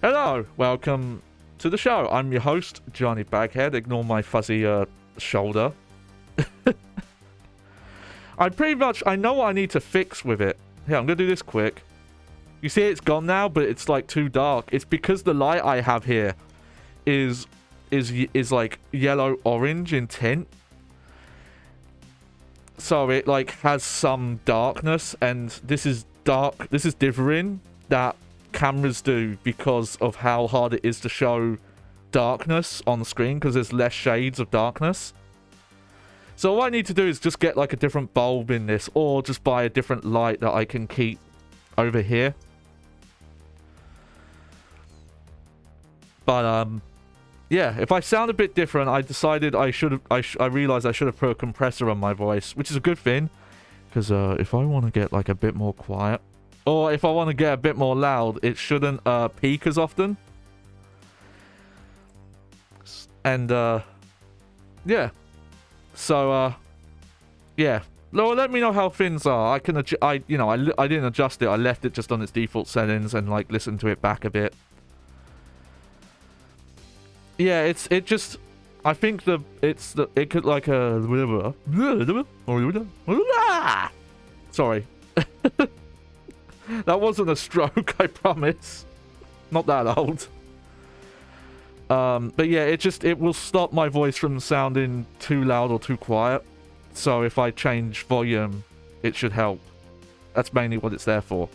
Hello, welcome to the show. I'm your host, Johnny Baghead. Ignore my fuzzy shoulder. I know what I need to fix with it. Here, I'm gonna do this quick. You see it's gone now, but it's like too dark. It's because the light I have here is like yellow orange in tint. So it like has some darkness, and this is dark. This is dithering that cameras do because of how hard it is to show darkness on the screen because there's less shades of darkness. So what I need to do is just get like a different bulb in this, or just buy a different light that I can keep over here. But yeah, if I sound a bit different, I decided I realized I should have put a compressor on my voice, which is a good thing, because if I want to get like a bit more quiet, or if I want to get a bit more loud, it shouldn't peak as often. And yeah, so yeah. Well, let me know how things are. I can I didn't adjust it. I left it just on its default settings and like listened to it back a bit. Yeah, I think it could like a sorry. That wasn't a stroke, I promise. Not that old. But yeah, it will stop my voice from sounding too loud or too quiet. So if I change volume, it should help. That's mainly what it's there for.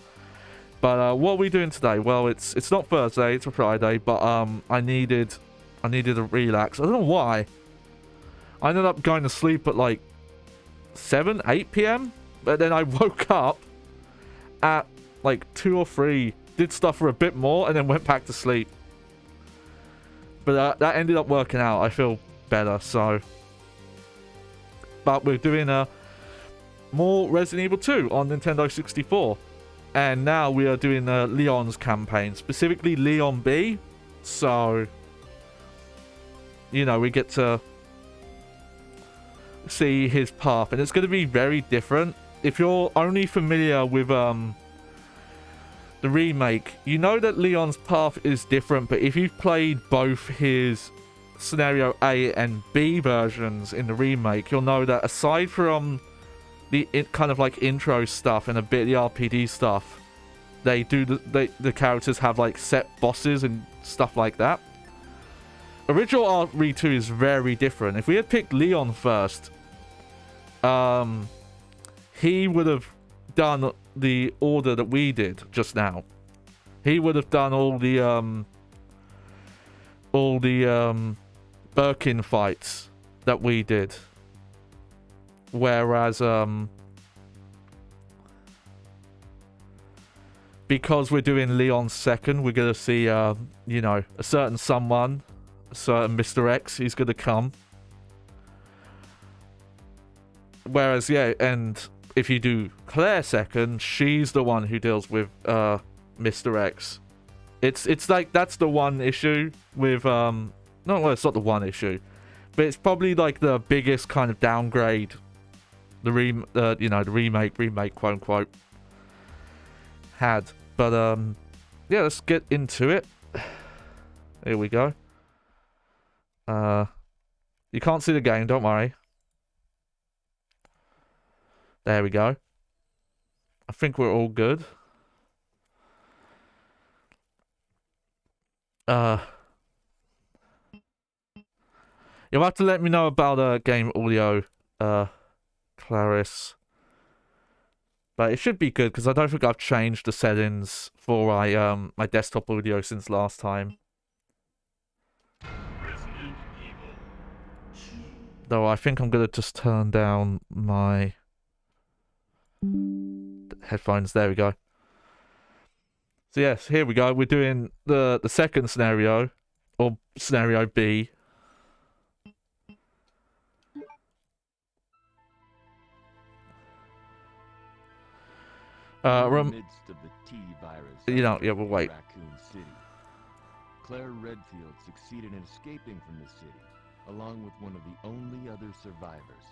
But what are we doing today? Well, it's not Thursday, it's a Friday, but I needed a relax. I don't know why. I ended up going to sleep at like 8 p.m. But then I woke up at like 2 or 3, did stuff for a bit more, and then went back to sleep. But that ended up working out. I feel better, so. But we're doing more Resident Evil 2 on Nintendo 64. And now we are doing Leon's campaign, specifically Leon B. So, you know, we get to see his path, and it's going to be very different. If you're only familiar with the remake, you know that Leon's path is different, but if you've played both his Scenario A and B versions in the remake, you'll know that aside from the kind of like intro stuff and a bit of the RPD stuff, the characters have like set bosses and stuff like that. Original RE2 is very different. If we had picked Leon first, he would have done the order that we did just now. He would have done all the Birkin fights that we did. Whereas because we're doing Leon second, we're gonna see you know, a certain someone, a certain Mr. X, he's gonna come. Whereas yeah, and if you do Claire second, she's the one who deals with Mr. X. It's like that's the one issue with no, well, it's not the one issue, but it's probably like the biggest kind of downgrade the remake quote unquote had. But yeah, let's get into it. Here we go. You can't see the game, don't worry. There we go. I think we're all good. You'll have to let me know about game audio, Clarice. But it should be good because I don't think I've changed the settings for my desktop audio since last time. Though I think I'm gonna just turn down my headphones. There we go. So yes, here we go. We're doing the second scenario, or Scenario B. In the midst of the T virus, you know, yeah, we'll wait. Raccoon City, Claire Redfield succeeded in escaping from the city, along with one of the only other survivors,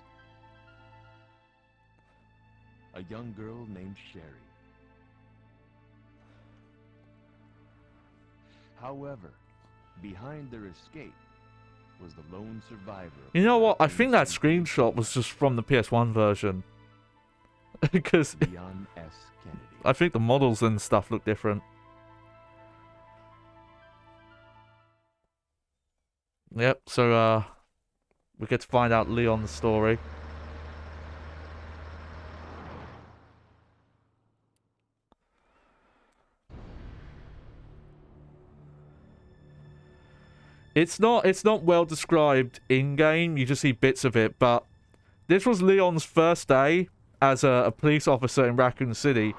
a young girl named Sherry. However, behind their escape was the lone survivor. You know what? I think that screenshot was just from the PS1 version. Because Leon S. Kennedy. I think the models and stuff look different. Yep, so we get to find out Leon's story. It's not well described in-game, you just see bits of it, but this was Leon's first day as a police officer in Raccoon City.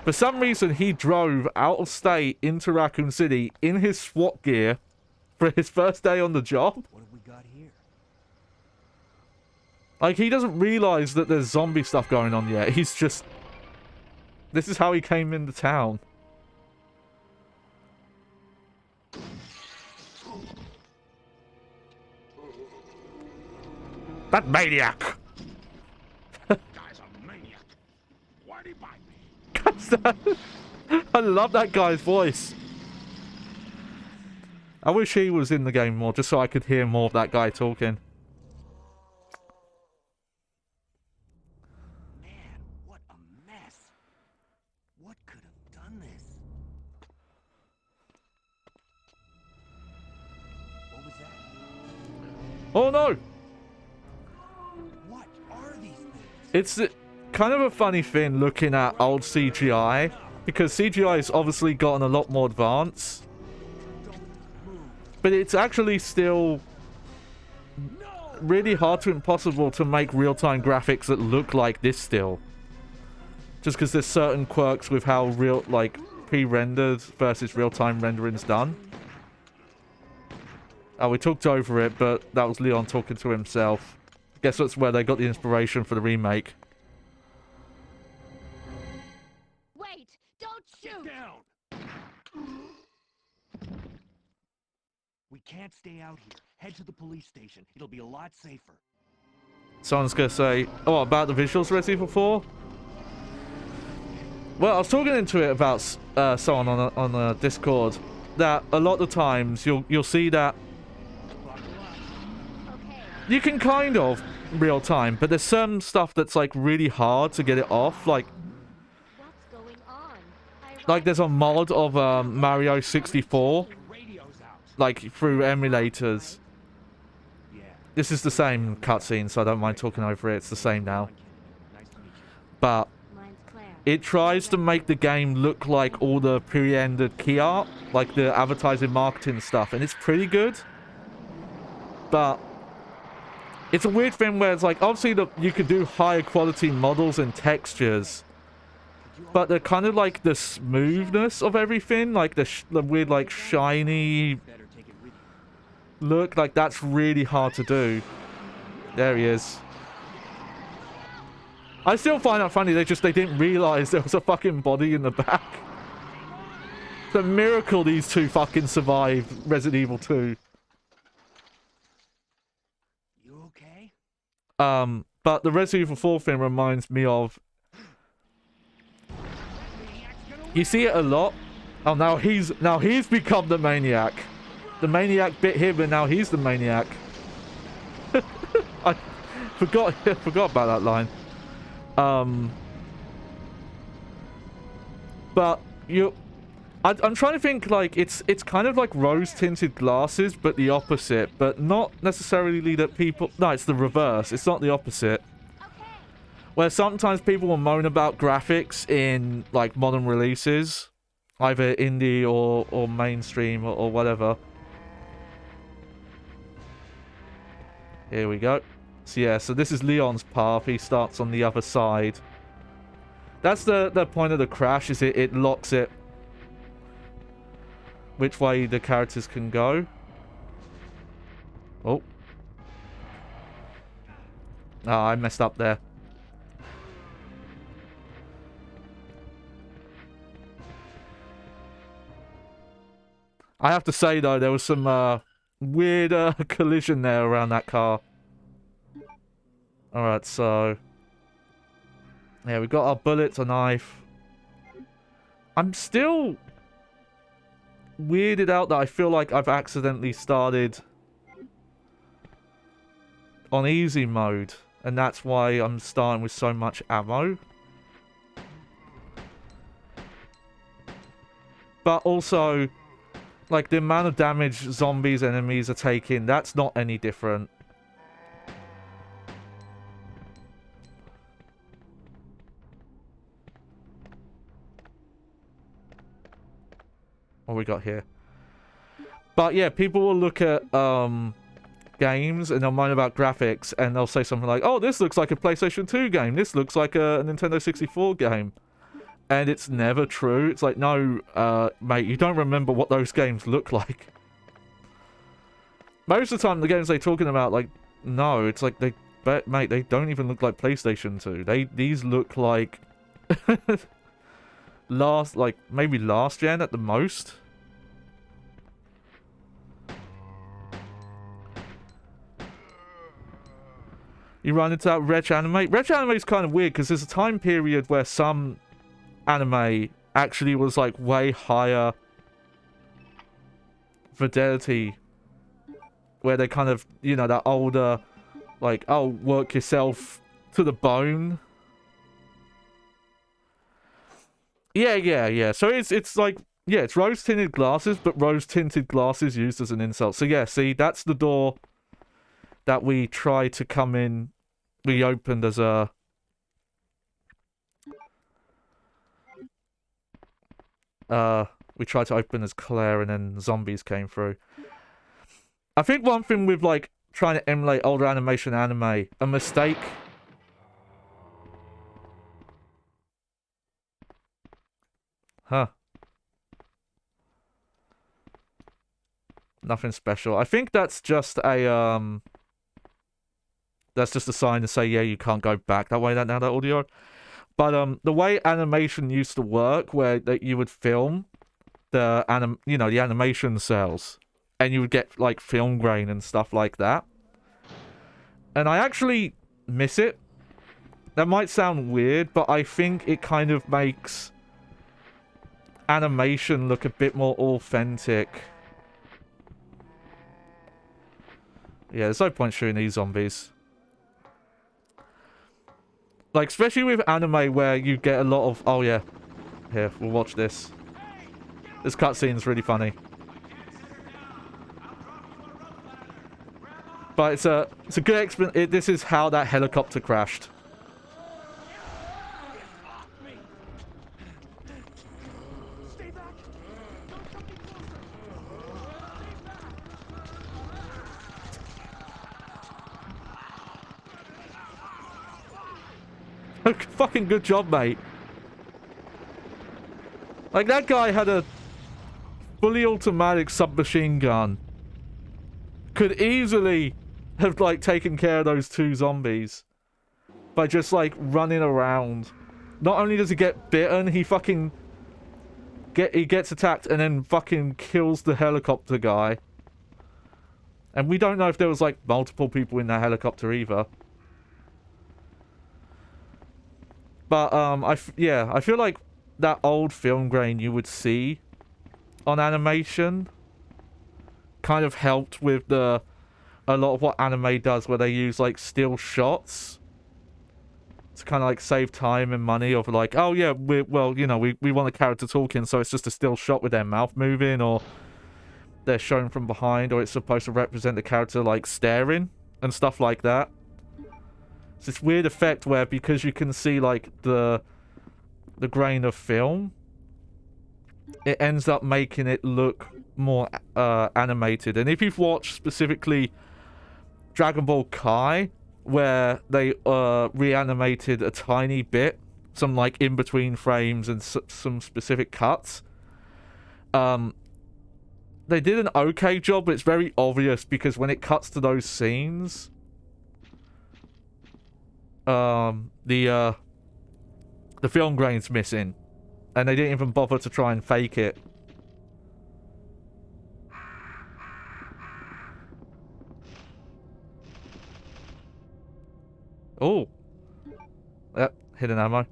For some reason, he drove out of state into Raccoon City in his SWAT gear for his first day on the job. What have we got here? Like, he doesn't realize that there's zombie stuff going on yet. He's just... This is how he came into town. That maniac! Guy's a maniac. Why'd he bite me? I love that guy's voice. I wish he was in the game more, just so I could hear more of that guy talking. Man, what a mess. What could have done this? What was that? Oh no! What are these things? It's kind of a funny thing looking at old CGI, because CGI has obviously gotten a lot more advanced. But it's actually still really hard to impossible to make real-time graphics that look like this still. Just because there's certain quirks with how real, like, pre-rendered versus real-time rendering's done. Oh, we talked over it, but that was Leon talking to himself. Guess that's where they got the inspiration for the remake. Wait! Don't shoot! Down! We can't stay out here. Head to the police station. It'll be a lot safer. Someone's gonna say, oh, about the visuals Resident Evil 4? Well, I was talking into it about someone on Discord, that a lot of times you'll see that Okay. you can kind of real time, but there's some stuff that's like really hard to get it off. Like What's going on? like there's a mod of Mario 64, Radio's out. like through emulators. Yeah. This is the same cutscene, so I don't mind talking over it. It's the same now. Nice to meet you. But Mine's Claire. it tries to make the game look like all the pre-rendered key art, like the advertising marketing stuff, and it's pretty good. But it's a weird thing where it's like, obviously you could do higher quality models and textures, but they're kind of like the smoothness of everything, like the weird like shiny Better take it with you. look, like that's really hard to do. There he is. I still find that funny, they didn't realize there was a fucking body in the back. It's a miracle these two fucking survived Resident Evil 2. You okay? But the Resident Evil 4 thing reminds me of... You see it a lot. Oh, now he's become the maniac. The maniac bit him, and now he's the maniac. I forgot about that line. But I'm trying to think, like, it's kind of like rose-tinted glasses, but the opposite. But not necessarily that people... No, it's the reverse. It's not the opposite. Okay. Where sometimes people will moan about graphics in, like, modern releases. Either indie or mainstream or whatever. Here we go. So yeah, so this is Leon's path. He starts on the other side. That's the point of the crash, is it locks it which way the characters can go. Oh. Ah, I messed up there. I have to say, though, there was some weird collision there around that car. Alright, so... Yeah, we got our bullets, a knife. I'm still... weirded out that I feel like I've accidentally started on easy mode, and that's why I'm starting with so much ammo. But also, like, the amount of damage zombies enemies are taking, that's not any different. What we got here? But yeah, people will look at games and they'll moan about graphics, and they'll say something like, oh, this looks like a PlayStation 2 game, this looks like a Nintendo 64 game. And it's never true. It's like, no, mate, you don't remember what those games look like. Most of the time, the games they're talking about, like, no, it's like, mate, they don't even look like PlayStation 2. These look like maybe last gen at the most. You run into that Reg Anime. Reg Anime is kind of weird because there's a time period where some anime actually was like way higher fidelity, where they kind of, you know, that older, like, oh, work yourself to the bone. Yeah. So it's like, yeah, it's rose-tinted glasses, but rose-tinted glasses used as an insult. So yeah, see, that's the door that we try to come in. We opened as a... we tried to open as Claire, and then zombies came through. I think one thing with, like, trying to emulate older animation anime, a mistake... Huh. Nothing special. I think that's just a, that's just a sign to say, yeah, you can't go back that way, that audio. But, the way animation used to work, where that you would film the the animation cells, and you would get, like, film grain and stuff like that. And I actually miss it. That might sound weird, but I think it kind of makes animation look a bit more authentic. Yeah, there's no point shooting these zombies. Like, especially with anime where you get a lot of... Oh, yeah. Here, we'll watch this. This cutscene's really funny. But it's a good explanation. This is how that helicopter crashed. Fucking good job, mate. Like, that guy had a fully automatic submachine gun. Could easily have, like, taken care of those two zombies by just, like, running around. Not only does he get bitten, he fucking he gets attacked and then fucking kills the helicopter guy. And we don't know if there was, like, multiple people in that helicopter either. But, I feel like that old film grain you would see on animation kind of helped with a lot of what anime does, where they use, like, still shots to kind of, like, save time and money of, like, oh, yeah, we want a character talking, so it's just a still shot with their mouth moving, or they're shown from behind, or it's supposed to represent the character, like, staring and stuff like that. It's this weird effect where, because you can see, like, the grain of film, it ends up making it look more animated. And if you've watched specifically Dragon Ball Kai, where they reanimated a tiny bit, some, like, in between frames and some specific cuts, they did an okay job, but it's very obvious because when it cuts to those scenes, the film grain's missing, and they didn't even bother to try and fake it. Oh. Yep, hidden ammo.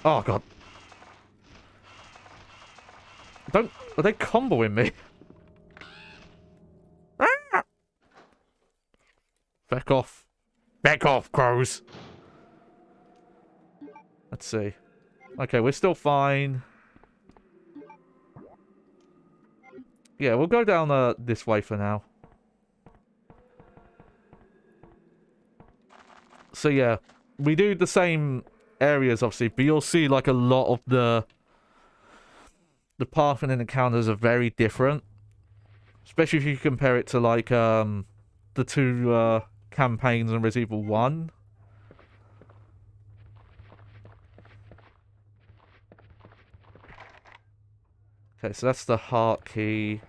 Oh, God. Are they comboing me? Ah! Back off. Back off, crows. Let's see. Okay, we're still fine. Yeah, we'll go down this way for now. So yeah, we do the same areas obviously, but you'll see like a lot of the path and encounters are very different. Especially if you compare it to like the two campaigns in Resident Evil 1. Okay, so that's the heart key.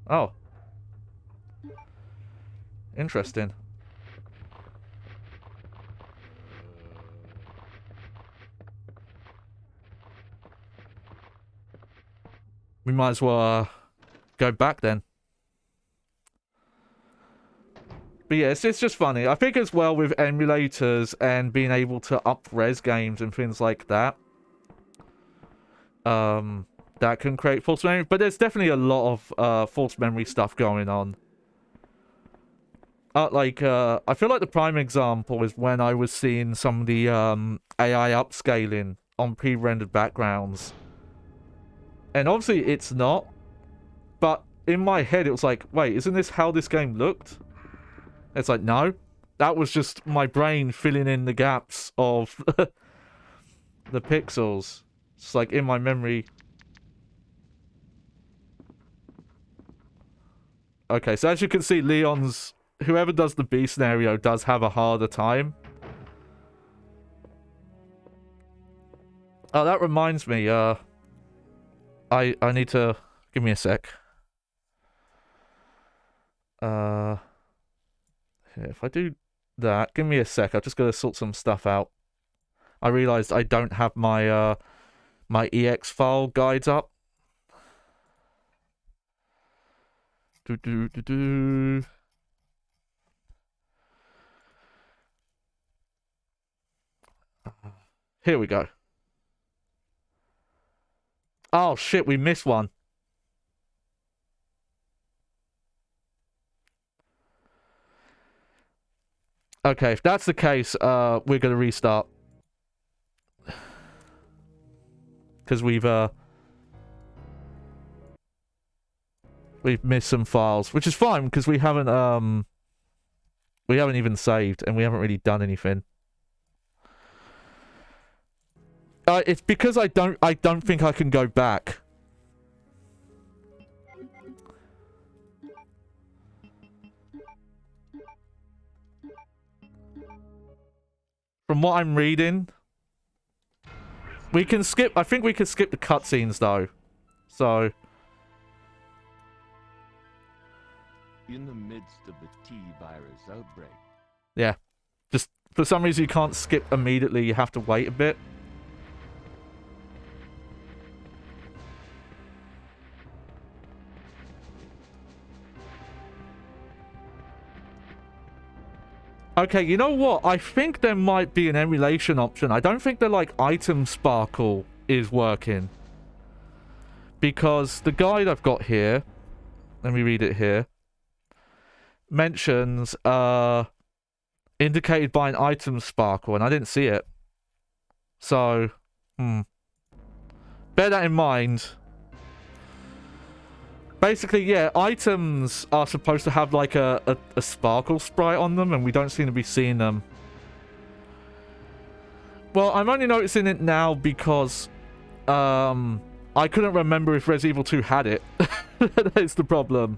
Oh. Interesting. We might as well go back then. But yeah, it's just funny. I think as well with emulators and being able to up-res games and things like that. That can create false memory. But there's definitely a lot of false memory stuff going on. I feel like the prime example is when I was seeing some of the AI upscaling on pre-rendered backgrounds. And obviously it's not. But in my head it was like, wait, isn't this how this game looked? It's like, no. That was just my brain filling in the gaps of the pixels. It's like in my memory. Okay, so as you can see, Leon's... Whoever does the B scenario does have a harder time. Oh, that reminds me, I need to... Give me a sec. If I do that, give me a sec. I've just got to sort some stuff out. I realized I don't have my my EX file guides up. Here we go. Oh shit, we missed one. Okay, if that's the case, we're gonna restart. Because we've missed some files, which is fine because we haven't even saved and we haven't really done anything. It's because I don't think I can go back. From what I'm reading, we can skip. I think we can skip the cutscenes though. So. In the midst of the T-virus outbreak. Yeah. Just for some reason you can't skip immediately. You have to wait a bit. Okay, you know what? I think there might be an emulation option. I don't think the, like, item sparkle is working. Because the guide I've got here, let me read it here, mentions, indicated by an item sparkle, and I didn't see it. So, bear that in mind. Basically, yeah, items are supposed to have like a sparkle sprite on them, and we don't seem to be seeing them. Well, I'm only noticing it now because I couldn't remember if Resident Evil 2 had it. That's the problem.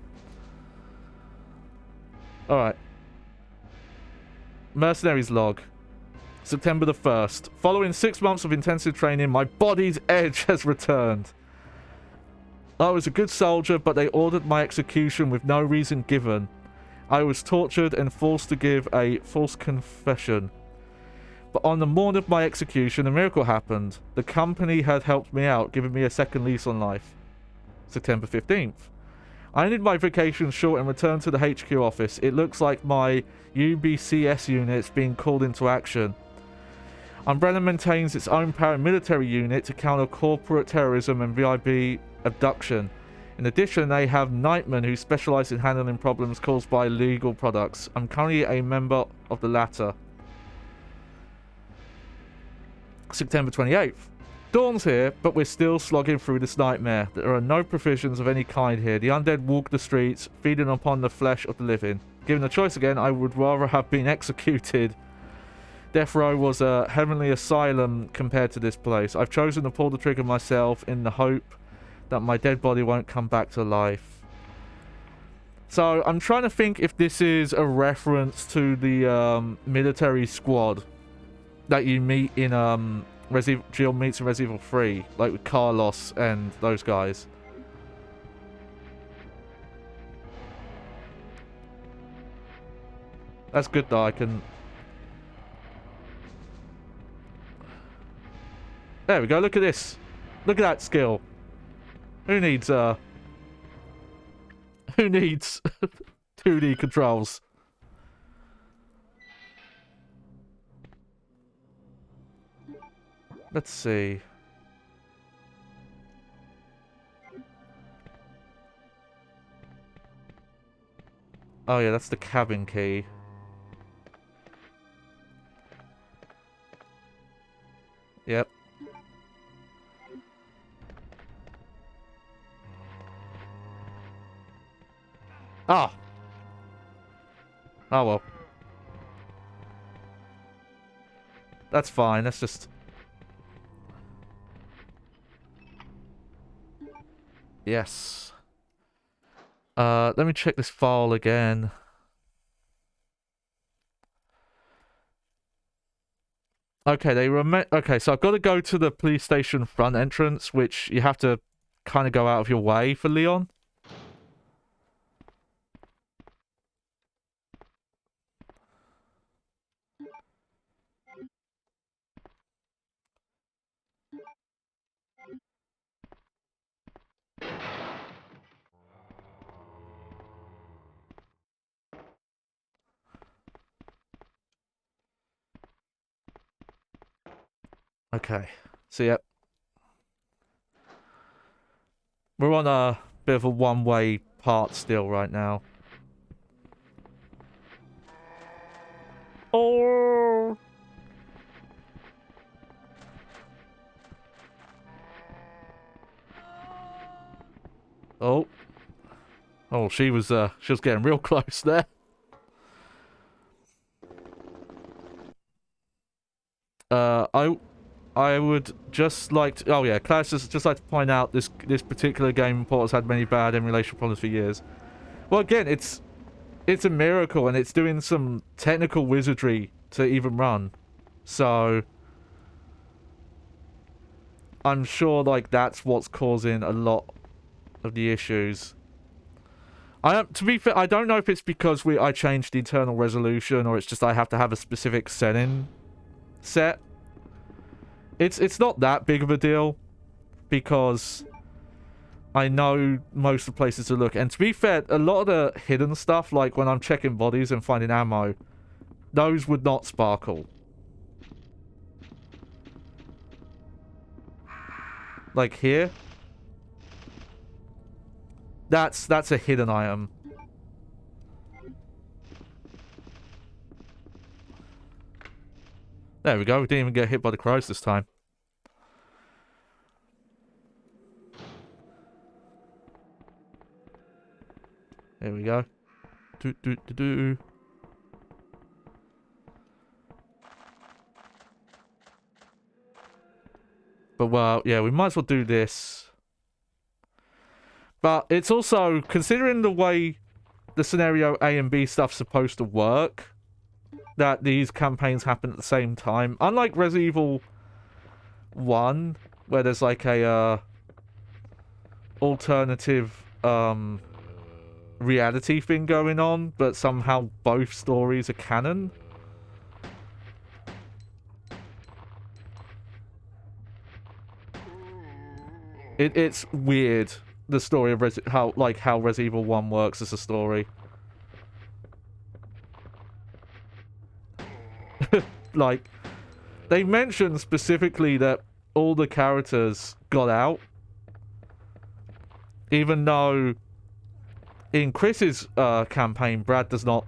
Alright. Mercenaries log. September the 1st. Following 6 months of intensive training, my body's edge has returned. I was a good soldier, but they ordered my execution with no reason given. I was tortured and forced to give a false confession. But on the morning of my execution, a miracle happened. The company had helped me out, giving me a second lease on life. September 15th. I ended my vacation short and returned to the HQ office. It looks like my UBCS unit's being called into action. Umbrella maintains its own paramilitary unit to counter corporate terrorism and VIB abduction. In addition, they have Nightmen who specialize in handling problems caused by illegal products. I'm currently a member of the latter. September 28th. Dawn's here, but we're still slogging through this nightmare. There are no provisions of any kind here. The undead walk the streets, feeding upon the flesh of the living. Given the choice again, I would rather have been executed. Death Row was a heavenly asylum compared to this place. I've chosen to pull the trigger myself in the hope that my dead body won't come back to life. So, I'm trying to think if this is a reference to the military squad that you meet in Jill meets in Resident Evil 3, like with Carlos and those guys. That's good though, I can... There we go, look at this. Look at that skill. Who needs 2D controls? Let's see. Oh yeah, that's the cabin key. Yep. Ah! Oh well. That's fine, that's just... Yes. Let me check this file again. Okay, okay, so I've got to go to the police station front entrance, which you have to kind of go out of your way for Leon. Okay, so yep. We're on a bit of a one-way part still right now. Oh! Oh. Oh, she was getting real close there. I would just like to... Oh yeah, Klaus just like to point out this particular game port has had many bad emulation problems for years. Well, again, it's a miracle, and it's doing some technical wizardry to even run. So I'm sure like that's what's causing a lot of the issues. To be fair, I don't know if it's because I changed the internal resolution, or it's just I have to have a specific setting set. It's not that big of a deal, because I know most of the places to look. And to be fair, a lot of the hidden stuff, like when I'm checking bodies and finding ammo, those would not sparkle. Like here. That's a hidden item. There we go. We didn't even get hit by the crows this time. There we go. Do. But well, yeah, we might as well do this. But it's also, considering the way the scenario A and B stuff's supposed to work, that these campaigns happen at the same time. Unlike Resident Evil 1, where there's like a alternative reality thing going on, but somehow both stories are canon. It's weird, the story of how Resident Evil 1 works as a story. Like, They mentioned specifically that all the characters got out. Even though in Chris's campaign, Brad does not...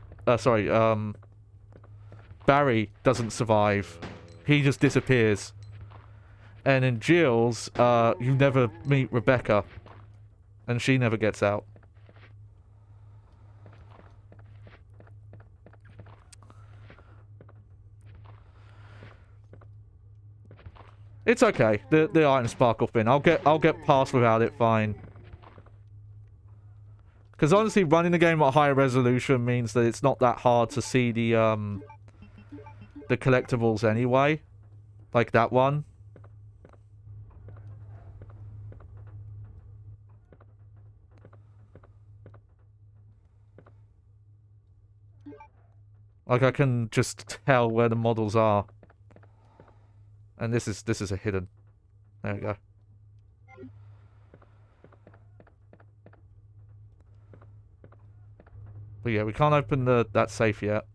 Barry doesn't survive. He just disappears. And in Jill's, you never meet Rebecca. And she never gets out. It's okay. The item sparkle thing. I'll get past without it fine. Because honestly, running the game at higher resolution means that it's not that hard to see the collectibles anyway. Like that one. Like I can just tell where the models are. And this is a hidden. There we go. But yeah, we can't open that safe yet.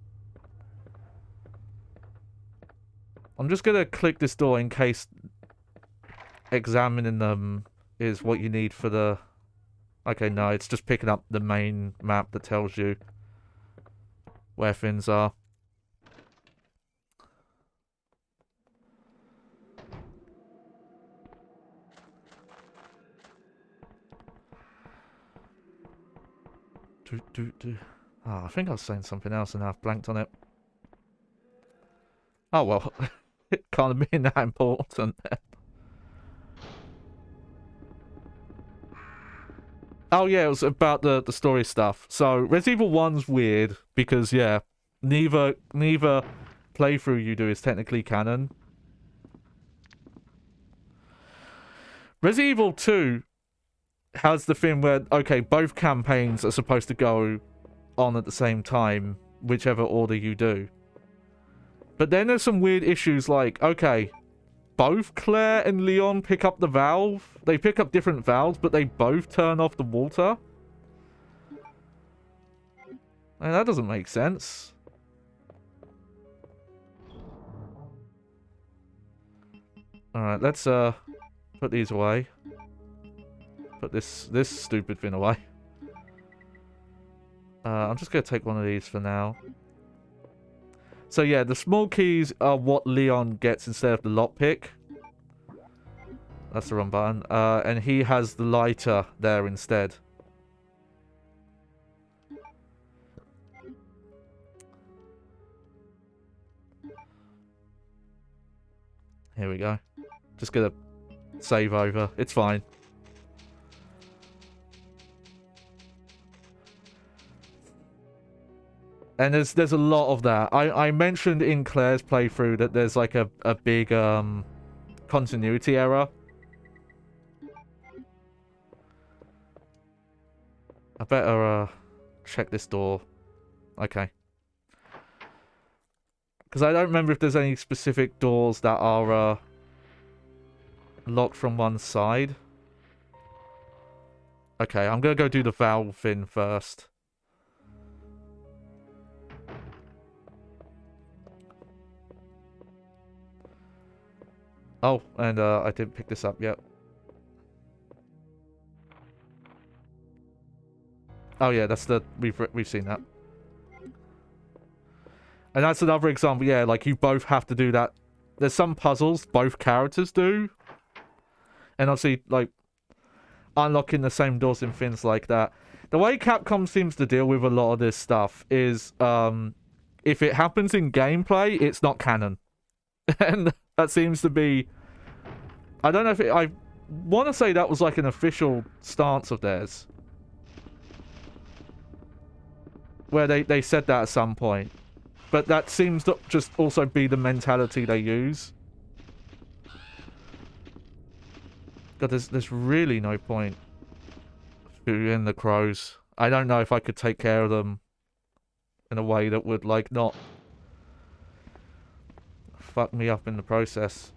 I'm just gonna click this door in case examining them is what you need for the... Okay, no, it's just picking up the main map that tells you where things are. Oh, I think I was saying something else and I've blanked on it. Oh well, it can't have been that important. Oh yeah, it was about the story stuff. So Resident Evil 1's weird because yeah, neither playthrough you do is technically canon. Resident Evil 2 has the thing where, okay, both campaigns are supposed to go on at the same time, whichever order you do. But then there's some weird issues like, okay, both Claire and Leon pick up the valve. They pick up different valves, but they both turn off the water. And that doesn't make sense. Alright, let's put these away. Put this stupid thing away. I'm just going to take one of these for now. So yeah, the small keys are what Leon gets instead of the lockpick. That's the wrong button. And he has the lighter there instead. Here we go. Just gonna save over. It's fine. And there's a lot of that. I mentioned in Claire's playthrough that there's like a big continuity error. I better check this door. Okay. Because I don't remember if there's any specific doors that are locked from one side. Okay, I'm gonna go do the valve thing first. Oh, and I didn't pick this up yet. Oh yeah, that's the we've seen that. And that's another example, yeah, like you both have to do that. There's some puzzles both characters do. And obviously, like, unlocking the same doors and things like that. The way Capcom seems to deal with a lot of this stuff is, if it happens in gameplay, it's not canon. And that seems to be... I don't know if I want to say that was like an official stance of theirs. Where they said that at some point. But that seems to just also be the mentality they use. God, there's really no point in the crows. I don't know if I could take care of them in a way that would, like, not fuck me up in the process.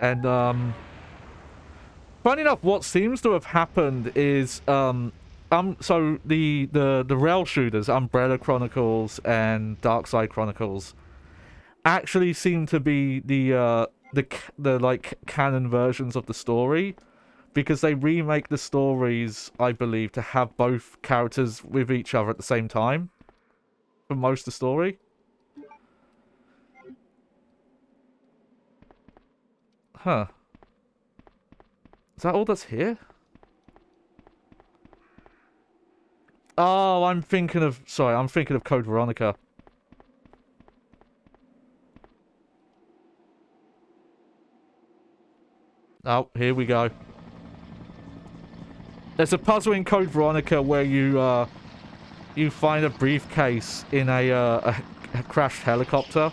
And funny enough, what seems to have happened is so the rail shooters, Umbrella Chronicles and Darkside Chronicles, actually seem to be the like canon versions of the story, because they remake the stories, I believe, to have both characters with each other at the same time for most of the story. Huh. Is that all that's here? Oh, I'm thinking of Code Veronica. Oh, here we go. There's a puzzle in Code Veronica where you find a briefcase in a crashed helicopter.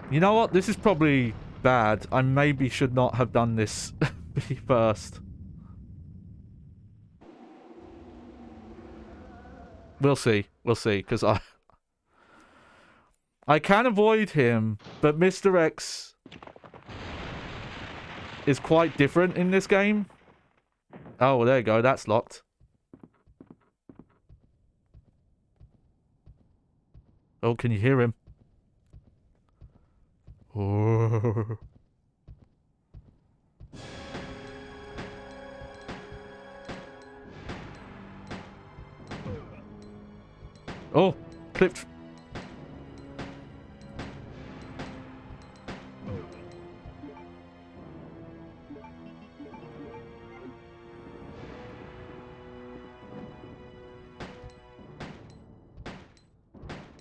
You know what? This is probably bad. I maybe should not have done this first. We'll see. We'll see, because I can avoid him, but Mr. X is quite different in this game. Oh, there you go. That's locked. Oh, can you hear him? Oh. Oh, clipped.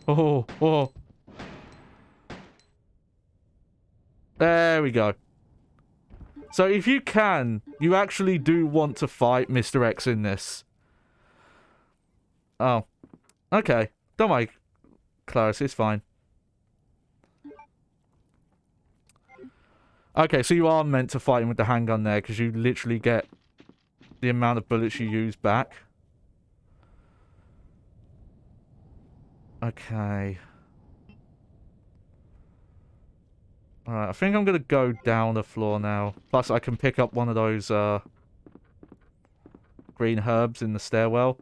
Oh, oh. There we go. So if you can, you actually do want to fight Mr. X in this. Oh. Okay. Don't worry, Clarice, it's fine. Okay, so you are meant to fight him with the handgun there, because you literally get the amount of bullets you use back. Okay. Alright, I think I'm gonna go down the floor now. Plus, I can pick up one of those, green herbs in the stairwell.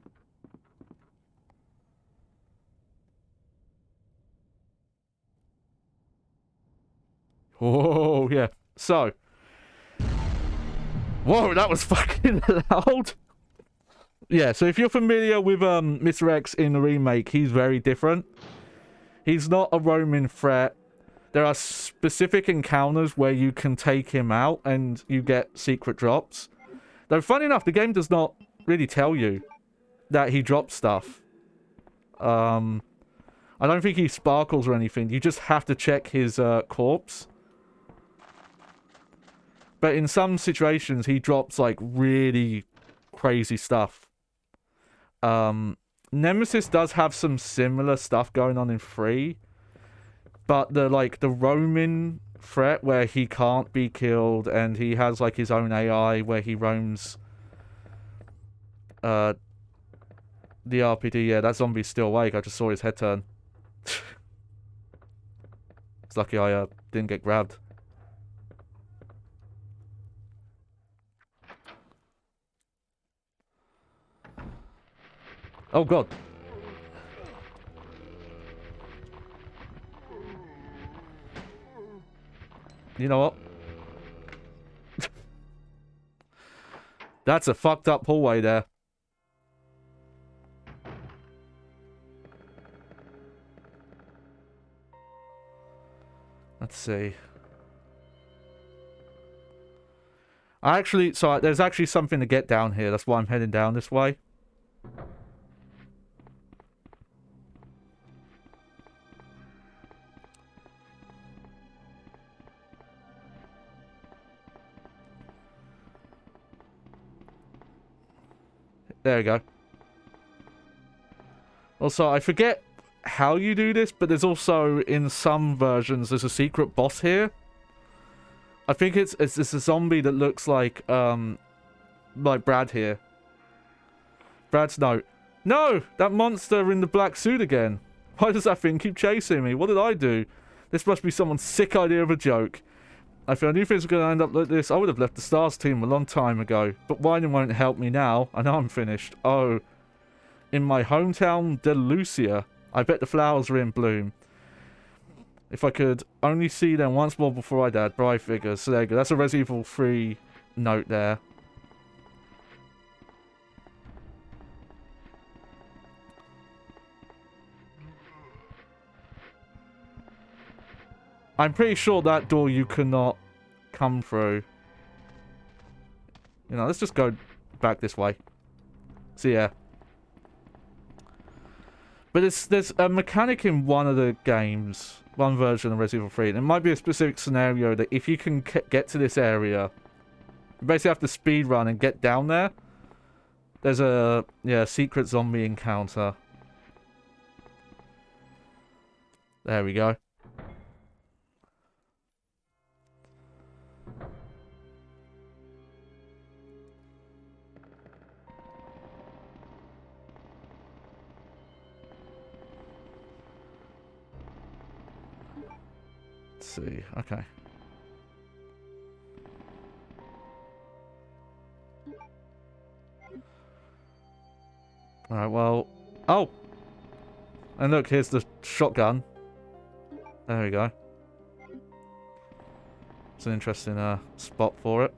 Oh, yeah. So. Whoa, that was fucking loud. Yeah, so if you're familiar with Mr. X in the remake, he's very different. He's not a roaming threat. There are specific encounters where you can take him out and you get secret drops. Though, funny enough, the game does not really tell you that he drops stuff. I don't think he sparkles or anything. You just have to check his corpse. But in some situations, he drops, like, really crazy stuff. Nemesis does have some similar stuff going on in 3. But the roaming threat where he can't be killed and he has, like, his own AI where he roams... the RPD, yeah, that zombie's still awake. I just saw his head turn. It's lucky I didn't get grabbed. Oh, God. You know what? That's a fucked up hallway there. Let's see. So there's actually something to get down here. That's why I'm heading down this way. There we go. Also, I forget how you do this, but there's also, in some versions, there's a secret boss here. I think it's a zombie that looks like Brad here. Brad's note. No! That monster in the black suit again. Why does that thing keep chasing me? What did I do? This must be someone's sick idea of a joke. If I knew things were going to end up like this, I would have left the STARS team a long time ago. But whining won't help me now. I know I'm finished. Oh. In my hometown, Delucia. I bet the flowers are in bloom. If I could only see them once more before I died. Bright figures. So there you go. That's a Resident Evil 3 note there. I'm pretty sure that door you cannot come through. You know, let's just go back this way. So yeah. But there's a mechanic in one of the games, one version of Resident Evil 3, and it might be a specific scenario that if you can get to this area, you basically have to speed run and get down there. There's a, yeah, secret zombie encounter. There we go. See, okay. Alright, well... Oh! And look, here's the shotgun. There we go. It's an interesting spot for it.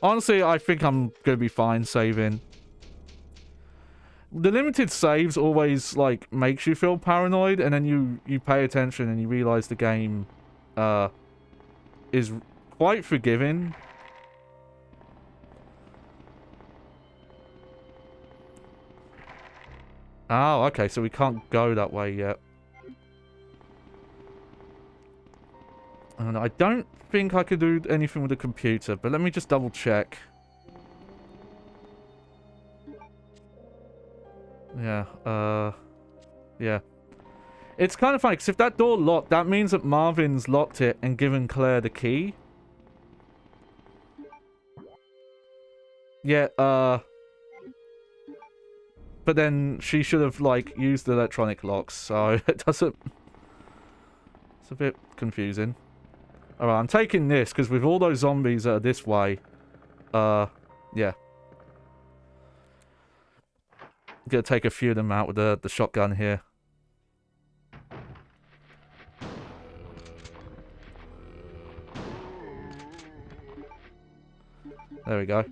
Honestly, I think I'm gonna be fine saving. The limited saves always, like, makes you feel paranoid, and then you pay attention and you realize the game, is quite forgiving. Oh, okay, so we can't go that way yet. And I don't think I could do anything with the computer, but let me just double check. Yeah, yeah. It's kind of funny, because if that door locked, that means that Marvin's locked it and given Claire the key. Yeah, but then she should have, like, used the electronic locks, so it doesn't... It's a bit confusing. Alright, I'm taking this, because with all those zombies that are this way, yeah. I'm gonna take a few of them out with the shotgun here. There we go.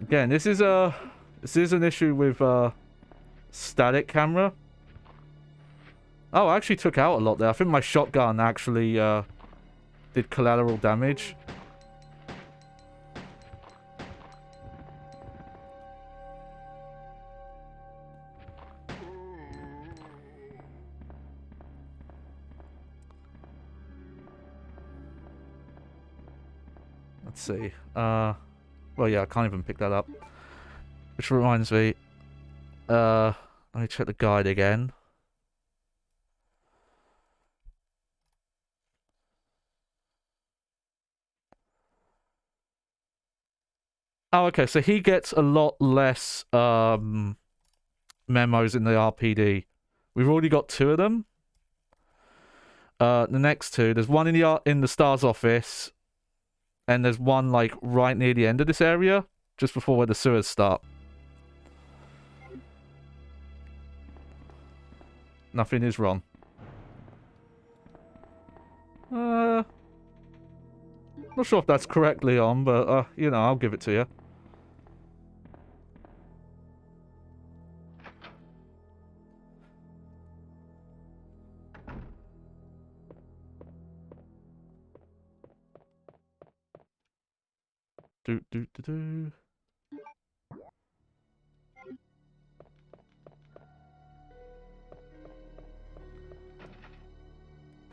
Again, this is an issue with static camera. Oh, I actually took out a lot there. I think my shotgun actually did collateral damage. Let's see. Well, yeah, I can't even pick that up. Which reminds me, let me check the guide again. Oh, okay, so he gets a lot less memos in the RPD. We've already got 2 of them. The next 2, there's one in the STARS office, and there's one like right near the end of this area, just before where the sewers start. Nothing is wrong. Not sure if that's correct, Leon, but you know, I'll give it to you. Do.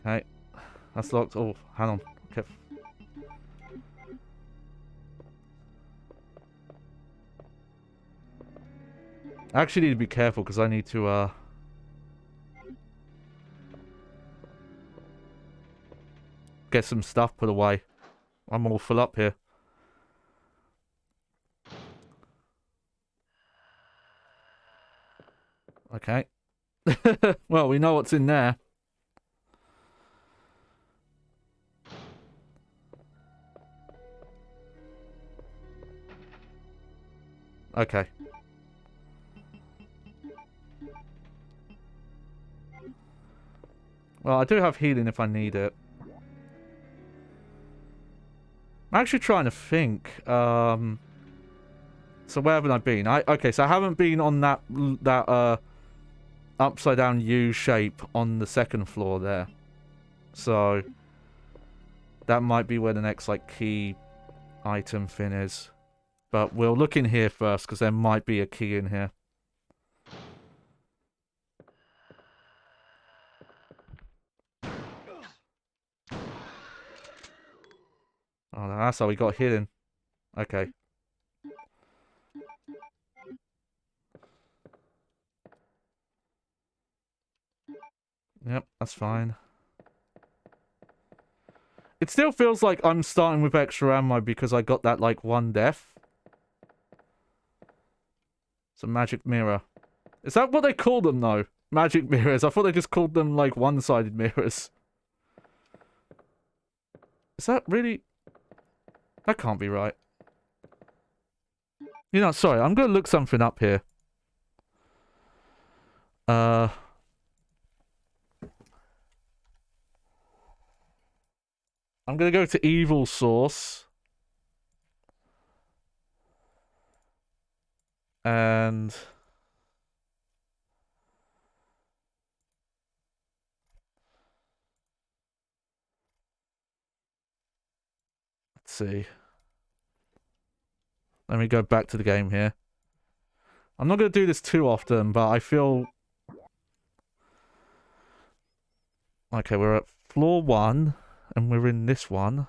Okay, that's locked. Oh, hang on. Okay. I actually need to be careful because I need to, get some stuff put away. I'm all full up here. Okay. Well, we know what's in there. Okay. Well, I do have healing if I need it. I'm actually trying to think. So where haven't I been? Okay, so I haven't been on that upside down U shape on the second floor there. So that might be where the next like key item thing is. But we'll look in here first because there might be a key in here. Oh, no, that's how we got hidden. Okay. Yep, that's fine. It still feels like I'm starting with extra ammo because I got that, like, one death. It's a magic mirror. Is that what they call them, though? Magic mirrors. I thought they just called them, like, one-sided mirrors. Is that really... That can't be right. You know, sorry, I'm gonna look something up here. I'm gonna go to evil source. And... Let's see. Let me go back to the game here. I'm not going to do this too often, but I feel... Okay, we're at floor 1, and we're in this one.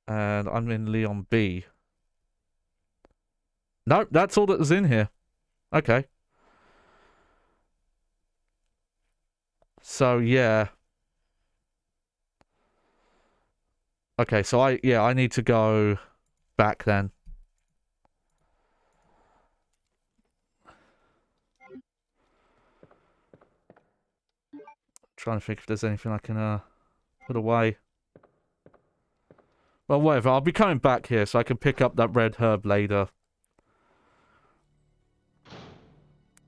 And I'm in Leon B. Nope, that's all that was in here. Okay. So, yeah. Okay, so I need to go back then. Trying to think if there's anything I can put away. Well, whatever. I'll be coming back here so I can pick up that red herb later.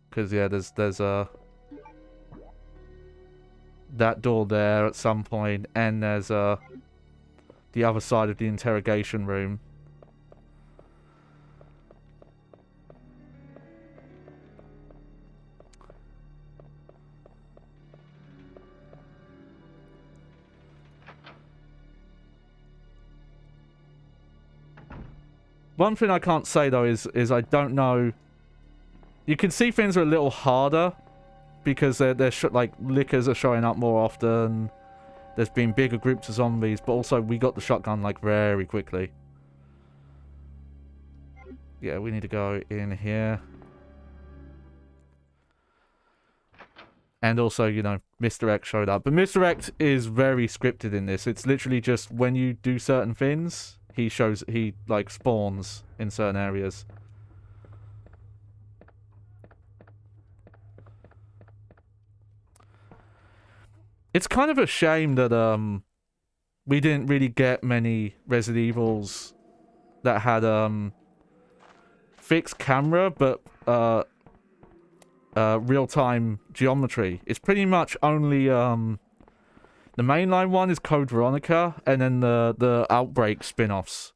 Because, yeah, there's that door there at some point, and there's the other side of the interrogation room. One thing I can't say though is I don't know. You can see things are a little harder because they're like lickers are showing up more often. There's been bigger groups of zombies, but also we got the shotgun like very quickly. Yeah, we need to go in here. And also, you know, Mr. X showed up. But Mr. X is very scripted in this. It's literally just when you do certain things, he like spawns in certain areas. It's kind of a shame that we didn't really get many Resident Evils that had fixed camera but real-time geometry. It's pretty much only the mainline one is Code Veronica, and then the Outbreak spin-offs.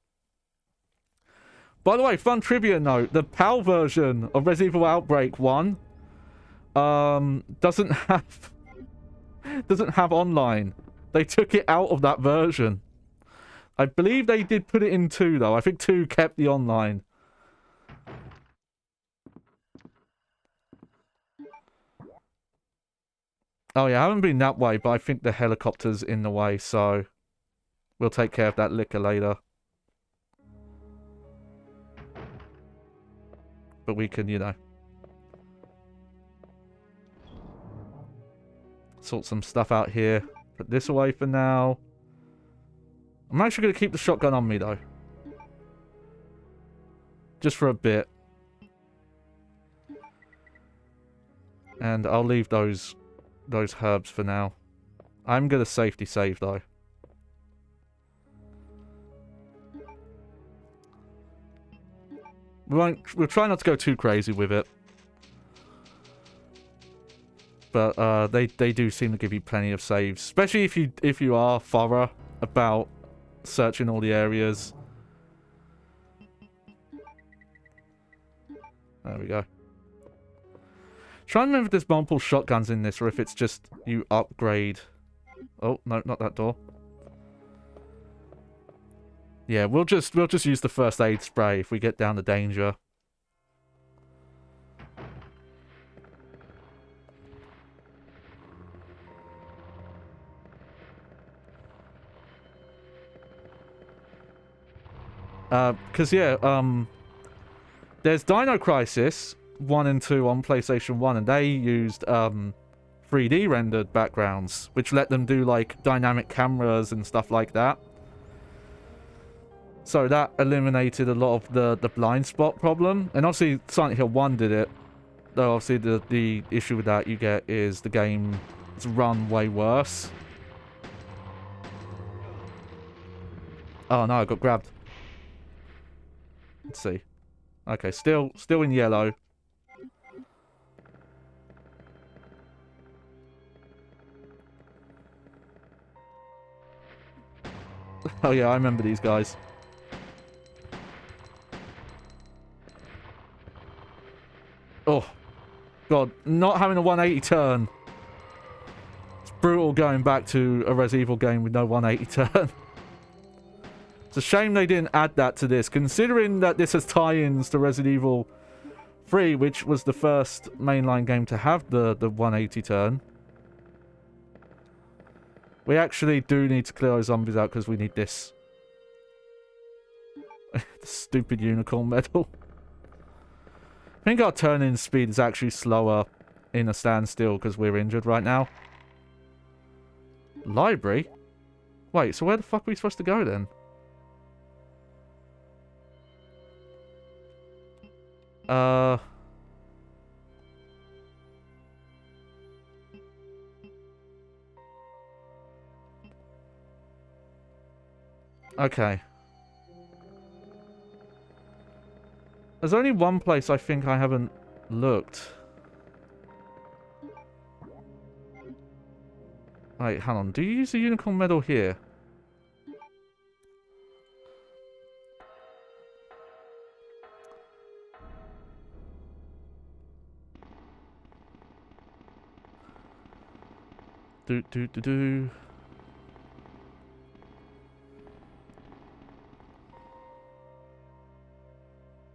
By the way, fun trivia note, the PAL version of Resident Evil Outbreak 1 doesn't have online. They took it out of that version. I believe they did put it in 2 though. I think 2 kept the online. Oh yeah, I haven't been that way, but I think the helicopter's in the way, so we'll take care of that liquor later. But we can, you know, sort some stuff out here. Put this away for now. I'm actually going to keep the shotgun on me, though. Just for a bit. And I'll leave those herbs for now. I'm going to safety save, though. We'll try not to go too crazy with it. But they do seem to give you plenty of saves, especially if you are thorough about searching all the areas. There we go. Try and remember if there's multiple shotguns in this, or if it's just you upgrade. Oh no, not that door. Yeah, we'll just use the first aid spray if we get down to danger. Because yeah, there's Dino Crisis 1 and 2 on PlayStation 1, and they used 3D rendered backgrounds, which let them do like dynamic cameras and stuff like that. So that eliminated a lot of the blind spot problem. And obviously Silent Hill 1 did it. Though obviously the issue with that you get is the game's run way worse. Oh no, I got grabbed. Let's see. Okay, still in yellow. Oh yeah, I remember these guys. Oh, God, not having a 180 turn. It's brutal going back to a Resident Evil game with no 180 turn. It's a shame they didn't add that to this, considering that this has tie-ins to Resident Evil 3, which was the first mainline game to have the 180 turn. We actually do need to clear those zombies out because we need this. The stupid unicorn medal. I think our turn-in speed is actually slower in a standstill because we're injured right now. Library? Wait, so where the fuck are we supposed to go then? Okay. There's only one place I think I haven't looked. Wait, hang on. Do you use the unicorn medal here? Do.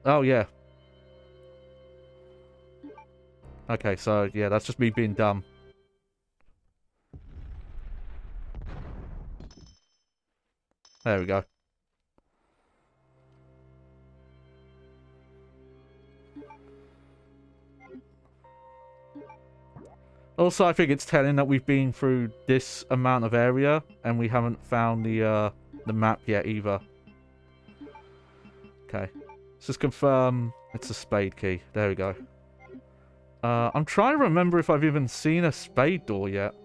Oh, yeah. Okay, so, yeah, that's just me being dumb. There we go. Also, I think it's telling that we've been through this amount of area, and we haven't found the map yet either. Okay. Let's just confirm it's a spade key. There we go. I'm trying to remember if I've even seen a spade door yet.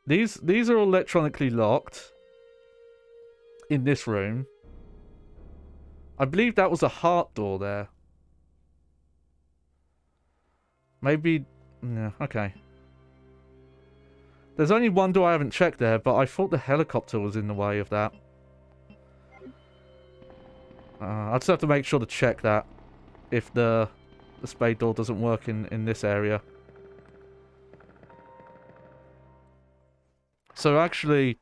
These are electronically locked in this room. I believe that was a heart door there. Maybe... yeah, okay. There's only one door I haven't checked there, but I thought the helicopter was in the way of that. I'll just have to make sure to check that if the spade door doesn't work in this area. So actually,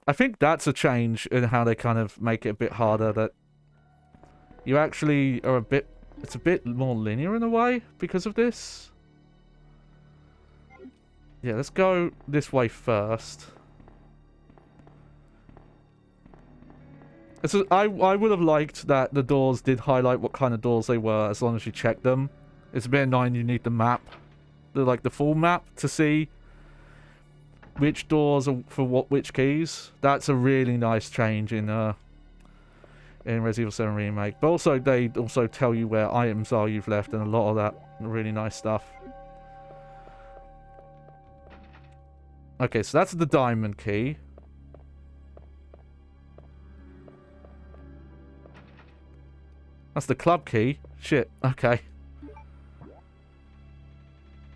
I think that's a change in how they kind of make it a bit harder, that you actually are it's a bit more linear in a way because of this. Yeah, let's go this way first. I would have liked that the doors did highlight what kind of doors they were as long as you check them. It's a bit annoying you need the map, the full map to see which doors are for which keys. That's a really nice change in Resident Evil 7 Remake. But also they also tell you where items are you've left and a lot of that really nice stuff. Okay, so that's the diamond key. That's the club key. Shit, okay.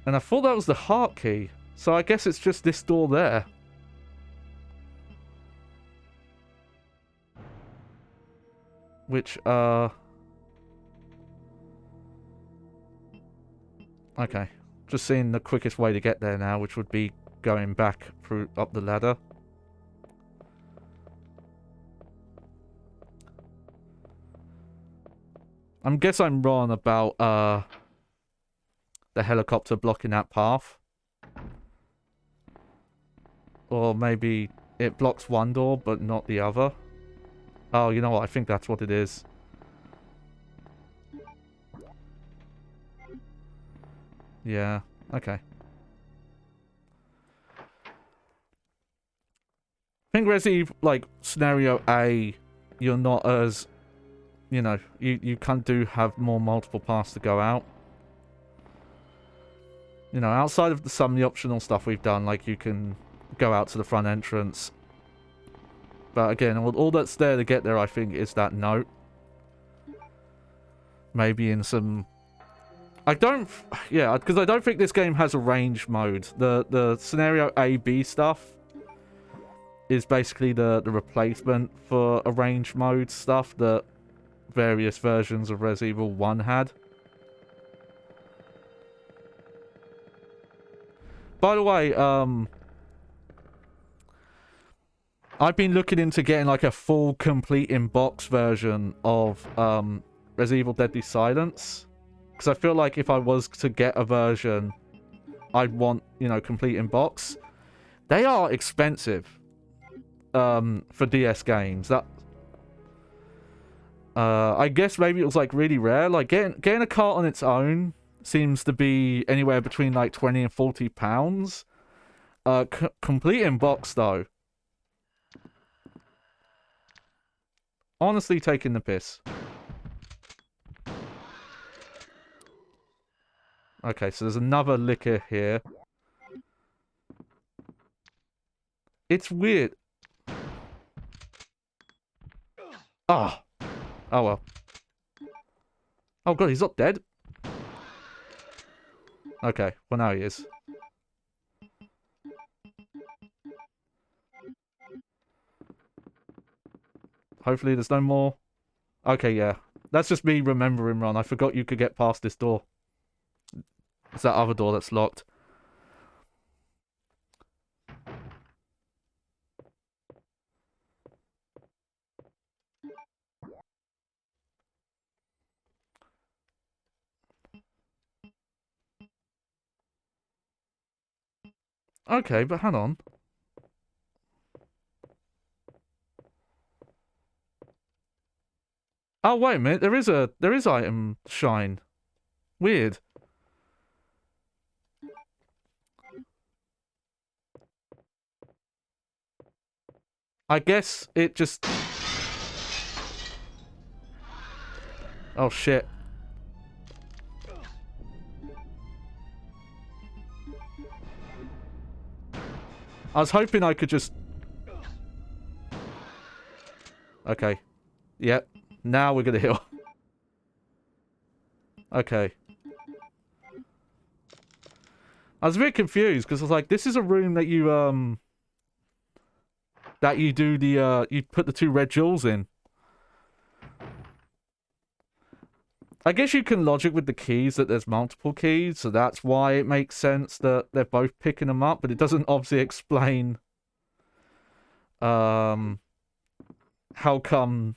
And I thought that was the heart key. So I guess it's just this door there. Which, okay. Just seeing the quickest way to get there now, which would be going back through up the ladder. I guess I'm wrong about the helicopter blocking that path. Or maybe it blocks one door but not the other. Oh, you know what? I think that's what it is. Yeah, okay. I think Resident Evil, like, Scenario A, you're not as... You know, you do have more multiple paths to go out. You know, outside of some of the optional stuff we've done, like you can go out to the front entrance. But again, all that's there to get there, I think, is that note. Maybe in some... Yeah, because I don't think this game has a range mode. The Scenario A-B stuff is basically the replacement for a range mode stuff that various versions of Resident Evil 1 had. By the way, I've been looking into getting like a full complete in box version of Resident Evil Deadly Silence, because I feel like if I was to get a version, I'd want, you know, complete in box. They are expensive for DS games. That I guess maybe it was like really rare. Like getting a cart on its own seems to be anywhere between like 20 and 40 pounds. Complete in box though. Honestly taking the piss. Okay, so there's another liquor here. It's weird. Ah. Oh well. Oh god, he's not dead. Okay, well now he is. Hopefully there's no more. Okay, yeah. That's just me remembering, Ron. I forgot you could get past this door. It's that other door that's locked. Okay, but hang on. Oh, wait a minute. There is item shine. Weird. I guess it just... Oh, shit. I was hoping I could just... Okay. Yep. Now we're gonna heal. Okay. I was a bit confused, because I was like, this is a room that you, that you do the, you put the 2 red jewels in. I guess you can logic with the keys that there's multiple keys, so that's why it makes sense that they're both picking them up, but it doesn't obviously explain, how come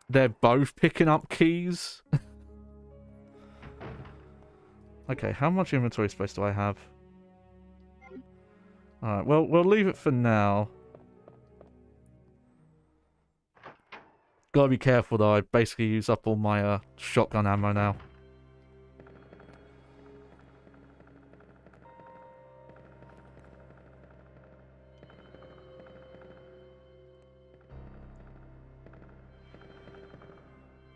they're both picking up keys. Okay, how much inventory space do I have? Alright, well, we'll leave it for now. Gotta be careful though, I basically use up all my shotgun ammo now.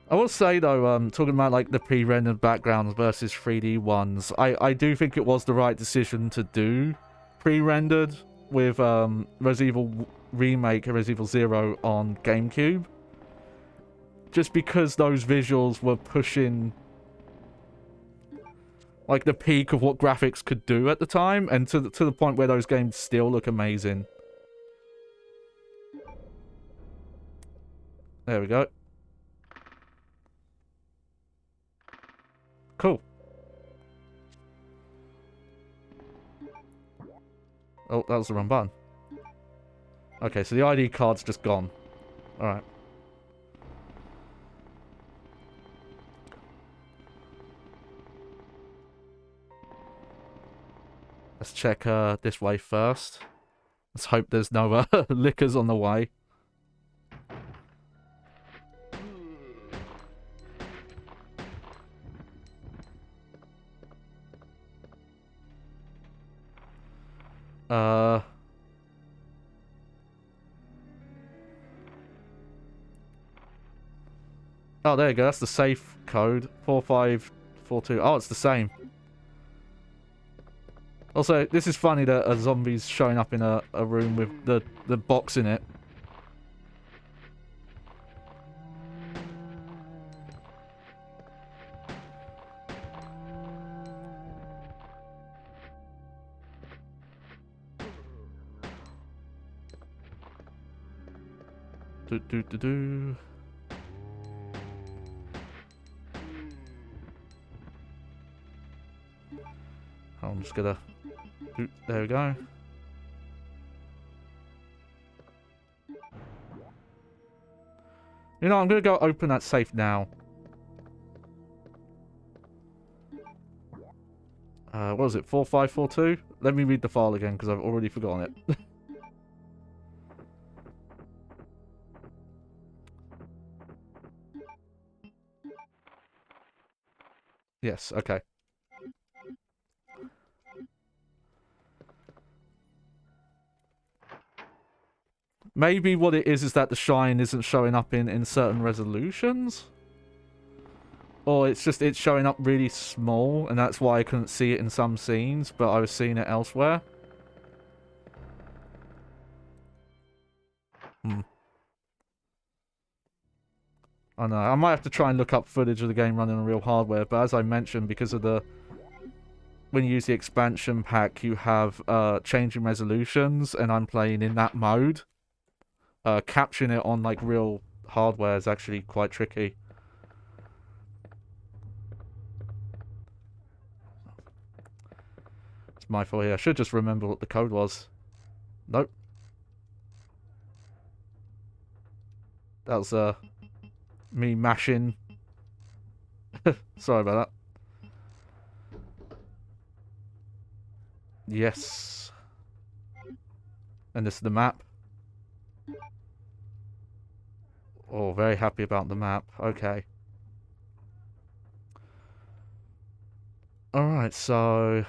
I will say though, talking about like the pre-rendered backgrounds versus 3D ones, I do think it was the right decision to do pre-rendered with Resident Evil Remake and Resident Evil 0 on GameCube. Just because those visuals were pushing like the peak of what graphics could do at the time, and to the point where those games still look amazing. There we go. Cool. Oh, that was the wrong button. Okay, so the ID card's just gone. Alright. Let's check this way first. Let's hope there's no lickers on the way. Oh, there you go. That's the safe code. 4542. Oh, it's the same. Also, this is funny that a zombie's showing up in a room with the box in it. Do. I'm just gonna... There we go. You know, I'm gonna go open that safe now. What was it? 4542? Let me read the file again, because I've already forgotten it. Yes, okay. Maybe what it is that the shine isn't showing up in certain resolutions? Or it's showing up really small, and that's why I couldn't see it in some scenes, but I was seeing it elsewhere. I know, I might have to try and look up footage of the game running on real hardware, but as I mentioned, because of the... When you use the expansion pack, you have changing resolutions, and I'm playing in that mode. Capturing it on like real hardware is actually quite tricky. It's my fault here. I should just remember what the code was. Nope. That was me mashing. Sorry about that. Yes. And this is the map. Oh, very happy about the map. Okay. Alright, so...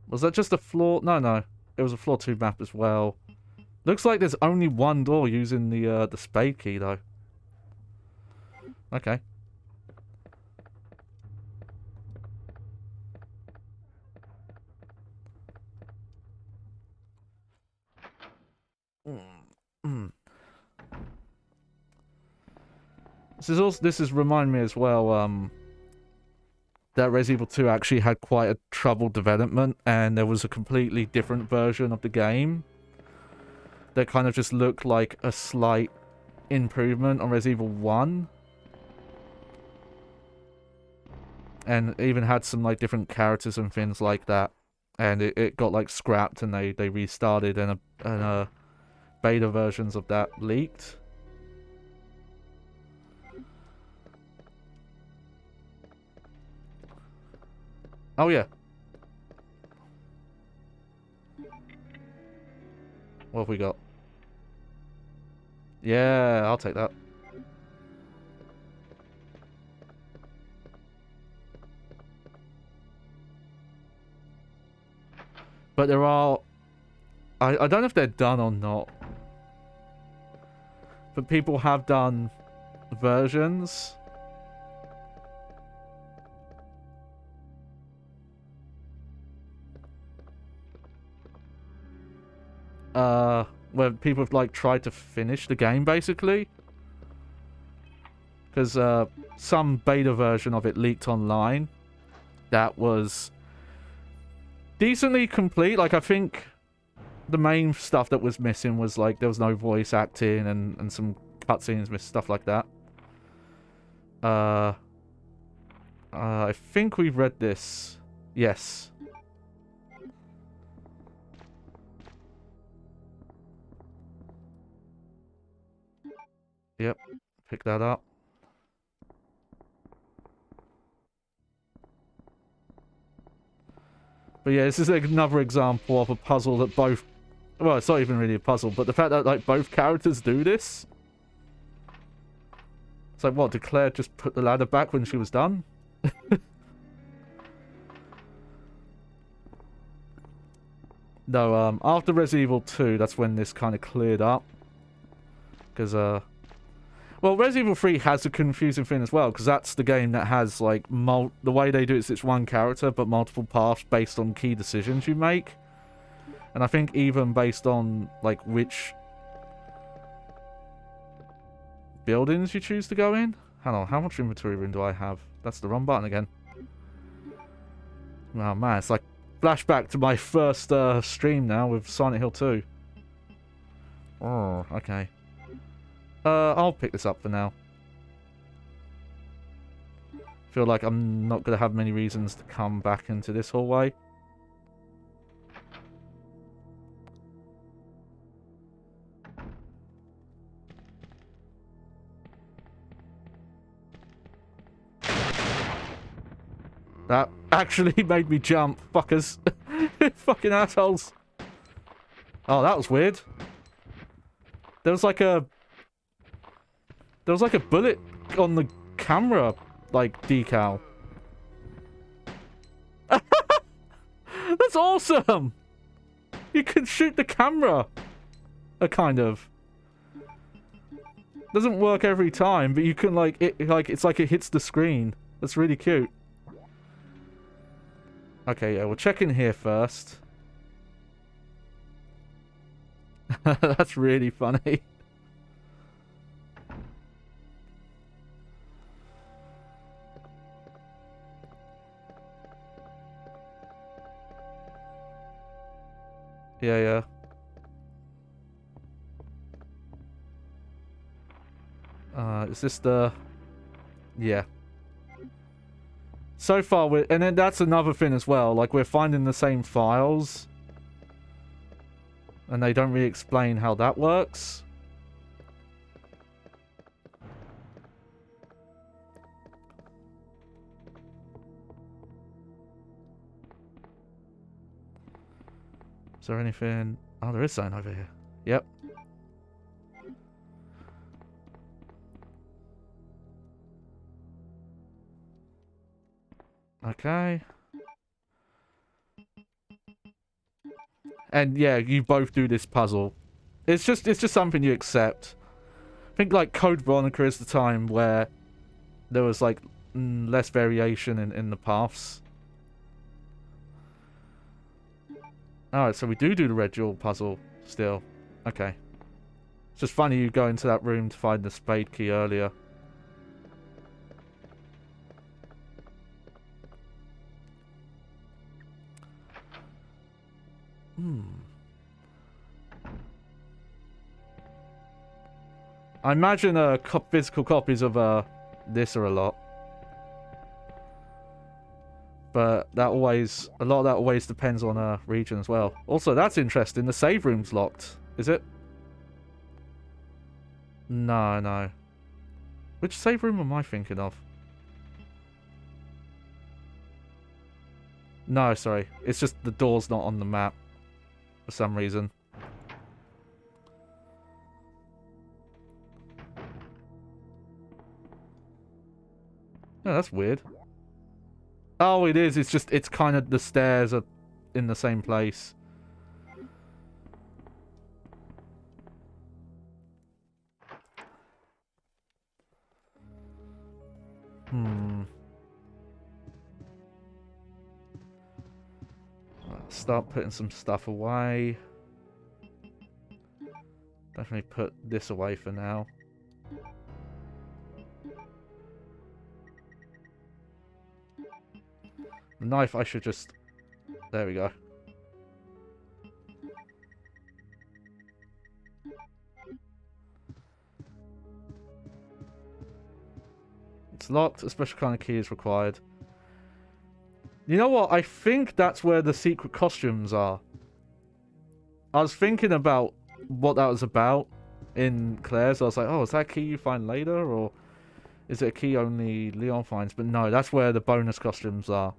Was that just a floor? No. It was a floor 2 map as well. Looks like there's only one door using the spade key, though. Okay. This is remind me as well, that Resident Evil 2 actually had quite a troubled development, and there was a completely different version of the game that kind of just looked like a slight improvement on Resident Evil 1. And even had some like different characters and things like that. And it got like scrapped, and they restarted, and beta versions of that leaked. Oh yeah. What have we got? Yeah, I'll take that. But there are... I don't know if they're done or not. But people have done versions. Where people have, like, tried to finish the game, basically. Because, some beta version of it leaked online. That was decently complete. Like, I think the main stuff that was missing was, like, there was no voice acting and some cutscenes, stuff like that. I think we've read this. Yes. Yep. Pick that up. But yeah, this is another example of a puzzle that both... Well, it's not even really a puzzle, but the fact that, like, both characters do this... It's like, what, did Claire just put the ladder back when she was done? No, after Resident Evil 2, that's when this kind of cleared up. Because, well, Resident Evil 3 has a confusing thing as well, because that's the game that has, like, the way they do it is it's one character, but multiple paths based on key decisions you make. And I think even based on, like, which buildings you choose to go in. Hang on, how much inventory room do I have? That's the wrong button again. Oh, man, it's like flashback to my first stream now with Silent Hill 2. Oh, okay. I'll pick this up for now. Feel like I'm not going to have many reasons to come back into this hallway. That actually made me jump, fuckers. Fucking assholes. Oh, that was weird. There was like a bullet on the camera, like, decal. That's awesome! You can shoot the camera. Kind of. Doesn't work every time, but you can, like, it's like it hits the screen. That's really cute. Okay, yeah, we'll check in here first. That's really funny. Yeah. Is this the... Yeah. So far, we're... And then that's another thing as well. Like, we're finding the same files. And they don't really explain how that works. Is there anything... Oh, there is something over here. Yep. Okay. And yeah, you both do this puzzle. It's just something you accept. I think like Code Veronica is the time where there was like less variation in the paths. Alright, so we do the red jewel puzzle still. Okay. It's just funny you go into that room to find the spade key earlier. I imagine physical copies of this are a lot. But that always... A lot of that always depends on region as well. Also, that's interesting. The save room's locked. Is it? No. Which save room am I thinking of? No, sorry. It's just the door's not on the map. For some reason. No, that's weird. Oh, it is. It's just, it's kind of, the stairs are in the same place. Start putting some stuff away. Definitely put this away for now. The knife I should just... There we go. It's locked. A special kind of key is required. You know what? I think that's where the secret costumes are. I was thinking about what that was about in Claire's. I was like, oh, is that a key you find later? Or is it a key only Leon finds? But no, that's where the bonus costumes are.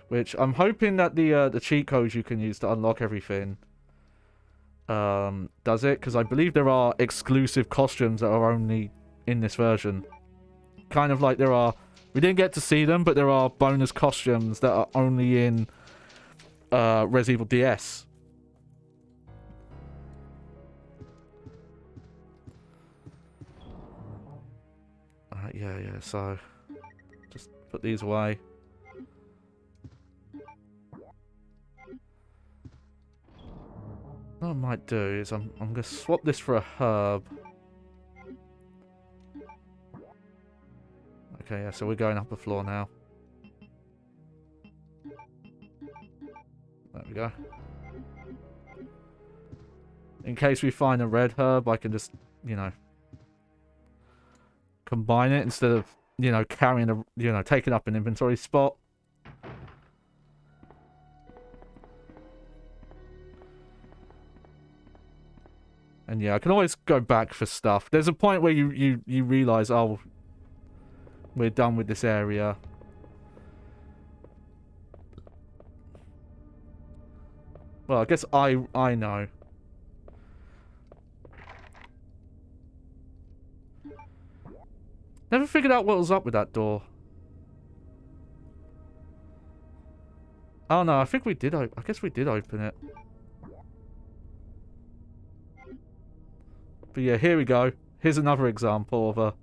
Which I'm hoping that the cheat codes you can use to unlock everything does it. Because I believe there are exclusive costumes that are only in this version. Kind of like there are... We didn't get to see them, but there are bonus costumes that are only in Resident Evil DS. Yeah, so... Just put these away. What I might do is I'm going to swap this for a herb. Okay, yeah, so we're going up a floor now. There we go. In case we find a red herb, I can just, you know, combine it instead of, you know, carrying a, you know, taking up an inventory spot. And yeah, I can always go back for stuff. There's a point where you realize, oh, we're done with this area. Well, I guess I know. Never figured out what was up with that door. Oh no, I think we did. I guess we did open it. But yeah, here we go. Here's another example of a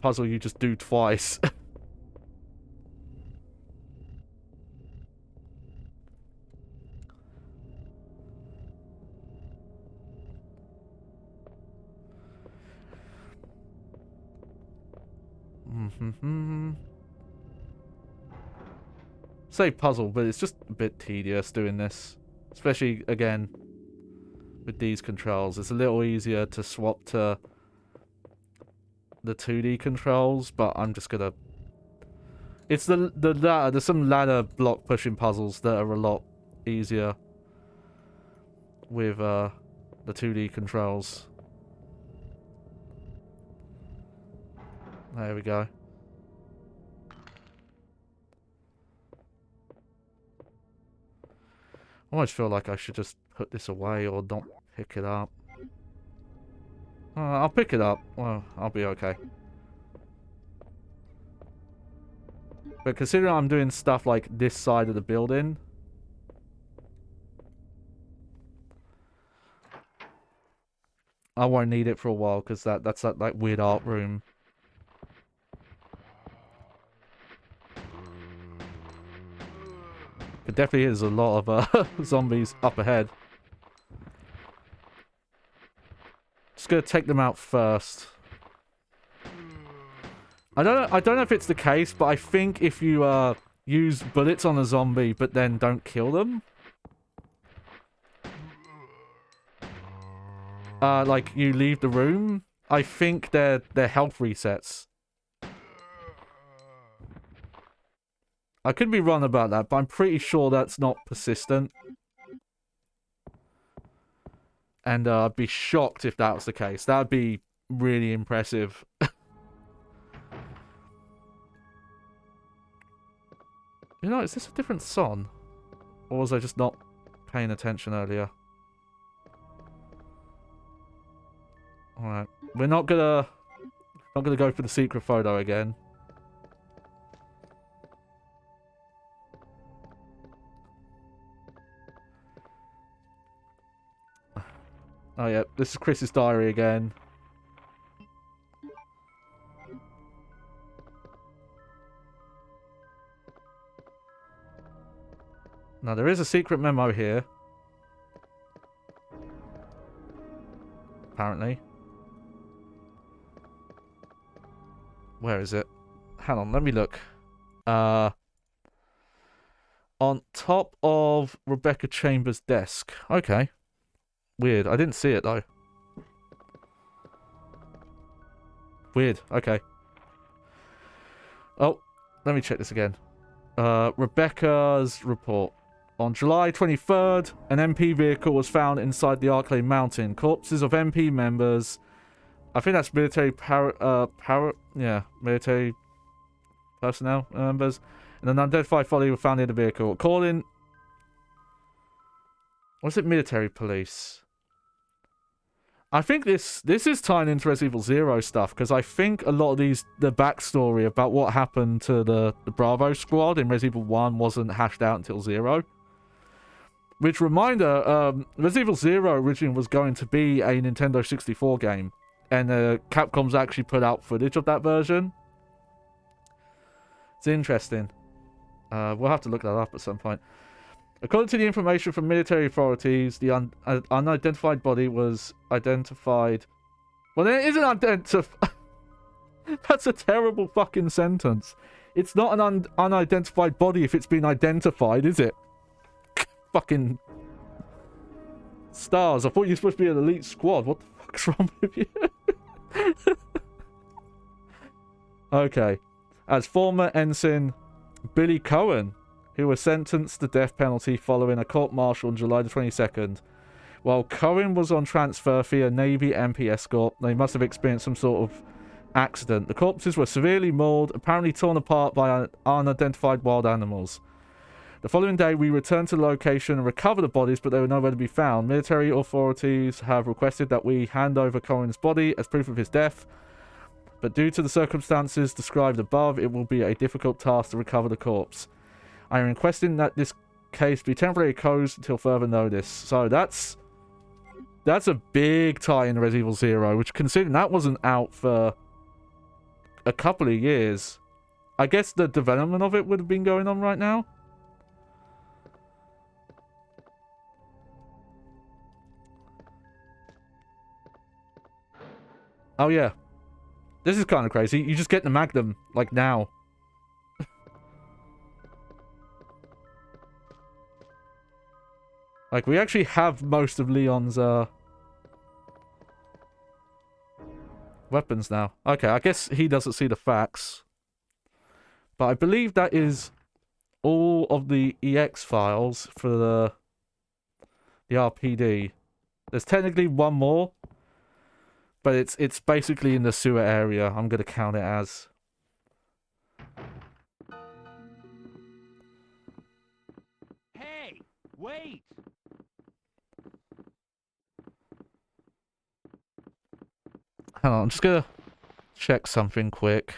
puzzle you just do twice. Say puzzle, but it's just a bit tedious doing this. Especially, again, with these controls. It's a little easier to swap to the 2D controls, but I'm just gonna... It's the ladder. There's some ladder block pushing puzzles that are a lot easier with the 2D controls. There we go. I almost feel like I should just put this away or not pick it up. I'll pick it up. Well, I'll be okay. But considering I'm doing stuff like this side of the building, I won't need it for a while because that's that like weird art room. It definitely is a lot of zombies up ahead. Just gonna take them out first. I don't know if it's the case, but I think if you use bullets on a zombie but then don't kill them, like you leave the room, I think their health resets. I could be wrong about that, but I'm pretty sure that's not persistent. And I'd be shocked if that was the case. That would be really impressive. You know, is this a different song? Or was I just not paying attention earlier? Alright. We're not gonna Not going to go for the secret photo again. Oh, yeah. This is Chris's diary again. Now, there is a secret memo here. Apparently. Where is it? Hang on, let me look. On top of Rebecca Chambers' desk. Okay. Weird. I didn't see it, though. Weird. Okay. Oh, let me check this again. Rebecca's report. On July 23rd, an MP vehicle was found inside the Arclay Mountain. Corpses of MP members... I think that's military military personnel members. And an unidentified body were found in the vehicle. According... Was it military police? I think this is tying into Resident Evil 0 stuff, because I think a lot of the backstory about what happened to the Bravo squad in Resident Evil 1 wasn't hashed out until 0. Which, reminder, Resident Evil 0 originally was going to be a Nintendo 64 game. And Capcom's actually put out footage of that version. It's interesting. We'll have to look that up at some point. According to the information from military authorities, the unidentified body was identified... Well, it isn't identified... That's a terrible fucking sentence. It's not an unidentified body if it's been identified, is it? Fucking... Stars, I thought you were supposed to be an elite squad. What the fuck's wrong with you? Okay. As former ensign Billy Cohen, who was sentenced to death penalty following a court-martial on July the 22nd. While Cohen was on transfer via Navy MP escort, they must have experienced some sort of accident. The corpses were severely mauled, apparently torn apart by unidentified wild animals. The following day, we returned to the location and recovered the bodies, but they were nowhere to be found. Military authorities have requested that we hand over Cohen's body as proof of his death, but due to the circumstances described above, it will be a difficult task to recover the corpse. I am requesting that this case be temporarily closed until further notice. So that's a big tie in Resident Evil 0, which, considering that wasn't out for a couple of years, I guess the development of it would have been going on right now. Oh yeah. This is kind of crazy. You just get the Magnum, like, now. Like, we actually have most of Leon's, weapons now. Okay, I guess he doesn't see the facts. But I believe that is all of the EX files for the RPD. There's technically one more, but it's basically in the sewer area. I'm gonna count it as. Hey, wait! Hang on, I'm just gonna check something quick.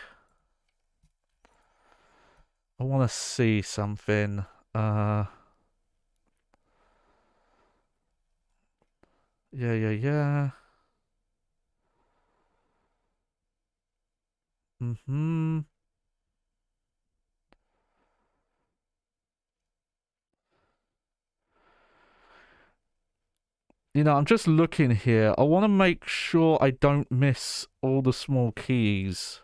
I want to see something. Yeah. Mm-hmm. You know, I'm just looking here. I want to make sure I don't miss all the small keys.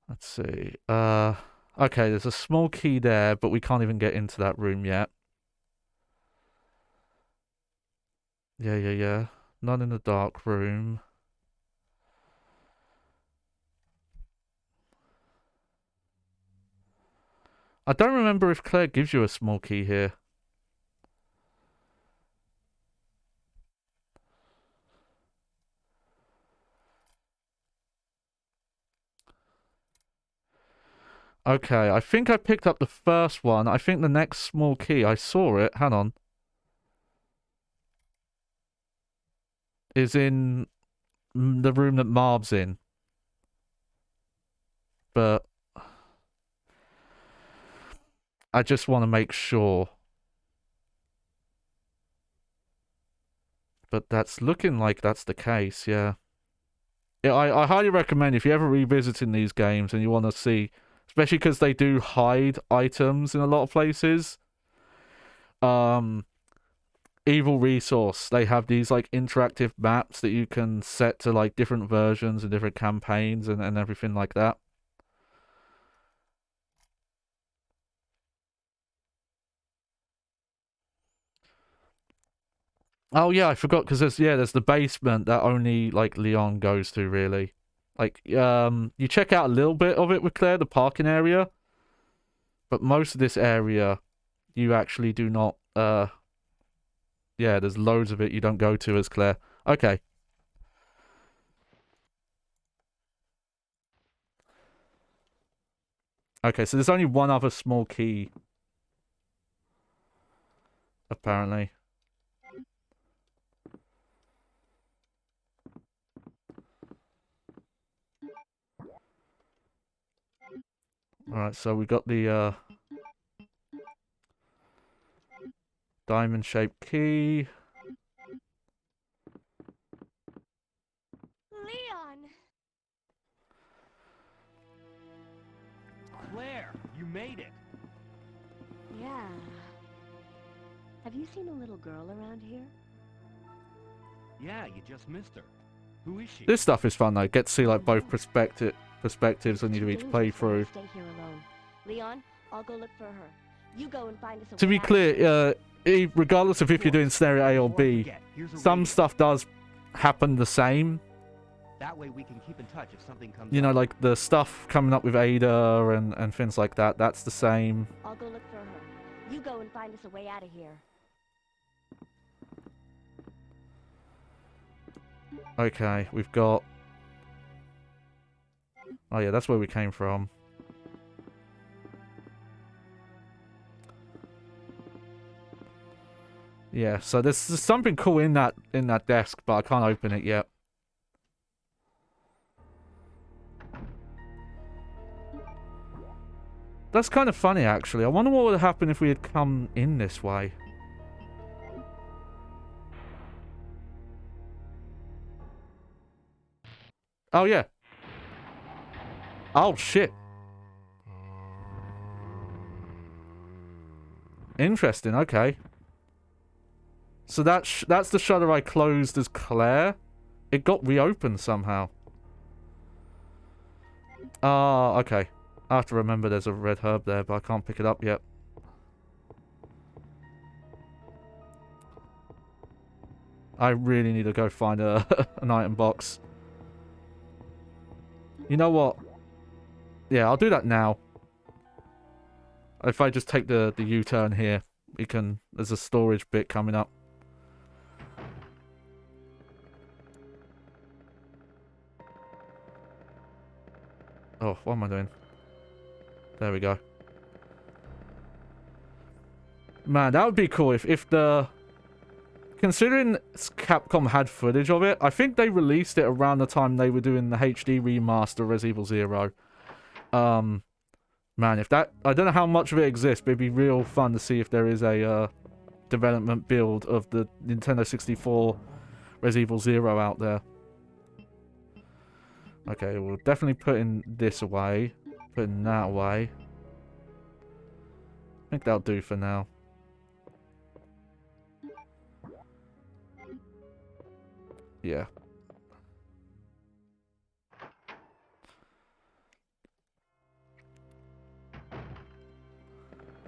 Let's see. Okay, there's a small key there, but we can't even get into that room yet. Yeah. Not in the dark room. I don't remember if Claire gives you a small key here. Okay, I think I picked up the first one. I think the next small key, I saw it, hang on, is in the room that Marv's in. But I just want to make sure. But that's looking like that's the case, yeah. Yeah, I highly recommend if you're ever revisiting these games and you want to see, especially because they do hide items in a lot of places. Evil Resource, they have these like interactive maps that you can set to like different versions and different campaigns and everything like that. Oh yeah, I forgot because there's the basement that only like Leon goes to really. Like you check out a little bit of it with Claire, the parking area, but most of this area you actually do not yeah, there's loads of it you don't go to as Claire. Okay. Okay, so there's only one other small key apparently. Alright, so we got the diamond-shaped key. Leon! Claire, you made it. Yeah. Have you seen a little girl around here? Yeah, you just missed her. Who is she? This stuff is fun though. Get to see like both perspectives when you do each playthrough. Stay here alone. Leon, I'll go look for her. You go and find us a To way be out of clear, here. regardless of if you're doing scenario A or Before I B, forget, here's a some radio. stuff does happen the same. That way we can keep in touch if something comes You know, up. like the stuff coming up with Ada and things like that. That's the same. I'll go look for her. You go and find us a way out of here. Okay, we've got... Oh yeah, that's where we came from. Yeah, so there's something cool in that desk, but I can't open it yet. That's kind of funny, actually. I wonder what would have happened if we had come in this way. Oh, yeah. Oh, shit. Interesting, okay. So that's the shutter I closed as Claire. It got reopened somehow. Ah, okay. I have to remember there's a red herb there, but I can't pick it up yet. I really need to go find an item box. You know what? Yeah, I'll do that now. If I just take the U-turn here, we can... There's a storage bit coming up. Oh, what am I doing? There we go. Man, that would be cool if the... Considering Capcom had footage of it, I think they released it around the time they were doing the HD remaster of Resident Evil 0. Man, if that... I don't know how much of it exists, but it'd be real fun to see if there is a development build of the Nintendo 64 Resident Evil 0 out there. Okay, we'll definitely putting this away. Putting that away. I think that'll do for now. Yeah.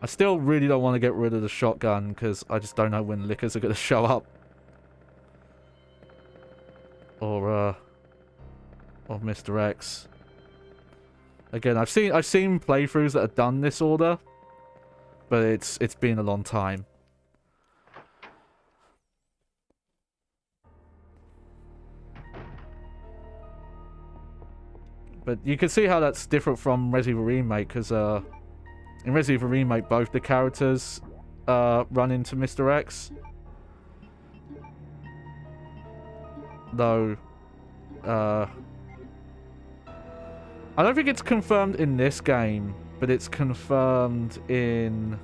I still really don't want to get rid of the shotgun because I just don't know when lickers are going to show up. Or Mr. X. Again, I've seen playthroughs that have done this order, but it's been a long time. But you can see how that's different from Resident Evil Remake, because in Resident Evil Remake, both the characters run into Mr. X. Though, I don't think it's confirmed in this game, but it's confirmed in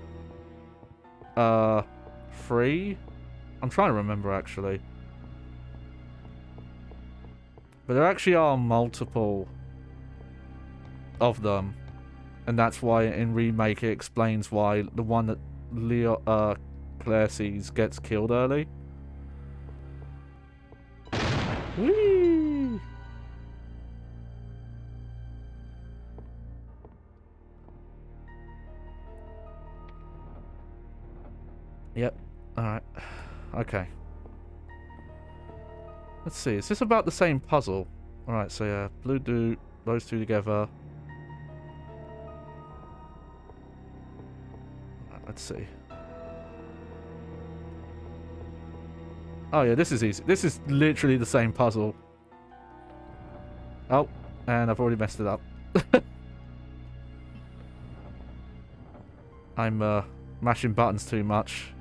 3. I'm trying to remember, actually. But there actually are multiple of them. And that's why in Remake it explains why the one that Claire sees gets killed early. Whee! Yep. Alright. Okay. Let's see. Is this about the same puzzle? Alright, so yeah. Blue do those two together. Right, let's see. Oh yeah, this is easy. This is literally the same puzzle. Oh, and I've already messed it up. I'm mashing buttons too much.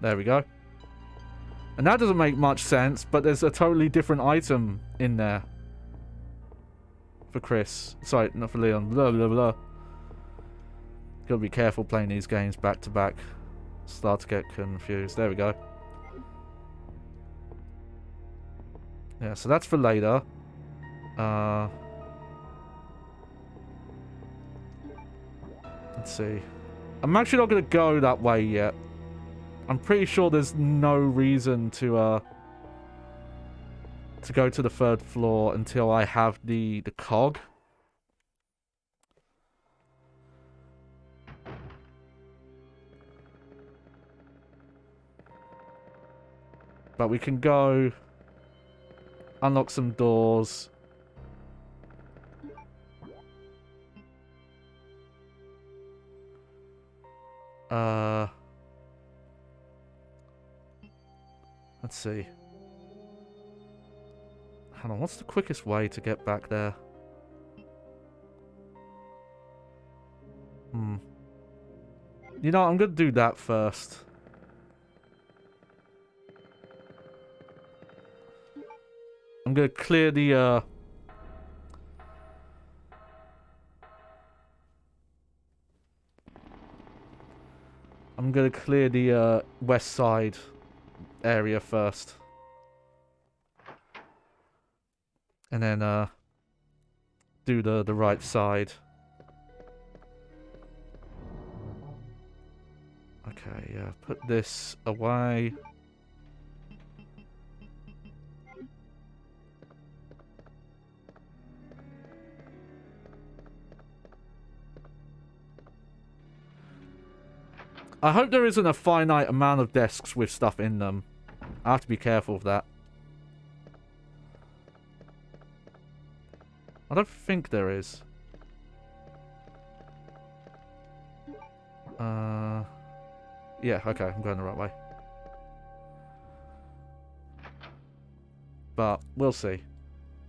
There we go. And that doesn't make much sense, but there's a totally different item in there. For Chris. Sorry, not for Leon. Blah, blah, blah. Gotta be careful playing these games back to back. Start to get confused. There we go. Yeah, so that's for later. Let's see. I'm actually not gonna go that way yet. I'm pretty sure there's no reason to go to the 3rd floor until I have the cog. But we can go unlock some doors. Let's see. Hang on, what's the quickest way to get back there? You know, I'm gonna do that first. I'm gonna clear the, I'm gonna clear the, west side area first. And then, do the right side. Okay, yeah, put this away. I hope there isn't a finite amount of desks with stuff in them. I have to be careful of that. I don't think there is. Yeah, okay, I'm going the right way. But we'll see.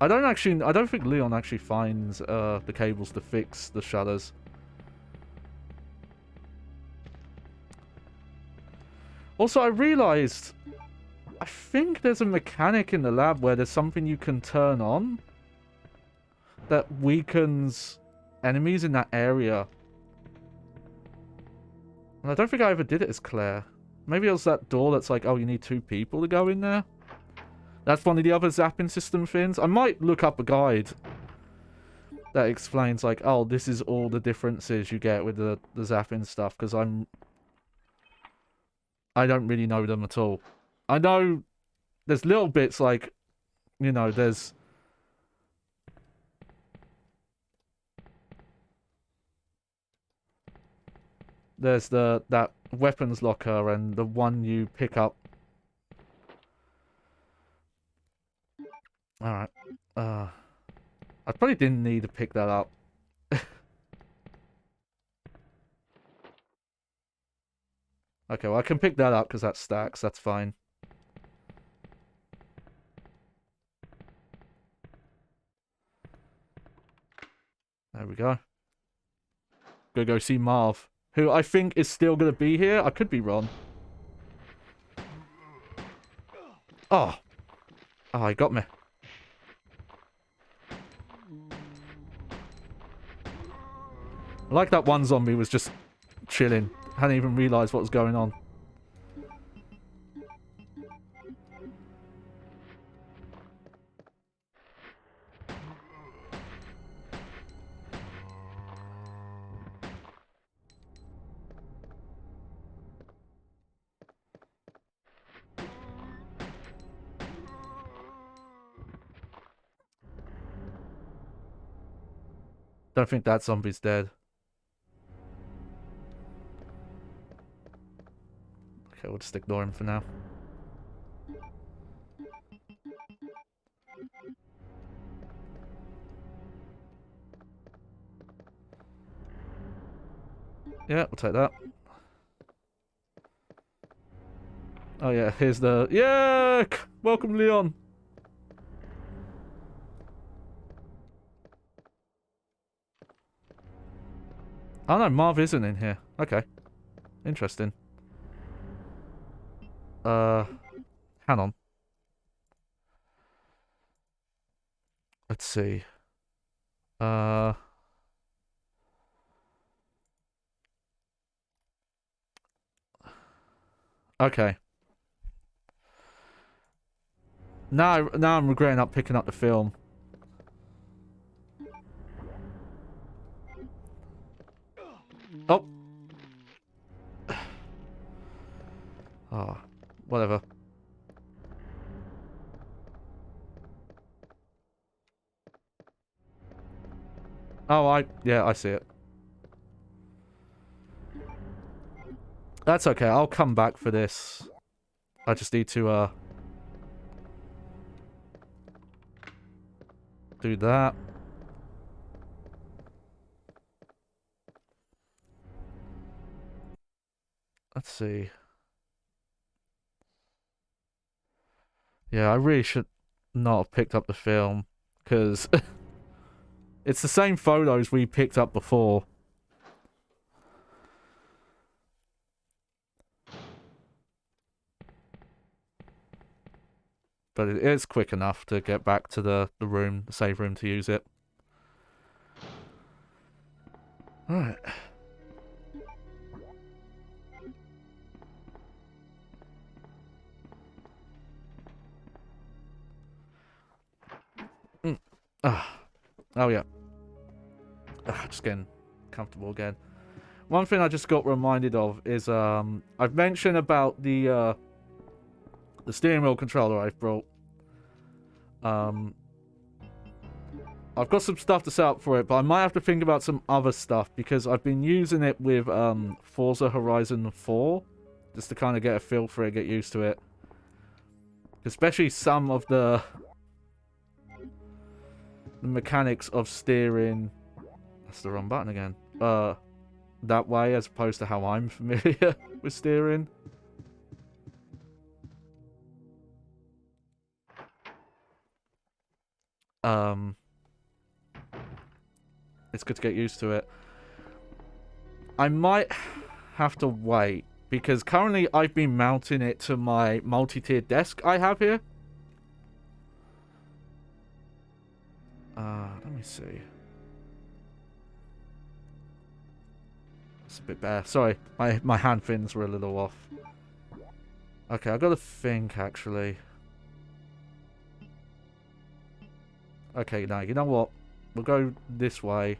I don't think Leon actually finds the cables to fix the shutters. Also, I realized I think there's a mechanic in the lab where there's something you can turn on that weakens enemies in that area. And I don't think I ever did it as Claire. Maybe it was that door that's like, oh, you need 2 people to go in there. That's one of the other zapping system things. I might look up a guide that explains like, oh, this is all the differences you get with the zapping stuff, because I don't really know them at all. I know there's little bits like, you know, there's that weapons locker and the one you pick up. Alright. I probably didn't need to pick that up. Okay, well, I can pick that up because that stacks. That's fine. There we go. Go see Marv, who I think is still going to be here. I could be wrong. Oh. Oh, he got me. I like that one zombie was just chilling. Hadn't even realised what was going on. Don't think that zombie's dead. Okay, we'll just ignore him for now. Yeah, we'll take that. Oh yeah, here's the... Yeah! Welcome, Leon! Oh no, Marv isn't in here. Okay. Interesting. Hang on. Let's see. Okay. Now I'm regretting not picking up the film. Oh. Oh, whatever. Oh, yeah, I see it. That's okay, I'll come back for this. I just need to, do that. Let's see. Yeah, I really should not have picked up the film, because it's the same photos we picked up before. But it is quick enough to get back to the room, the save room, to use it. Alright. Oh yeah. Just getting comfortable again. One thing I just got reminded of is I've mentioned about the steering wheel controller I've brought. I've got some stuff to set up for it, but I might have to think about some other stuff because I've been using it with Forza Horizon 4 just to kind of get a feel for it, get used to it. Especially some of the mechanics of steering. That's the wrong button again. That way as opposed to how I'm familiar with steering. It's good to get used to it. I might have to wait because currently I've been mounting it to my multi-tiered desk I have here. Let me see. It's a bit better. Sorry, my hand fins were a little off. Okay, I got to think actually. Okay, now you know what? We'll go this way.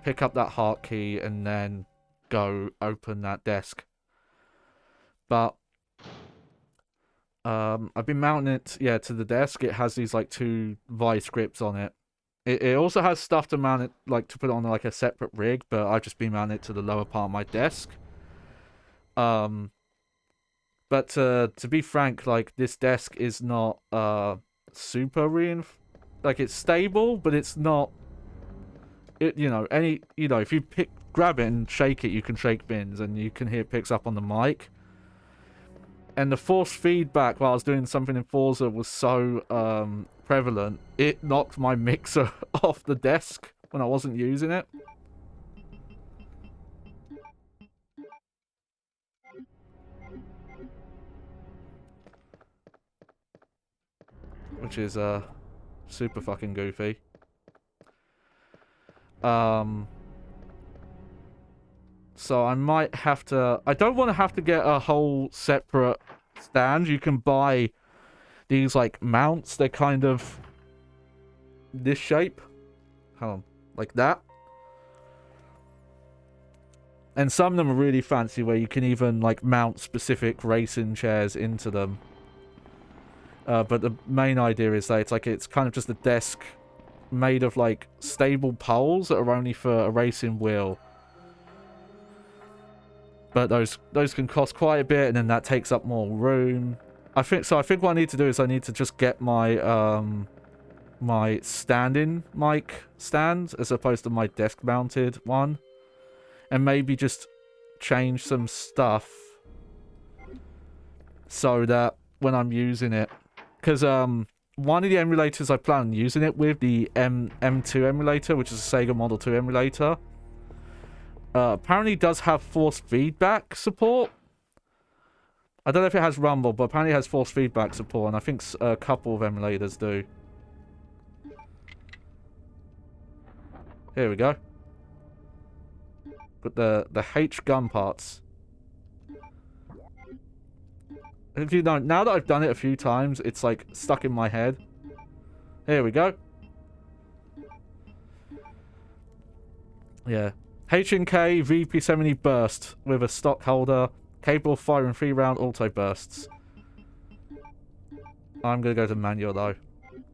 Pick up that heart key and then go open that desk. But I've been mounting it, yeah, to the desk. It has these like 2 vice grips on it. It also has stuff to mount it, like to put on like a separate rig, but I've just been mounting it to the lower part of my desk. But to be frank, like this desk is not super like it's stable, but it's not. It if you pick grab it and shake it, you can shake bins, and you can hear it picks up on the mic. And the force feedback while I was doing something in Forza was so prevalent, it knocked my mixer off the desk when I wasn't using it. Which is super fucking goofy. So I might have to... I don't want to have to get a whole separate stand. You can buy these, like, mounts. They're kind of this shape. Hold on. Like that. And some of them are really fancy where you can even, like, mount specific racing chairs into them. But the main idea is that it's kind of just a desk made of, like, stable poles that are only for a racing wheel. But those can cost quite a bit, and then that takes up more room. I think what I need to do is I need to just get my my standing mic stand as opposed to my desk mounted one, and maybe just change some stuff so that when I'm using it, because one of the emulators I plan on using it with, the M2 emulator, which is a Sega Model 2 emulator, apparently does have force feedback support. I don't know if it has rumble, but apparently it has force feedback support, and I think a couple of emulators do. Here we go. Got the H gun parts. If you know, now that I've done it a few times, it's like stuck in my head. Here we go. Yeah. H&K VP70 burst with a stock holder, capable of firing 3-round auto bursts. I'm gonna go to manual though,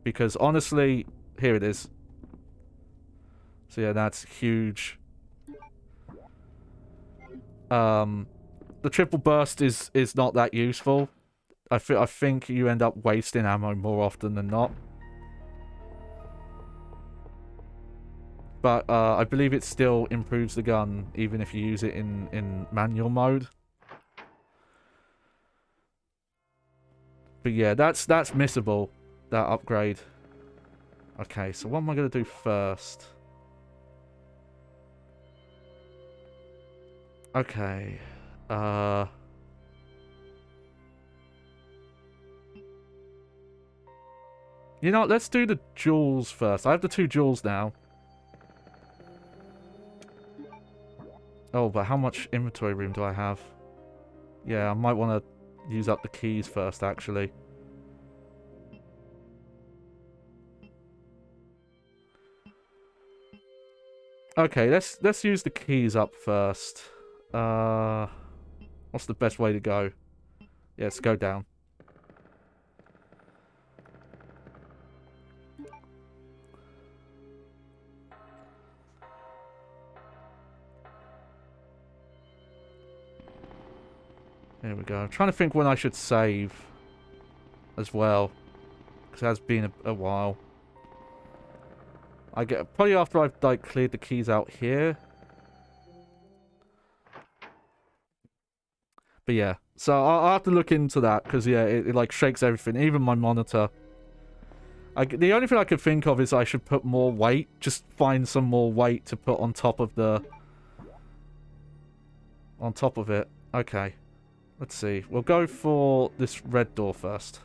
because honestly, here it is. So yeah, that's huge. The triple burst is not that useful. I think you end up wasting ammo more often than not. But I believe it still improves the gun even if you use it in manual mode. But yeah, that's missable, that upgrade. Okay, so what am I going to do first? Okay. You know what, let's do the jewels first. I have the 2 jewels now. Oh, but how much inventory room do I have? Yeah, I might want to use up the keys first, actually. Okay, let's use the keys up first. What's the best way to go? Yeah, let's go down. There we go. I'm trying to think when I should save as well, because it has been a while. I get probably after I've like cleared the keys out here. But yeah, so I'll have to look into that, because yeah, it like shakes everything, even my monitor. The only thing I could think of is I should put more weight, just find some more weight to put on top of the... on top of it. Okay. Let's see. We'll go for this red door first.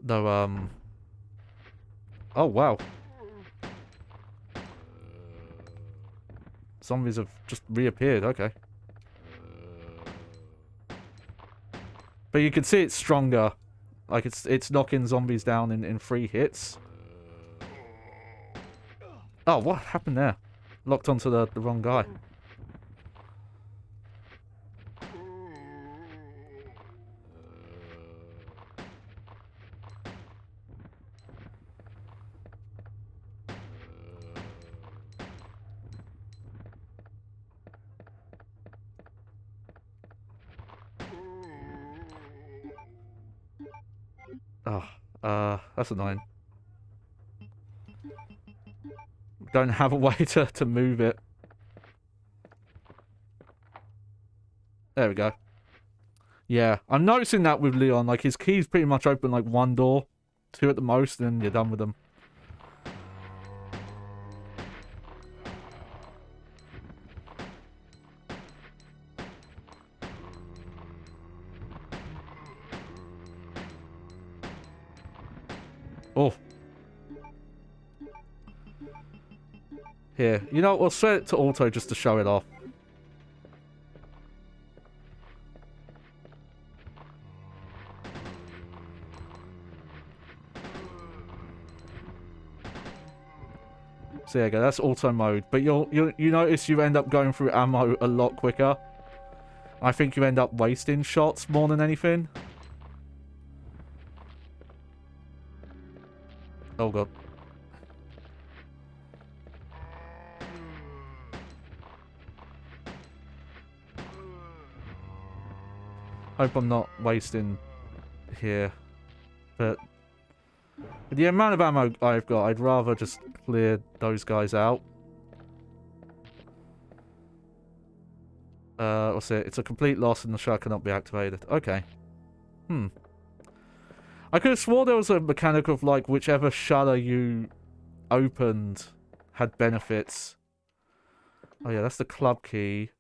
No, oh, wow. Zombies have just reappeared. Okay. But you can see it's stronger. Like, it's knocking zombies down in 3 hits. Oh, what happened there? Locked onto the wrong guy. Oh, that's annoying. don't have a way to move it. There we go. Yeah, I'm noticing that with Leon. Like, his keys pretty much open, like, one door. Two at the most, and you're done with them. Oh. Here. You know, we'll set it to auto just to show it off. So there you go, that's auto mode. But you notice you end up going through ammo a lot quicker. I think you end up wasting shots more than anything. Oh god. Hope I'm not wasting here. But the amount of ammo I've got, I'd rather just clear those guys out. What's it? It's a complete loss and the shot cannot be activated. Okay. I could have swore there was a mechanic of, like, whichever shutter you opened had benefits. Oh yeah, that's the club key.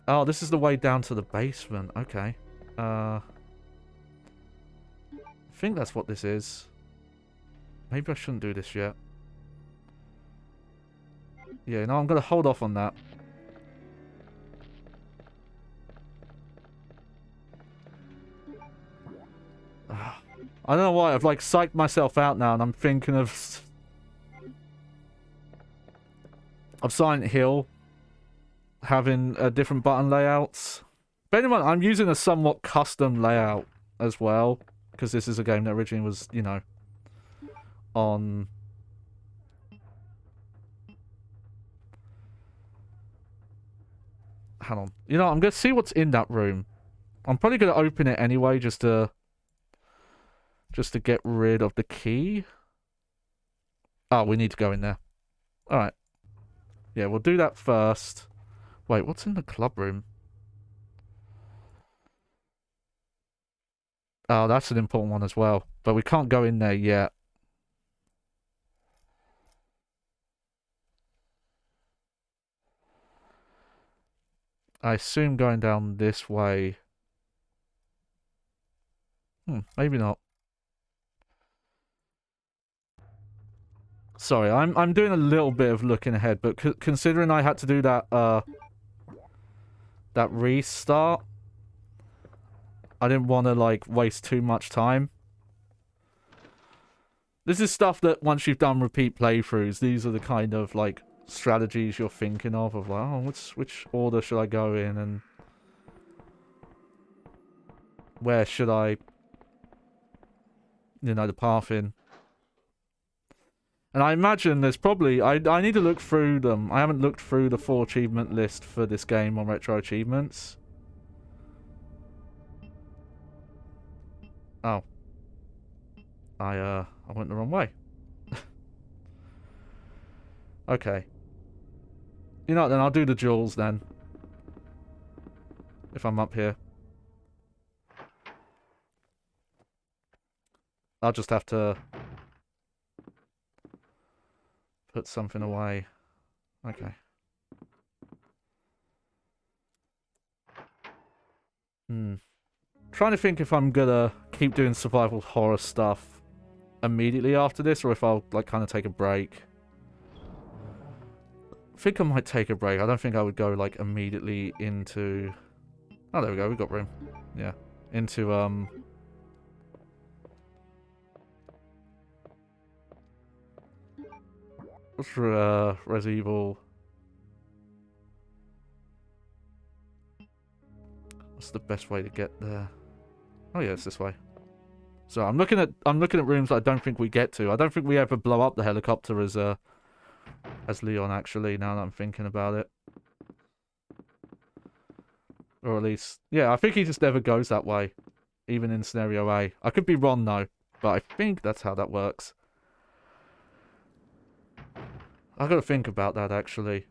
Oh, this is the way down to the basement. Okay. I think that's what this is. Maybe I shouldn't do this yet. Yeah, no, I'm going to hold off on that. I don't know why, I've like psyched myself out now and I'm thinking of Silent Hill having different button layouts. But anyway, I'm using a somewhat custom layout as well, because this is a game that originally was, you know, on... Hang on. You know, I'm going to see what's in that room. I'm probably going to open it anyway, just to get rid of the key. Oh, we need to go in there. Alright. Yeah, we'll do that first. Wait, what's in the club room? Oh, that's an important one as well. But we can't go in there yet. I assume going down this way. Maybe not. Sorry, I'm doing a little bit of looking ahead, but considering I had to do that that restart, I didn't want to like waste too much time. This is stuff that once you've done repeat playthroughs, these are the kind of like strategies you're thinking of like, oh, which order should I go in and where should I, you know, the path in. And I imagine there's probably... I need to look through them. I haven't looked through the full achievement list for this game on Retro Achievements. Oh. I went the wrong way. Okay. You know what, then I'll do the jewels then. If I'm up here. I'll just have to... put something away. Okay. Trying to think if I'm gonna keep doing survival horror stuff immediately after this, or if I'll like kind of take a break. I think I might take a break. I don't think I would go like immediately into... Oh, there we go. We've got room. Yeah. Into, what's for, Res Evil? What's the best way to get there? Oh yeah, it's this way. So I'm looking at rooms I don't think we get to. I don't think we ever blow up the helicopter as Leon actually, now that I'm thinking about it. Or at least, yeah, I think he just never goes that way. Even in scenario A. I could be wrong though. but I think that's how that works. I gotta think about that, actually.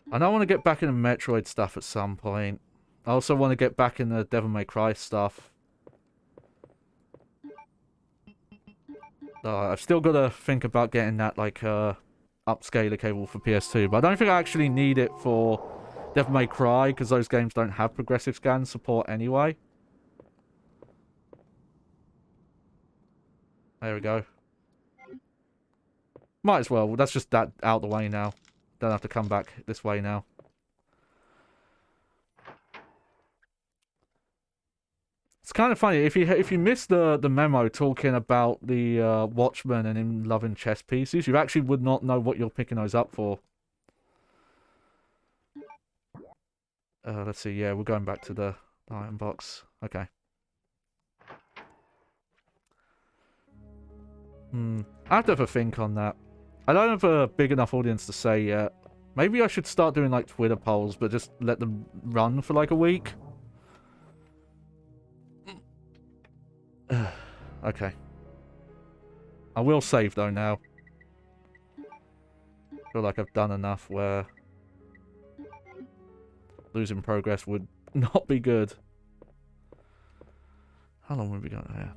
I know I want to get back in the Metroid stuff at some point. I also want to get back in the Devil May Cry stuff. I've still got to think about getting that, like, upscaler cable for PS2. But I don't think I actually need it for Devil May Cry, because those games don't have progressive scan support anyway. There we go. Might as well. That's just that out the way now. Don't have to come back this way now. It's kind of funny, if you missed the memo talking about the Watchmen and him loving chess pieces, you actually would not know what you're picking those up for. Let's see, yeah, we're going back to the item box. Okay. I have to have a think on that. I don't have a big enough audience to say yet. Maybe I should start doing like Twitter polls, but just let them run for like a week. Okay. I will save though now. Feel like I've done enough where losing progress would not be good. How long have we got here?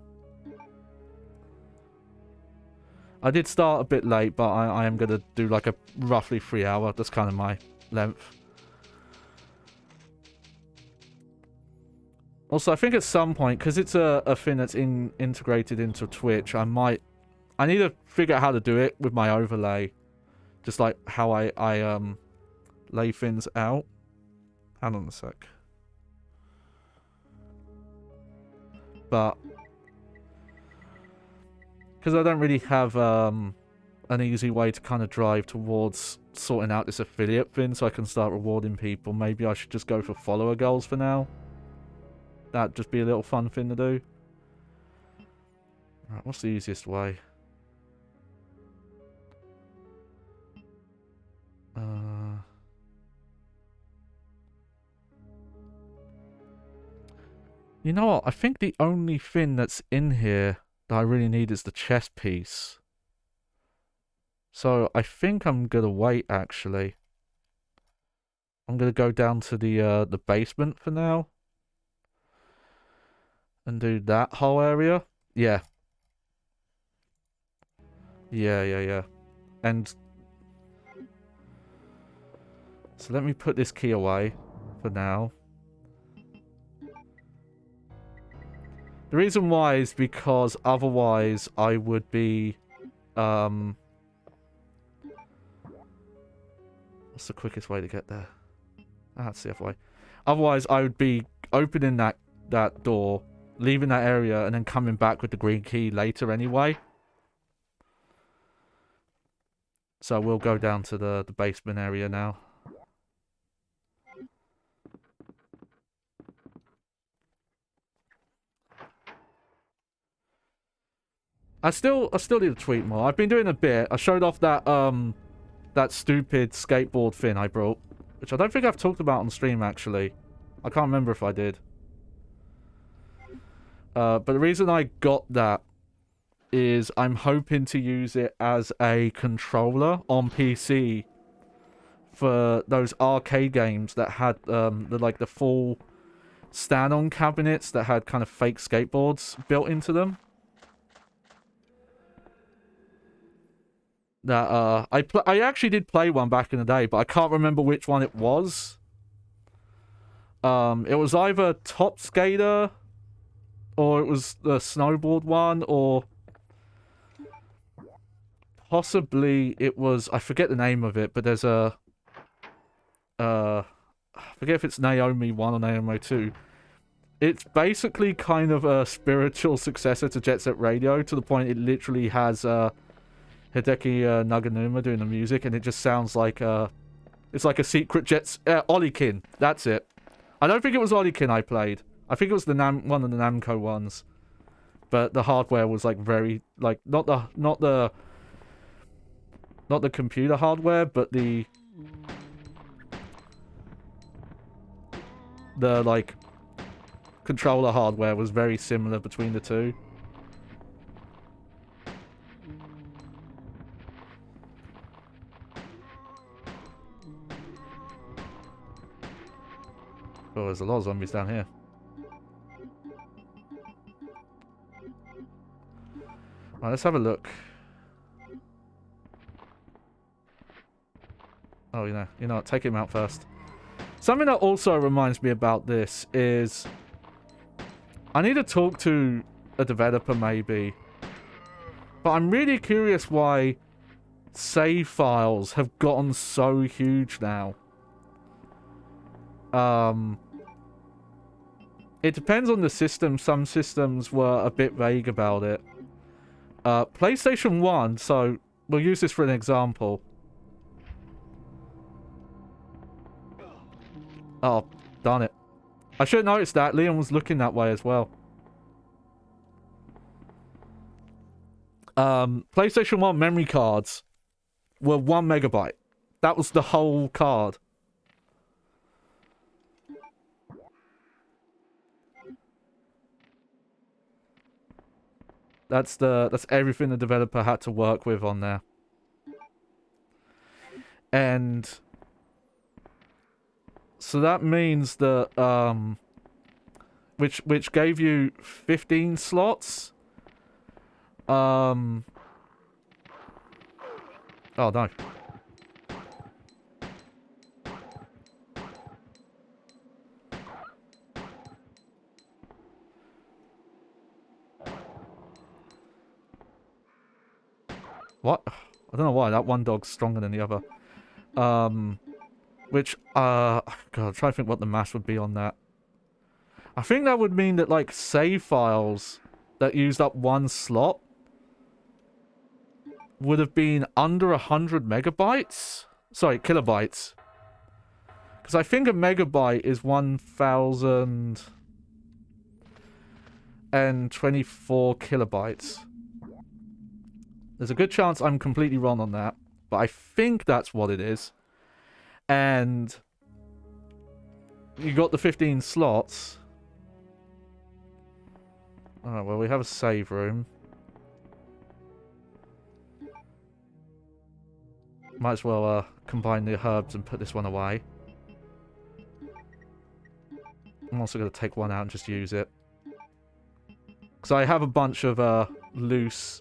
I did start a bit late, but I am going to do like a roughly 3 hour. That's kind of my length. Also, I think at some point, because it's a thing that's integrated into Twitch, I need to figure out how to do it with my overlay. Just like how I lay things out. Hang on a sec. But because I don't really have an easy way to kind of drive towards sorting out this affiliate thing so I can start rewarding people, maybe I should just go for follower goals for now. That'd just be a little fun thing to do. Right, what's the easiest way? You know what? I think the only thing that's in here that I really need is the chess piece. So I think I'm gonna wait, actually. I'm gonna go down to the basement for now. And do that whole area. Yeah. Yeah. And so let me put this key away for now. The reason why is because otherwise I would be what's the quickest way to get there? That's the other way. Otherwise I would be opening that door, leaving that area, and then coming back with the green key later anyway. So we'll go down to the basement area now. I still need to tweet more. I've been doing a bit. I showed off that that stupid skateboard thing I brought, which I don't think I've talked about on stream actually. I can't remember if I did. But the reason I got that is I'm hoping to use it as a controller on PC for those arcade games that had the full stand-on cabinets that had kind of fake skateboards built into them. That I actually did play one back in the day, but I can't remember which one it was. It was either Top Skater, or it was the snowboard one, or possibly it was, I forget the name of it, but there's a I forget if it's Naomi 1 or Naomi 2. It's basically kind of a spiritual successor to Jet Set Radio, to the point it literally has Hideki Naganuma doing the music, and it just sounds like it's like a secret Olikin. That's it. I don't think it was Olikin I played. I think it was one of the Namco ones, but the hardware was like very not the computer hardware, but the The, like, controller hardware was very similar between the two. Oh, there's a lot of zombies down here. Alright, let's have a look. Oh, you know what, take him out first. Something that also reminds me about this is I need to talk to a developer maybe. But I'm really curious why save files have gotten so huge now. It depends on the system. Some systems were a bit vague about it. PlayStation 1, so we'll use this for an example. Oh, darn it. I should have noticed that. Leon was looking that way as well. PlayStation 1 memory cards were 1 megabyte. That was the whole card. That's everything the developer had to work with on there. And so that means that which gave you 15 slots. Oh no. What? I don't know why that one dog's stronger than the other. Which God, I'm trying to think what the math would be on that. I think that would mean that like save files that used up one slot would have been under 100 megabytes. Sorry, kilobytes. Because I think a megabyte is 1024 kilobytes. There's a good chance I'm completely wrong on that, but I think that's what it is. And you got the 15 slots. Alright, well, we have a save room. Might as well combine the herbs and put this one away. I'm also going to take one out and just use it. Because I have a bunch of loose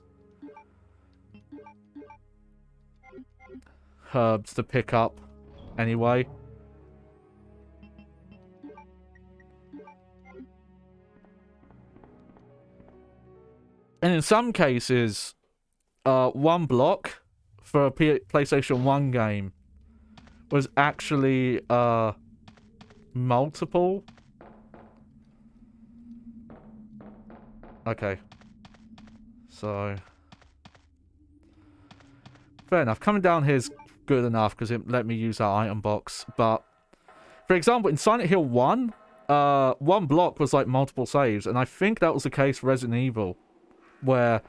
herbs to pick up anyway. And in some cases, one block for a PlayStation 1 game was actually multiple. Okay. So fair enough. Coming down here is good enough because it let me use that item box. But for example, in Silent Hill 1, one block was like multiple saves, and I think that was the case for Resident Evil, where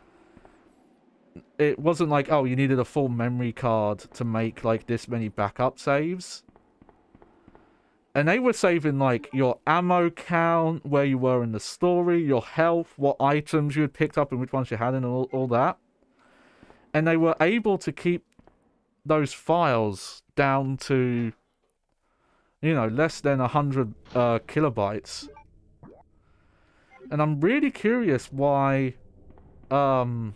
it wasn't like, oh, you needed a full memory card to make like this many backup saves. And they were saving like your ammo count, where you were in the story, your health, what items you had picked up and which ones you had, and all that. And they were able to keep those files down to, you know, less than 100 kilobytes. And I'm really curious why I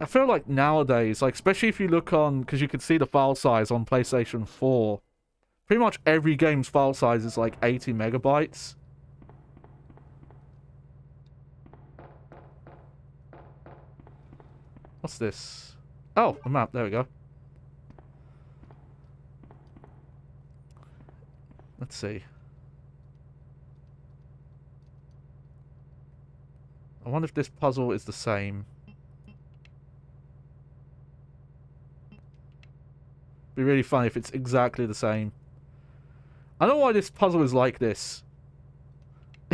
feel like nowadays, like especially if you look on, because you can see the file size on PlayStation 4, pretty much every game's file size is like 80 megabytes. What's this? Oh, a map. There we go. Let's see. I wonder if this puzzle is the same. Be really funny if it's exactly the same. I don't know why this puzzle is like this.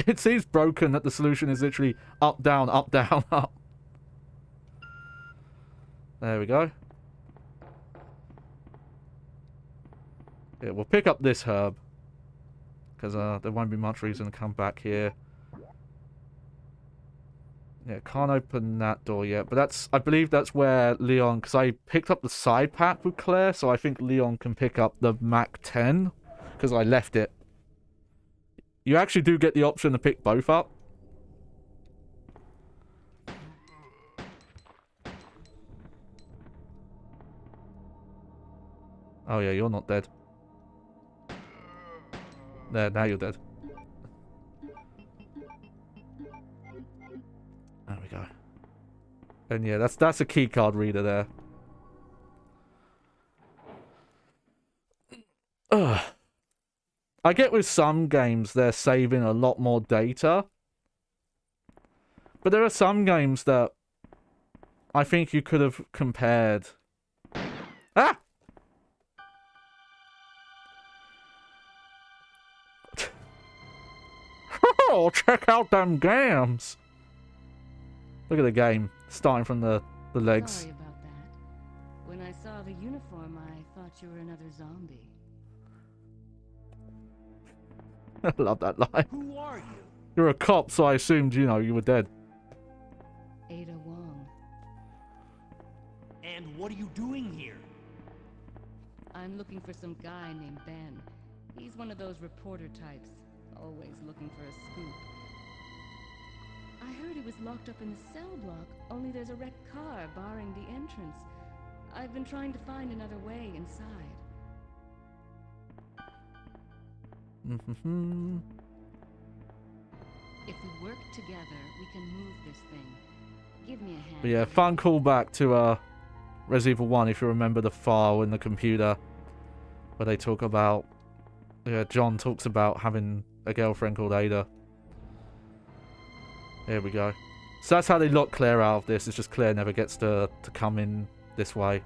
It seems broken that the solution is literally up, down, up. There we go. Yeah, we'll pick up this herb. Because there won't be much reason to come back here. Yeah, can't open that door yet. But that's, I believe that's where Leon... Because I picked up the side pack with Claire. So I think Leon can pick up the Mac 10. Because I left it. You actually do get the option to pick both up. Oh yeah, you're not dead. There, now you're dead. There we go. And yeah, that's a key card reader there. Ugh. I get with some games they're saving a lot more data. But there are some games that I think you could have compared. Ah! Oh, check out them games. Look at the game, starting from the legs. Sorry about that. When I saw the uniform, I thought you were another zombie. I love that line. Who are you? You're a cop, so I assumed, you know, you were dead. Ada Wong. And what are you doing here? I'm looking for some guy named Ben. He's one of those reporter types, always looking for a scoop. I heard he was locked up in the cell block, only there's a wrecked car barring the entrance. I've been trying to find another way inside. If we work together, we can move this thing. Give me a hand. But yeah, fun callback to Resident Evil 1, if you remember the file in the computer where they talk about, yeah, John talks about having a girlfriend called Ada. Here we go. So that's how they lock Claire out of this. It's just Claire never gets to come in this way.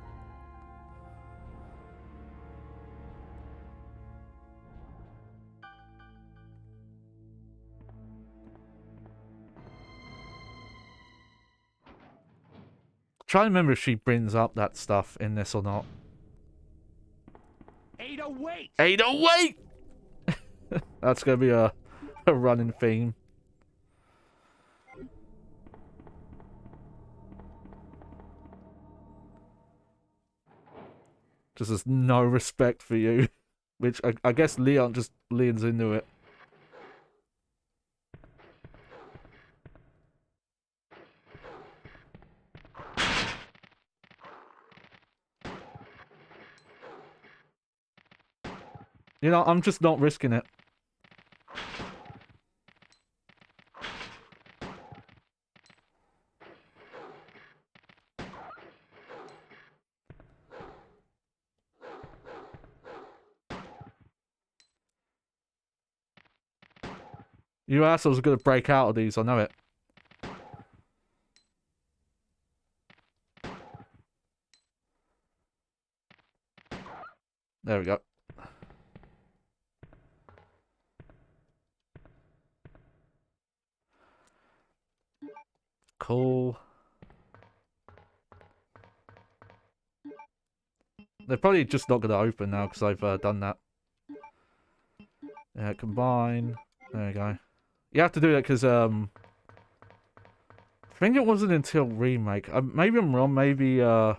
Try to remember if she brings up that stuff in this or not. Ada, wait! Ada, wait! That's going to be a running theme. Just has no respect for you. Which I guess Leon just leans into it. You know, I'm just not risking it. You assholes are gonna break out of these, I know it. There we go. Cool. They're probably just not gonna open now because I've done that. Yeah, combine. There we go. You have to do that because, I think it wasn't until remake. Maybe I'm wrong, maybe, so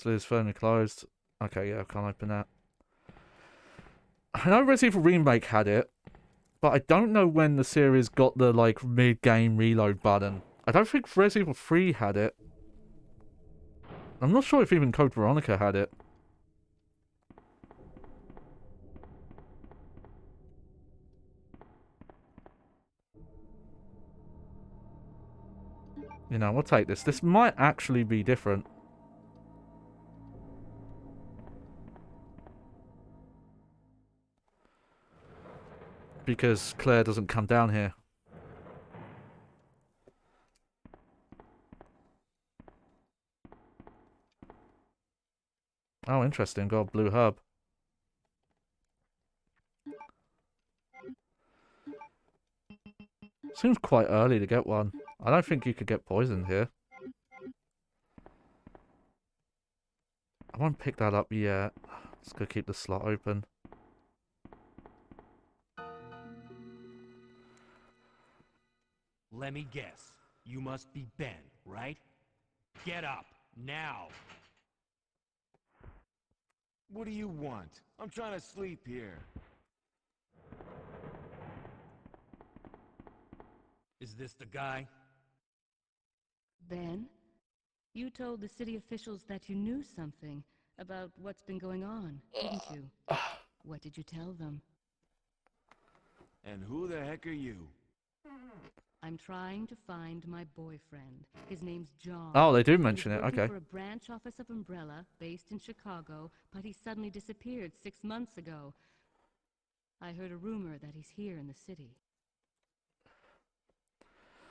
it's firmly closed. Okay, yeah, I can't open that. I know Resident Evil Remake had it, but I don't know when the series got the, like, mid-game reload button. I don't think Resident Evil 3 had it. I'm not sure if even Code Veronica had it. You know, we'll take this. This might actually be different. Because Claire doesn't come down here. Oh, interesting. Got a blue herb. Seems quite early to get one. I don't think you could get poisoned here. I won't pick that up yet. Just gotta keep the slot open. Let me guess. You must be Ben, right? Get up, now! What do you want? I'm trying to sleep here. Is this the guy? Ben, you told the city officials that you knew something about what's been going on, didn't you? What did you tell them? And who the heck are you? I'm trying to find my boyfriend. His name's John. Oh, they do He was mention it. working Okay. for a branch office of Umbrella based in Chicago, but he suddenly disappeared 6 months ago. I heard a rumor that he's here in the city.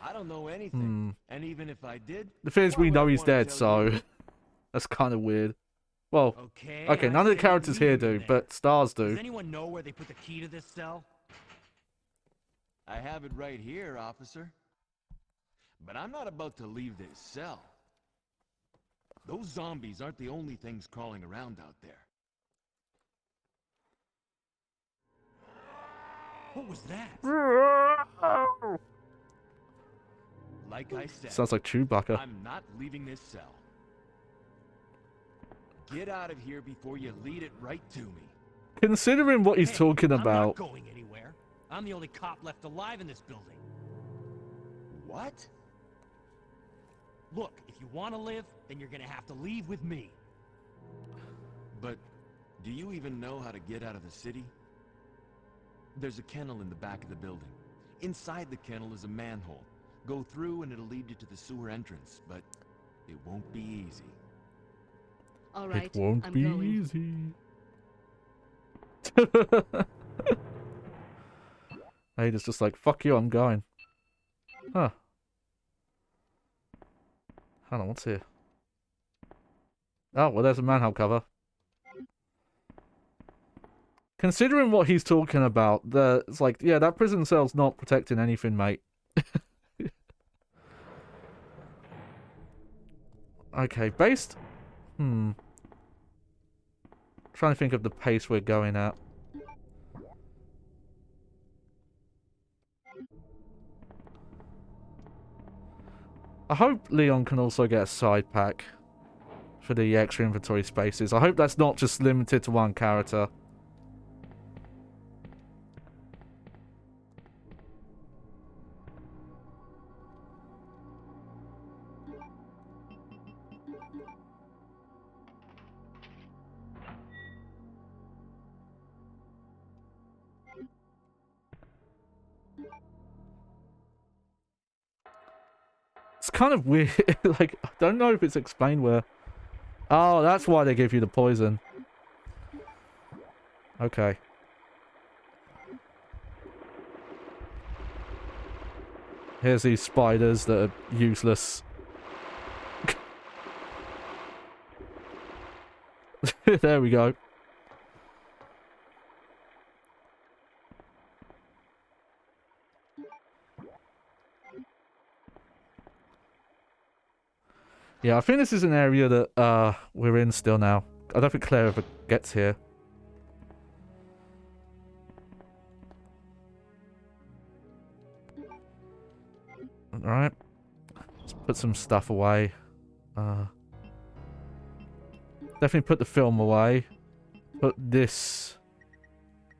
I don't know anything. And even if I did, The thing is, why we would I know he's wanna dead, tell so you? that's kind of weird. Well, Okay, okay, I none of the said characters leave here him do, there. but stars Does do. anyone know where they put the key to this cell? I have it right here, officer. But I'm not about to leave this cell. Those zombies aren't the only things crawling around out there. What was that? Like I said, Sounds like Chewbacca. I'm not leaving this cell. Get out of here before you lead it right to me. Considering what he's Hey, talking I'm not about. going anywhere. I'm the only cop left alive in this building. What? Look, if you want to live, then you're gonna have to leave with me. But do you even know how to get out of the city? There's a kennel in the back of the building. Inside the kennel is a manhole. Go through and it'll lead you to the sewer entrance, but it won't be easy. All right, It won't I'm be going. easy. Ada's just like, fuck you, I'm going. Huh. Hold on, what's here? Oh, well, there's a manhole cover. Considering what he's talking about, it's like, yeah, that prison cell's not protecting anything, mate. Okay, based... Trying to think of the pace we're going at. I hope Leon can also get a side pack for the extra inventory spaces. I hope that's not just limited to one character. It's kind of weird. Like, I don't know if it's explained where... Oh, that's why they give you the poison. Okay. Here's these spiders that are useless. There we go. Yeah, I think this is an area that we're in still now. I don't think Claire ever gets here. Alright. Let's put some stuff away. Definitely put the film away. Put this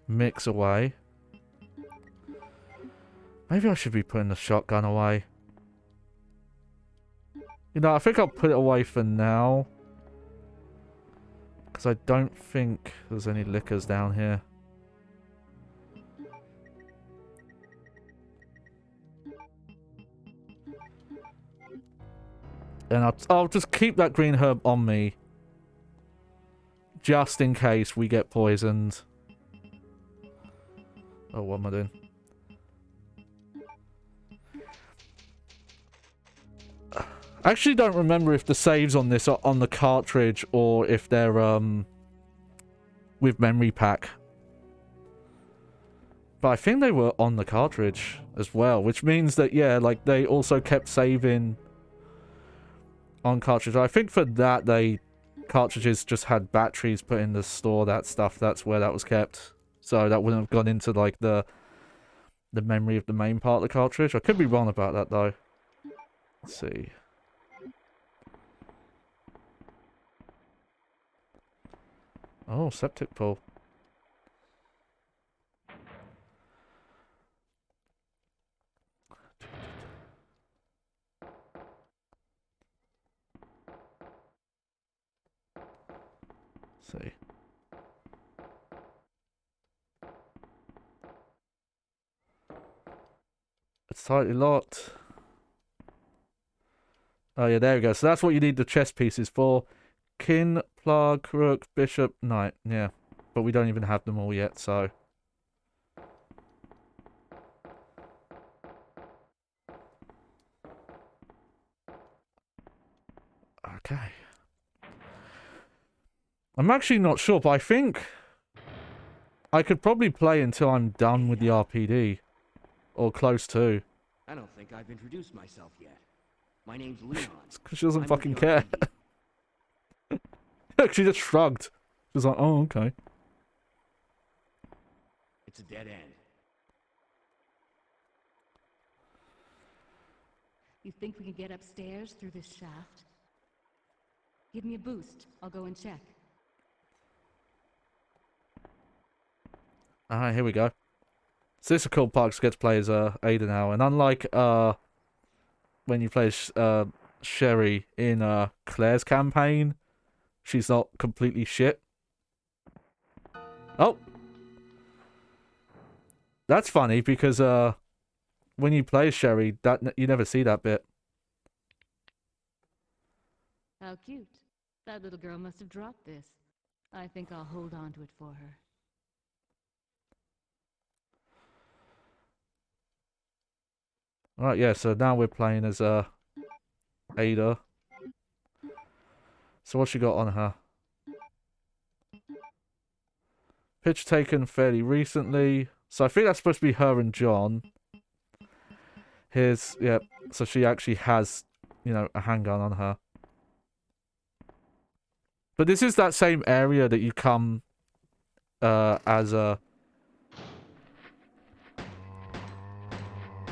mix away. Maybe I should be putting the shotgun away. You know, I think I'll put it away for now. Because I don't think there's any liquors down here. And I'll just keep that green herb on me. Just in case we get poisoned. Oh, what am I doing? I actually don't remember if the saves on this are on the cartridge or if they're with memory pack. But I think they were on the cartridge as well, which means that, yeah, like they also kept saving on cartridge. I think for that they cartridges just had batteries put in to store that stuff. That's where that was kept. So that wouldn't have gone into like the memory of the main part of the cartridge. I could be wrong about that though. Let's see. Oh, septic pool. Let's see. It's tightly locked. Oh yeah, there we go. So that's what you need the chess pieces for. King, plug, rook, bishop, knight. Yeah. But we don't even have them all yet, so... Okay. I'm actually not sure, but I think... I could probably play until I'm done with the RPD. Or close to. I don't think I've introduced myself yet. My name's Leon. It's because she doesn't I'm fucking with the care. RPD. She just shrugged. She was like, oh, okay. It's a dead end. You think we can get upstairs through this shaft? Give me a boost. I'll go and check. Alright, here we go. So this is a cool part to get to play as Ada now. And unlike when you play Sherry in Claire's campaign, she's not completely shit. Oh! That's funny because when you play Sherry, you never see that bit. How cute. That little girl must have dropped this. I think I'll hold on to it for her. Alright, yeah, so now we're playing as Ada. So what's she got on her? Picture taken fairly recently. So I think that's supposed to be her and John. Here's, yeah, so she actually has, you know, a handgun on her. But this is that same area that you come as a...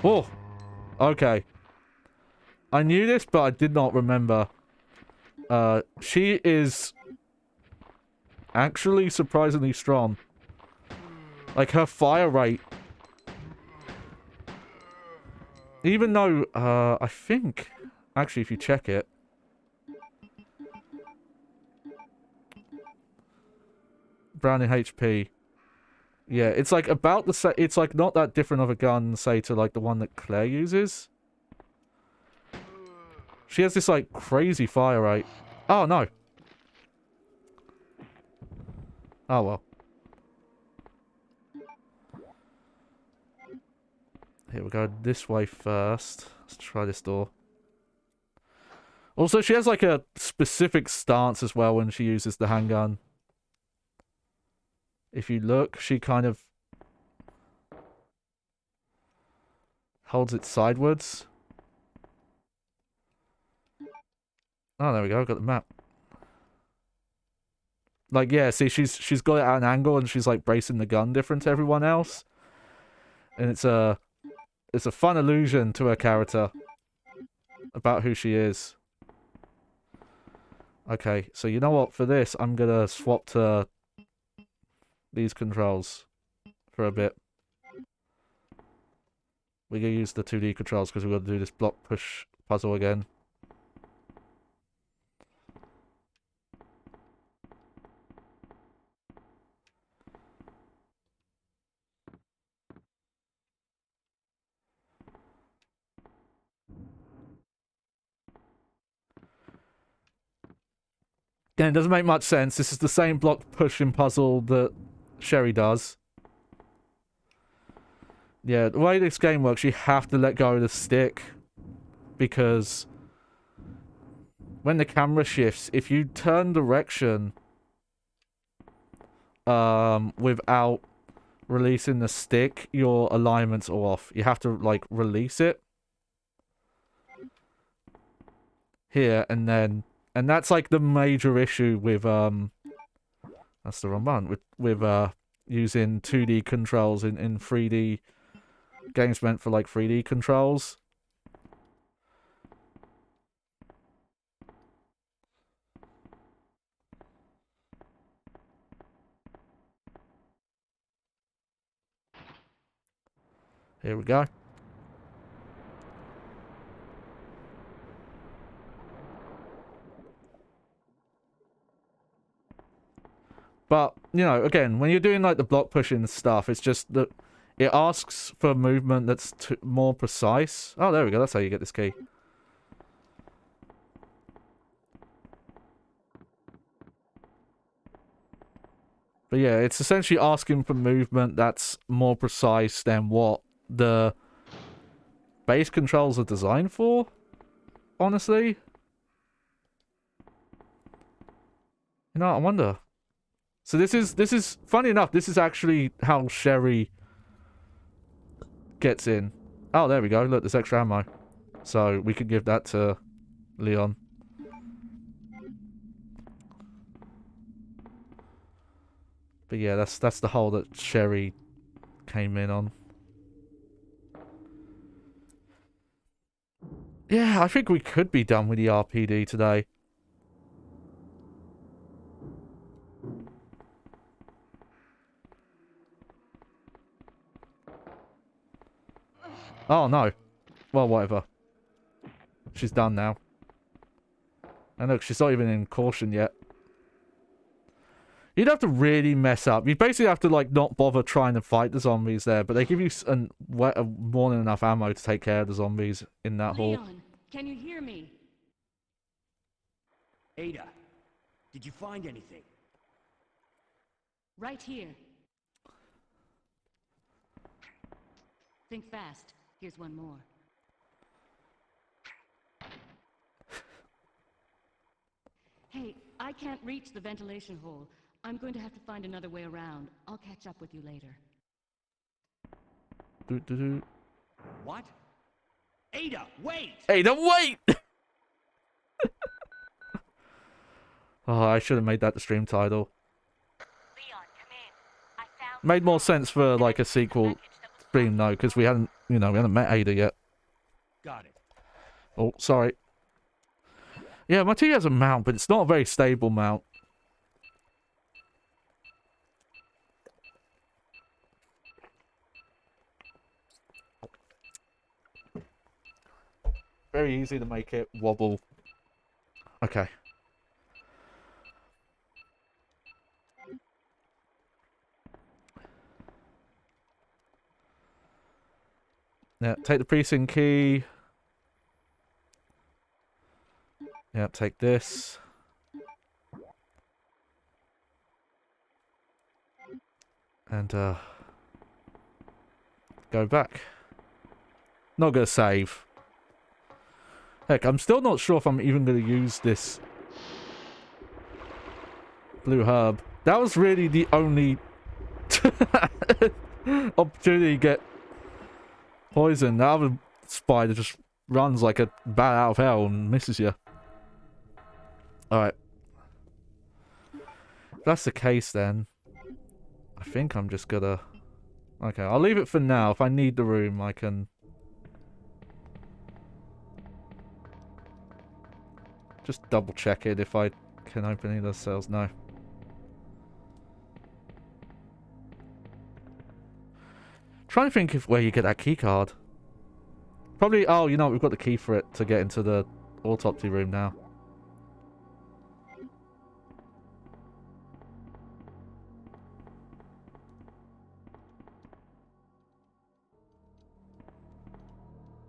Oh! Okay. I knew this, but I did not remember. She is actually surprisingly strong. Like, her fire rate... Even though, I think... Actually, if you check it... Browning HP. Yeah, it's like about the same... It's like not that different of a gun, say, to like the one that Claire uses. She has this like crazy fire rate. Oh, no. Oh, well. Here we go this way first. Let's try this door. Also, she has like a specific stance as well when she uses the handgun. If you look, she kind of holds it sideways. Oh, there we go. I've got the map. Like, yeah, see, she's got it at an angle and she's like bracing the gun different to everyone else. And it's a fun illusion to her character about who she is. Okay, so you know what? For this, I'm gonna swap to these controls for a bit. We're gonna use the 2D controls because we're gonna do this block push puzzle again. Again, it doesn't make much sense. This is the same block pushing puzzle that Sherry does. Yeah, the way this game works, you have to let go of the stick. Because when the camera shifts, if you turn direction without releasing the stick, your alignments are off. You have to, like, release it. Here, and then And that's like the major issue with that's the wrong one, with using 2D controls in 3D games meant for like 3D controls. Here we go. But, you know, again, when you're doing like the block pushing stuff, it's just that it asks for movement that's more precise. Oh, there we go. That's how you get this key. But yeah, it's essentially asking for movement that's more precise than what the base controls are designed for, honestly. You know, I wonder. So this is funny enough, this is actually how Sherry gets in. Oh, there we go. Look, there's extra ammo. So we could give that to Leon. But yeah, that's the hole that Sherry came in on. Yeah, I think we could be done with the RPD today. Oh, no. Well, whatever. She's done now. And look, she's not even in caution yet. You'd have to really mess up. You basically have to, like, not bother trying to fight the zombies there. But they give you more than enough ammo to take care of the zombies in that hall. Leon, can you hear me? Ada, did you find anything? Right here. Think fast. Here's one more. Hey, I can't reach the ventilation hole. I'm going to have to find another way around. I'll catch up with you later. What? Ada, wait! Ada, wait! Oh, I should have made that the stream title. Leon, come in. I found Made more sense for like a sequel stream though, because we hadn't, you know, we hadn't met Ada yet. Got it. Oh, sorry. Yeah, my TV has a mount, but it's not a very stable mount. Very easy to make it wobble. Okay. Yeah, take the precinct key. Yeah, take this. And, go back. Not gonna save. Heck, I'm still not sure if I'm even gonna use this blue herb. That was really the only opportunity to get poisoned. The other spider just runs like a bat out of hell and misses you. Alright. If that's the case then, I think I'm just gonna... Okay, I'll leave it for now. If I need the room, I can... just double check it if I can open any of those cells. No. Trying to think of where you get that key card. Probably, oh, you know what, we've got the key for it to get into the autopsy room now.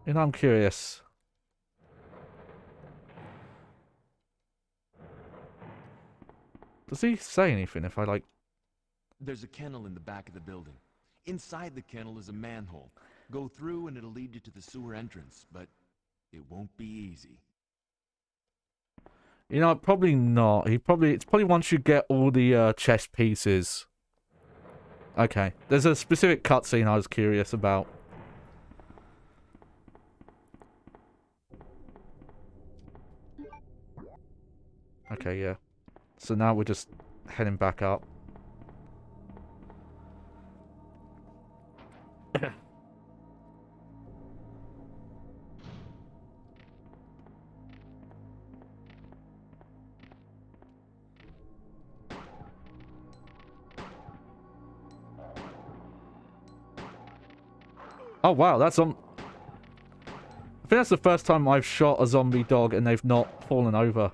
You know, I'm curious. Does he say anything if I, like... There's a kennel in the back of the building. Inside the kennel is a manhole. Go through and it'll lead you to the sewer entrance, but it won't be easy. You know, probably not. It's probably once you get all the chess pieces. Okay. There's a specific cutscene I was curious about. Okay, yeah. So now we're just heading back up. Oh wow, that's I think that's the first time I've shot a zombie dog and they've not fallen over.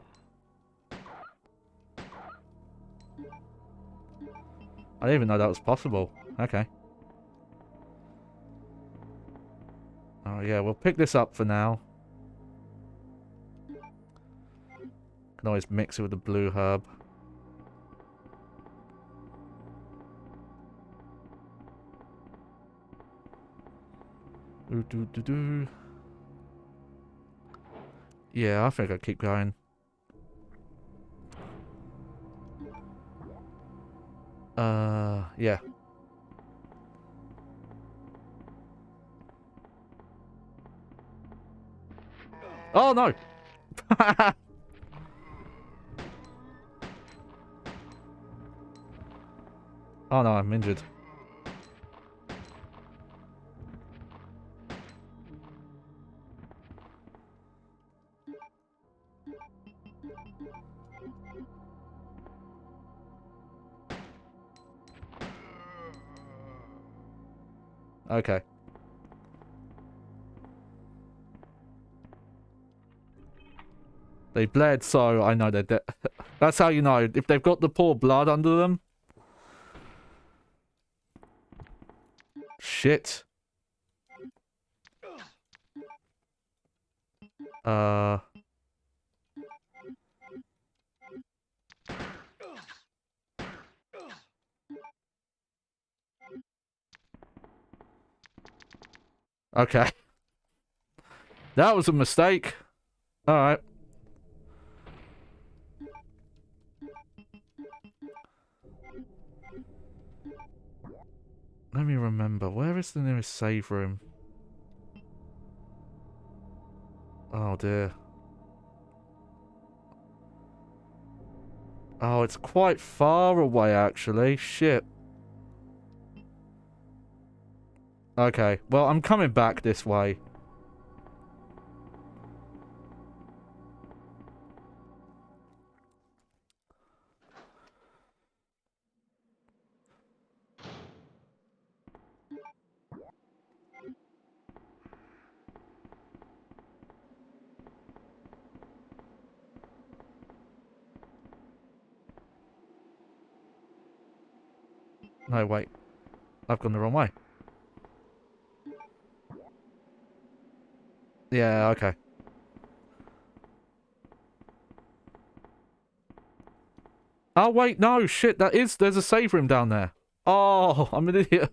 I didn't even know that was possible. Okay. Oh yeah, we'll pick this up for now. Can always mix it with the blue herb. Ooh. Yeah, I think I'll keep going. Yeah. Oh no! Oh no, I'm injured. Okay. They bled, so I know they're dead. That's how you know. If they've got the poor blood under them. Shit. Okay. That was a mistake. Alright. Let me remember. Where is the nearest save room? Oh dear. Oh, it's quite far away actually. Shit. Okay. Well, I'm coming back this way. No, wait. I've gone the wrong way. Yeah, okay. Oh, wait, no, shit, there's a save room down there. Oh, I'm an idiot.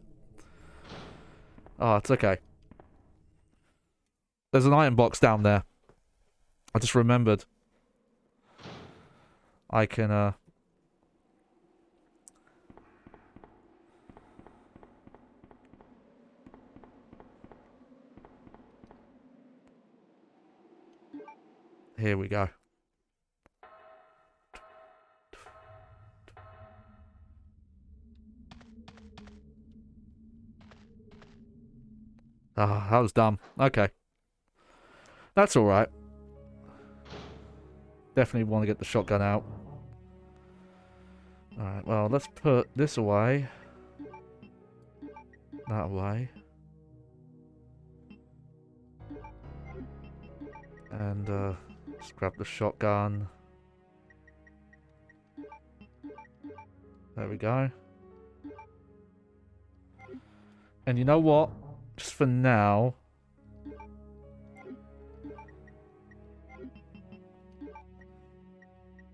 Oh, it's okay. There's an iron box down there. I just remembered. I can, Here we go. Ah, that was dumb. Okay. That's alright. Definitely want to get the shotgun out. Alright, well, let's put this away. That away. And, just grab the shotgun. There we go. And you know what? Just for now...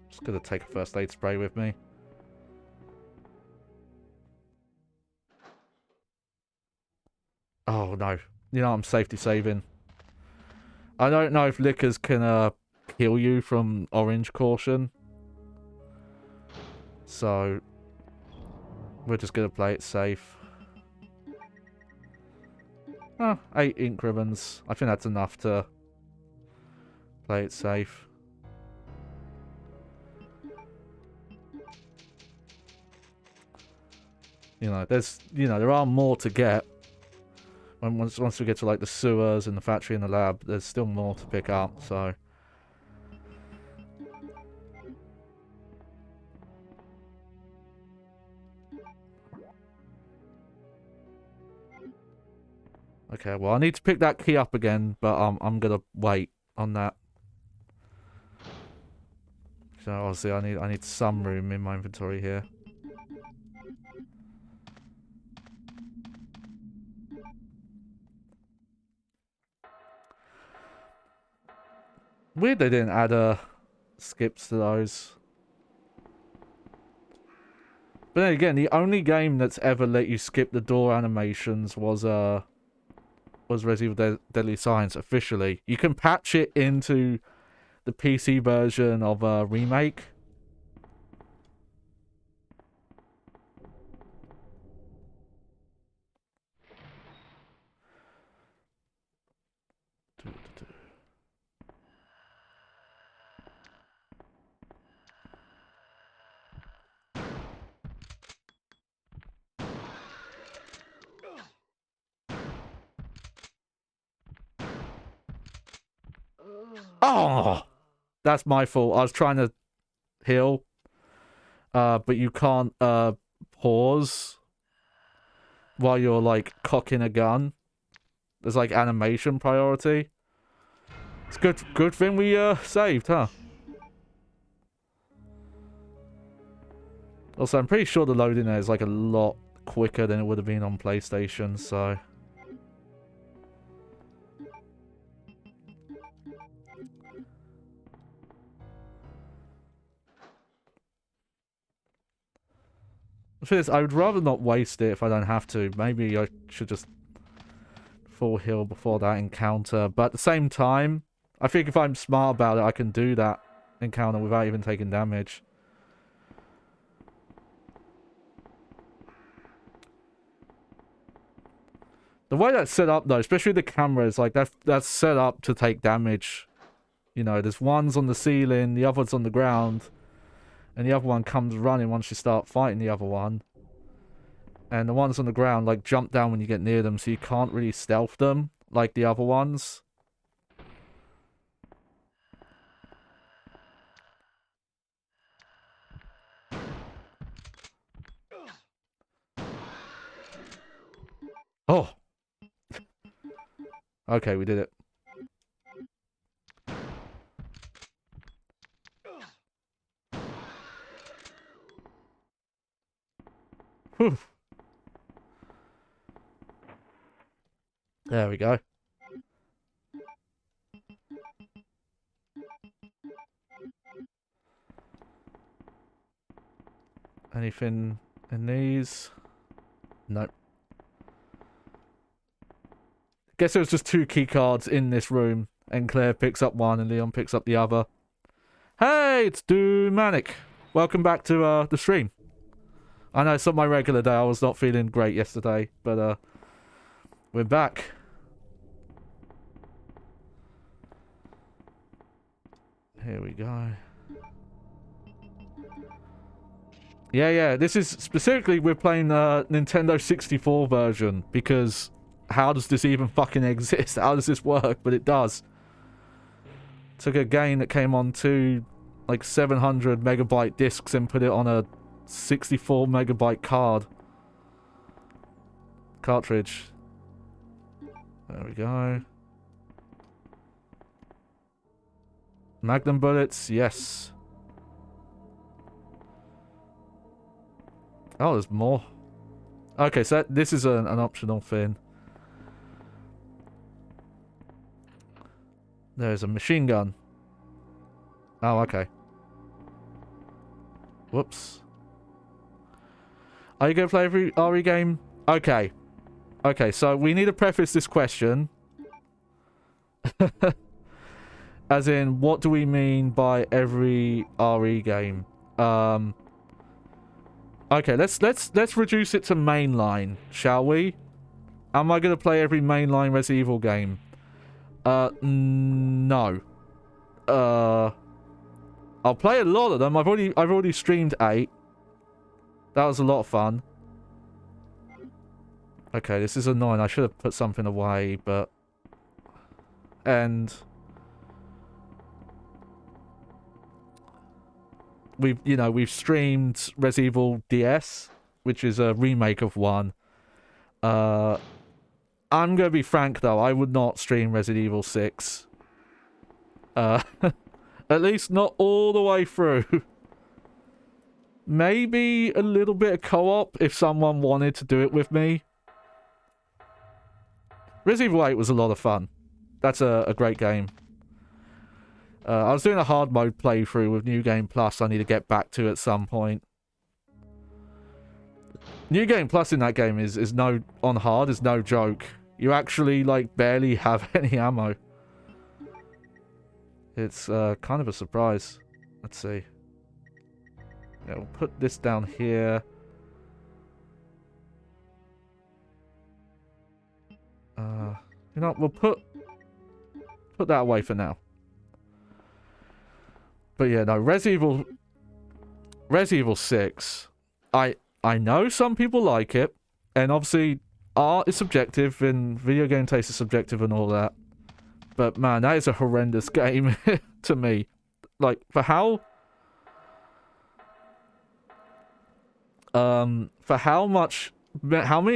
Just gonna take a first aid spray with me. Oh no. You know I'm safety saving. I don't know if liquors can kill you from orange caution. So we're just gonna play it safe. Oh, 8 ink ribbons. I think that's enough to play it safe. You know, there are more to get. Once we get to like the sewers and the factory and the lab, there's still more to pick up, so. Okay, well, I need to pick that key up again, but I'm gonna wait on that. So obviously I need some room in my inventory here. Weird they didn't add skips to those. But then again, the only game that's ever let you skip the door animations was Resident Evil Deadly Science officially. You can patch it into the PC version of Remake. Oh, that's my fault. I was trying to heal, but you can't pause while you're like cocking a gun. There's like animation priority. It's good thing we saved, huh? Also, I'm pretty sure the loading there is like a lot quicker than it would have been on PlayStation, so. The thing is, I would rather not waste it if I don't have to. Maybe I should just full heal before that encounter. But at the same time, I think if I'm smart about it, I can do that encounter without even taking damage. The way that's set up, though, especially the cameras, like that's set up to take damage. You know, there's ones on the ceiling, the other's on the ground. And the other one comes running once you start fighting the other one. And the ones on the ground, like, jump down when you get near them, so you can't really stealth them, like the other ones. Oh! Okay, we did it. Whew. There we go. Anything in these? Nope. Guess there was just 2 key cards in this room, and Claire picks up one and Leon picks up the other. Hey, it's Manic. Welcome back to the stream. I know it's not my regular day. I was not feeling great yesterday, but we're back. Here we go. Yeah. This is specifically we're playing the Nintendo 64 version because how does this even fucking exist? How does this work? But it does. Took a game that came on 2 like 700 megabyte discs and put it on a 64 megabyte cartridge. There we go. Magnum bullets, yes. Oh, there's more. Okay, so this is an optional thing. There's a machine gun. Oh, okay. Whoops. Are you going to play every RE game? Okay. Okay, so we need to preface this question. As in, what do we mean by every RE game? Okay, let's reduce it to mainline, shall we? Am I going to play every mainline Resident Evil game? No. I'll play a lot of them. I've already streamed 8. That was a lot of fun. Okay, this is annoying. I should have put something away, but... And... we've streamed Resident Evil DS, which is a remake of 1. I'm gonna be frank, though. I would not stream Resident Evil 6. At least not all the way through. Maybe a little bit of co-op if someone wanted to do it with me. Resident Evil 8 was a lot of fun. That's a great game. I was doing a hard mode playthrough with New Game Plus I need to get back to at some point. New Game Plus in that game is no... on hard is no joke. You actually, like, barely have any ammo. It's kind of a surprise. Let's see. Yeah, we'll put this down here. You know, we'll put that away for now. But yeah, no, Resident Evil 6. I know some people like it, and obviously art is subjective and video game taste is subjective and all that. But man, that is a horrendous game to me. Like, for how many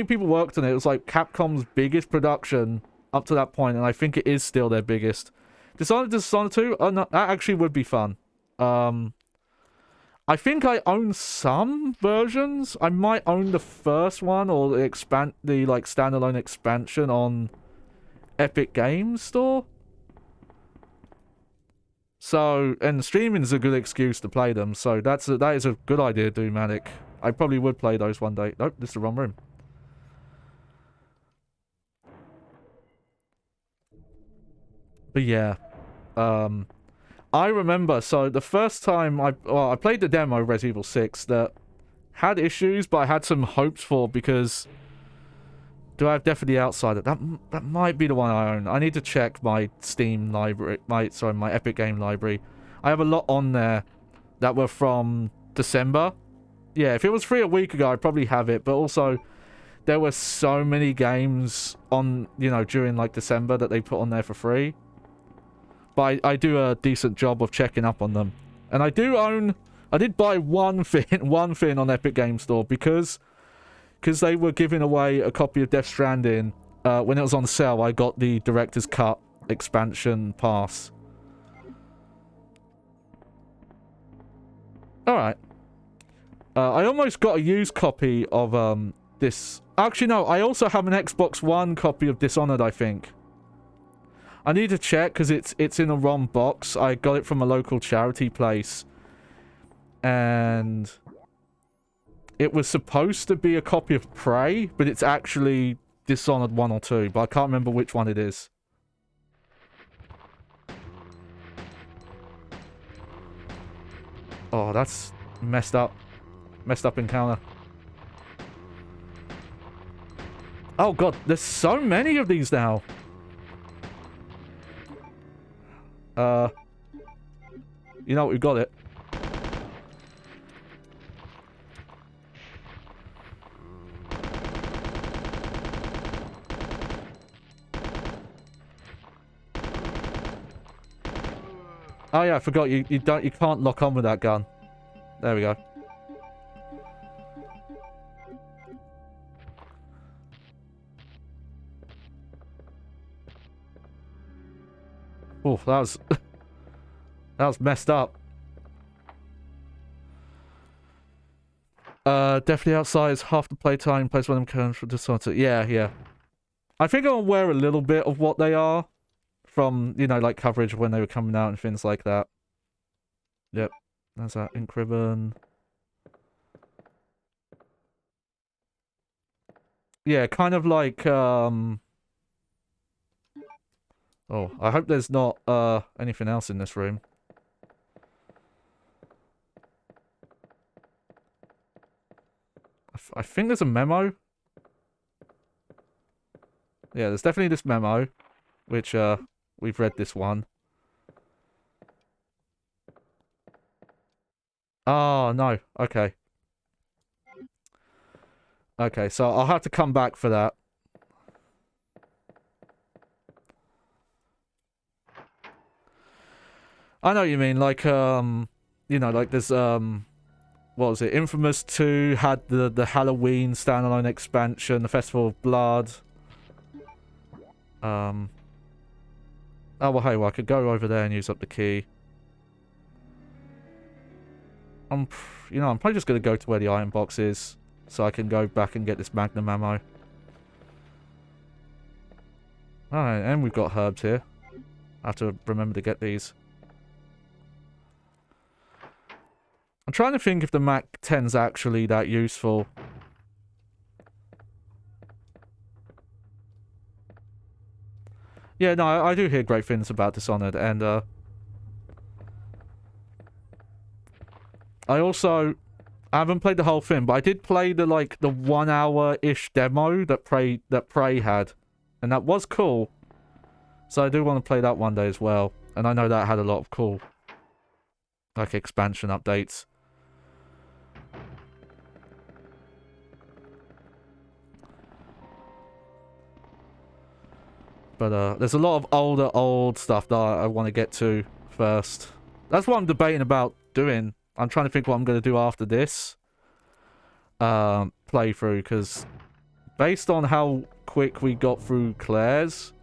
people worked on it? It was like Capcom's biggest production up to that point, and I think it is still their biggest. Dishonored 2? Oh, no, that actually would be fun. I think I own some versions. I might own the first one or the standalone expansion on Epic Games Store. So, and streaming is a good excuse to play them. So that is a good idea, Doomatic. I probably would play those one day. Nope, this is the wrong room. But yeah, I remember, so the first time I played the demo of Resident Evil 6 that had issues, but I had some hopes for, because do I have Death of the Outsider? That might be the one I own. I need to check my Steam library, my Epic Game library. I have a lot on there that were from December. Yeah, if it was free a week ago, I'd probably have it, but also there were so many games on, during like December that they put on there for free. But I do a decent job of checking up on them. And I did buy one thing on Epic Game Store because they were giving away a copy of Death Stranding. When it was on sale, I got the Director's Cut expansion pass. Alright. I almost got a used copy of this. Actually, no, I also have an Xbox One copy of Dishonored, I think. I need to check because it's in a ROM box. I got it from a local charity place. And it was supposed to be a copy of Prey, but it's actually Dishonored 1 or 2, but I can't remember which one it is. Oh, that's messed up. Messed up encounter. Oh god, there's so many of these now. You know what, we've got it. Oh yeah, I forgot you can't lock on with that gun. There we go. Oh, that was that was messed up. Definitely outside is half the playtime. Plays one of them comes from Dishonored. Yeah. I think I'm aware a little bit of what they are from, like coverage when they were coming out and things like that. Yep. There's that ink ribbon. Yeah, kind of like, Oh, I hope there's not, anything else in this room. I think there's a memo. Yeah, there's definitely this memo, which, we've read this one. Oh, no. Okay. Okay, so I'll have to come back for that. I know what you mean, like, you know, like there's, what was it? Infamous 2 had the Halloween standalone expansion, the Festival of Blood. Oh, well, hey, well, I could go over there and use up the key. You know, I'm probably just going to go to where the iron box is, so I can go back and get this Magnum ammo. Alright, and we've got herbs here. I have to remember to get these. I'm trying to think if the Mac 10's actually that useful. Yeah, no, I do hear great things about Dishonored, and I haven't played the whole thing, but I did play the 1 hour-ish demo that Prey had, and that was cool. So I do want to play that one day as well, and I know that had a lot of cool expansion updates. But there's a lot of old stuff that I want to get to first. That's what I'm debating about doing. I'm trying to think what I'm going to do after this playthrough, because based on how quick we got through Claire's,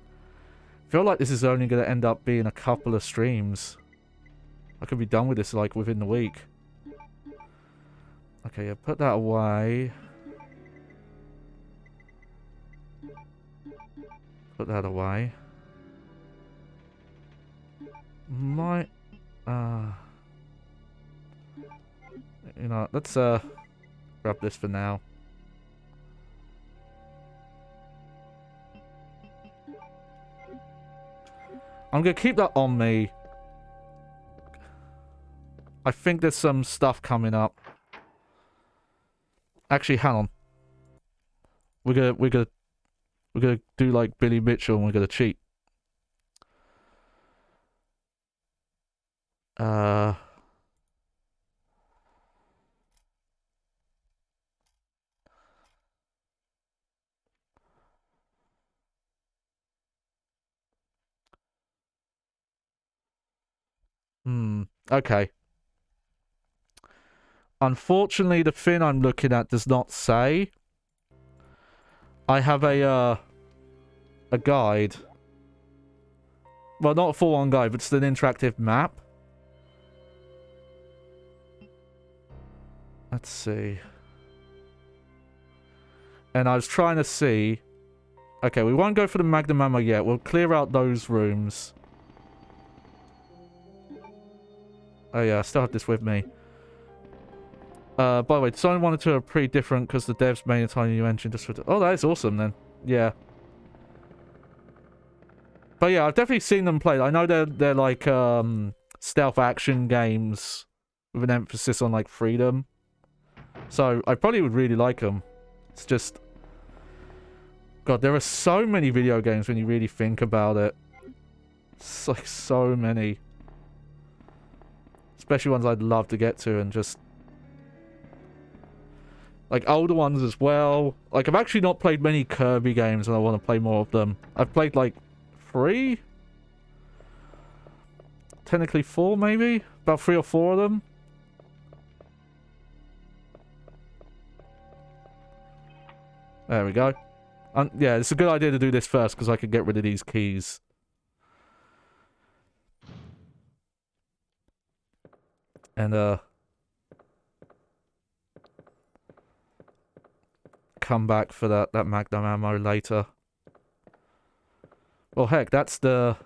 I feel like this is only going to end up being a couple of streams. I could be done with this within the week. Okay, yeah, put that away. Put that away. You know, let's grab this for now. I'm gonna keep that on me. I think there's some stuff coming up. Actually, hang on. We're gonna do like Billy Mitchell and we're gonna cheat. Okay. Unfortunately, the thing I'm looking at does not say. I have a guide. Well, not a full-on guide, but it's an interactive map. Let's see. And I was trying to see... Okay, we won't go for the Magnum ammo yet. We'll clear out those rooms. Oh yeah, I still have this with me. By the way, Design 1 and 2 are pretty different because the devs made a tiny new engine just for... Oh, that is awesome then. Yeah. But yeah, I've definitely seen them play. I know they're like stealth action games with an emphasis on like freedom. So I probably would really like them. It's just... God, there are so many video games when you really think about it. It's like so many. Especially ones I'd love to get to and just... Like older ones as well. Like I've actually not played many Kirby games and I want to play more of them. I've played like 3? Technically 4 maybe? About 3 or 4 of them. There we go. Yeah, it's a good idea to do this first because I can get rid of these keys. And come back for that Magnum ammo later. Well, heck, that's the...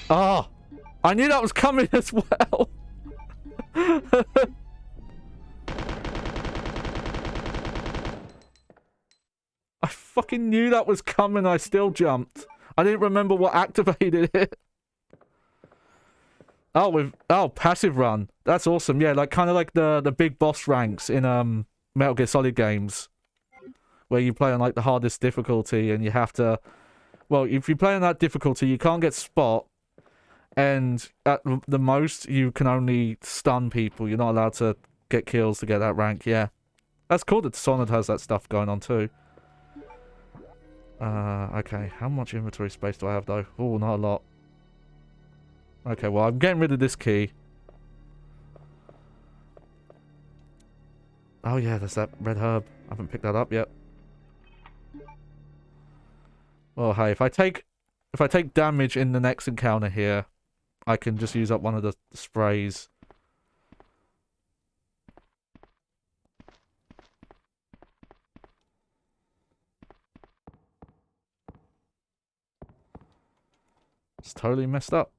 Ah! I knew that was coming as well! I fucking knew that was coming, I still jumped. I didn't remember what activated it. Oh, passive run. That's awesome. Yeah, like kind of like the big boss ranks in Metal Gear Solid games, where you play on like the hardest difficulty and you have to. Well, if you play on that difficulty, you can't get spot, and at the most you can only stun people. You're not allowed to get kills to get that rank. Yeah, that's cool that Dishonored has that stuff going on too. Okay. How much inventory space do I have, though? Oh, not a lot. Okay, well, I'm getting rid of this key. Oh, yeah, there's that red herb. I haven't picked that up yet. Well, hey, if I take damage in the next encounter here, I can just use up one of the sprays. It's totally messed up.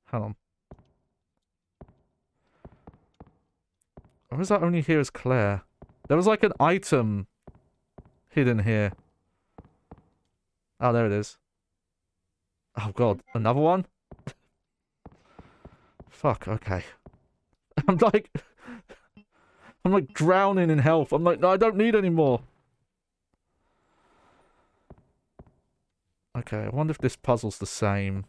Hang on. Or is that only here as Claire? There was like an item hidden here. Oh, there it is. Oh god, another one? Fuck, okay. I'm like drowning in health. I'm like, no, I don't need any more. Okay, I wonder if this puzzle's the same.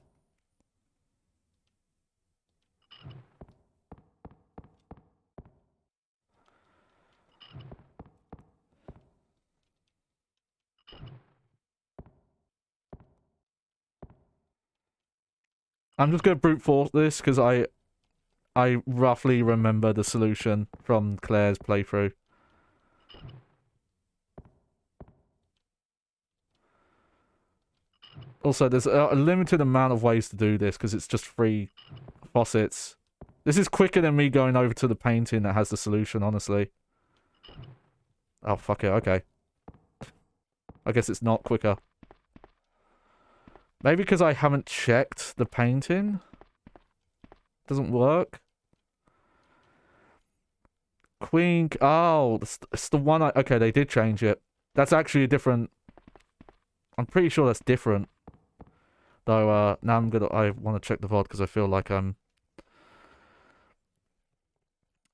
I'm just gonna brute force this because I roughly remember the solution from Claire's playthrough. Also, there's a limited amount of ways to do this because it's just 3 faucets. This is quicker than me going over to the painting that has the solution, honestly. Oh, fuck it, okay. I guess it's not quicker. Maybe because I haven't checked the painting. Doesn't work. Queen... Oh, it's the one I... Okay, they did change it. That's actually a different... I'm pretty sure that's different. Though, now I want to check the VOD because I feel like I'm...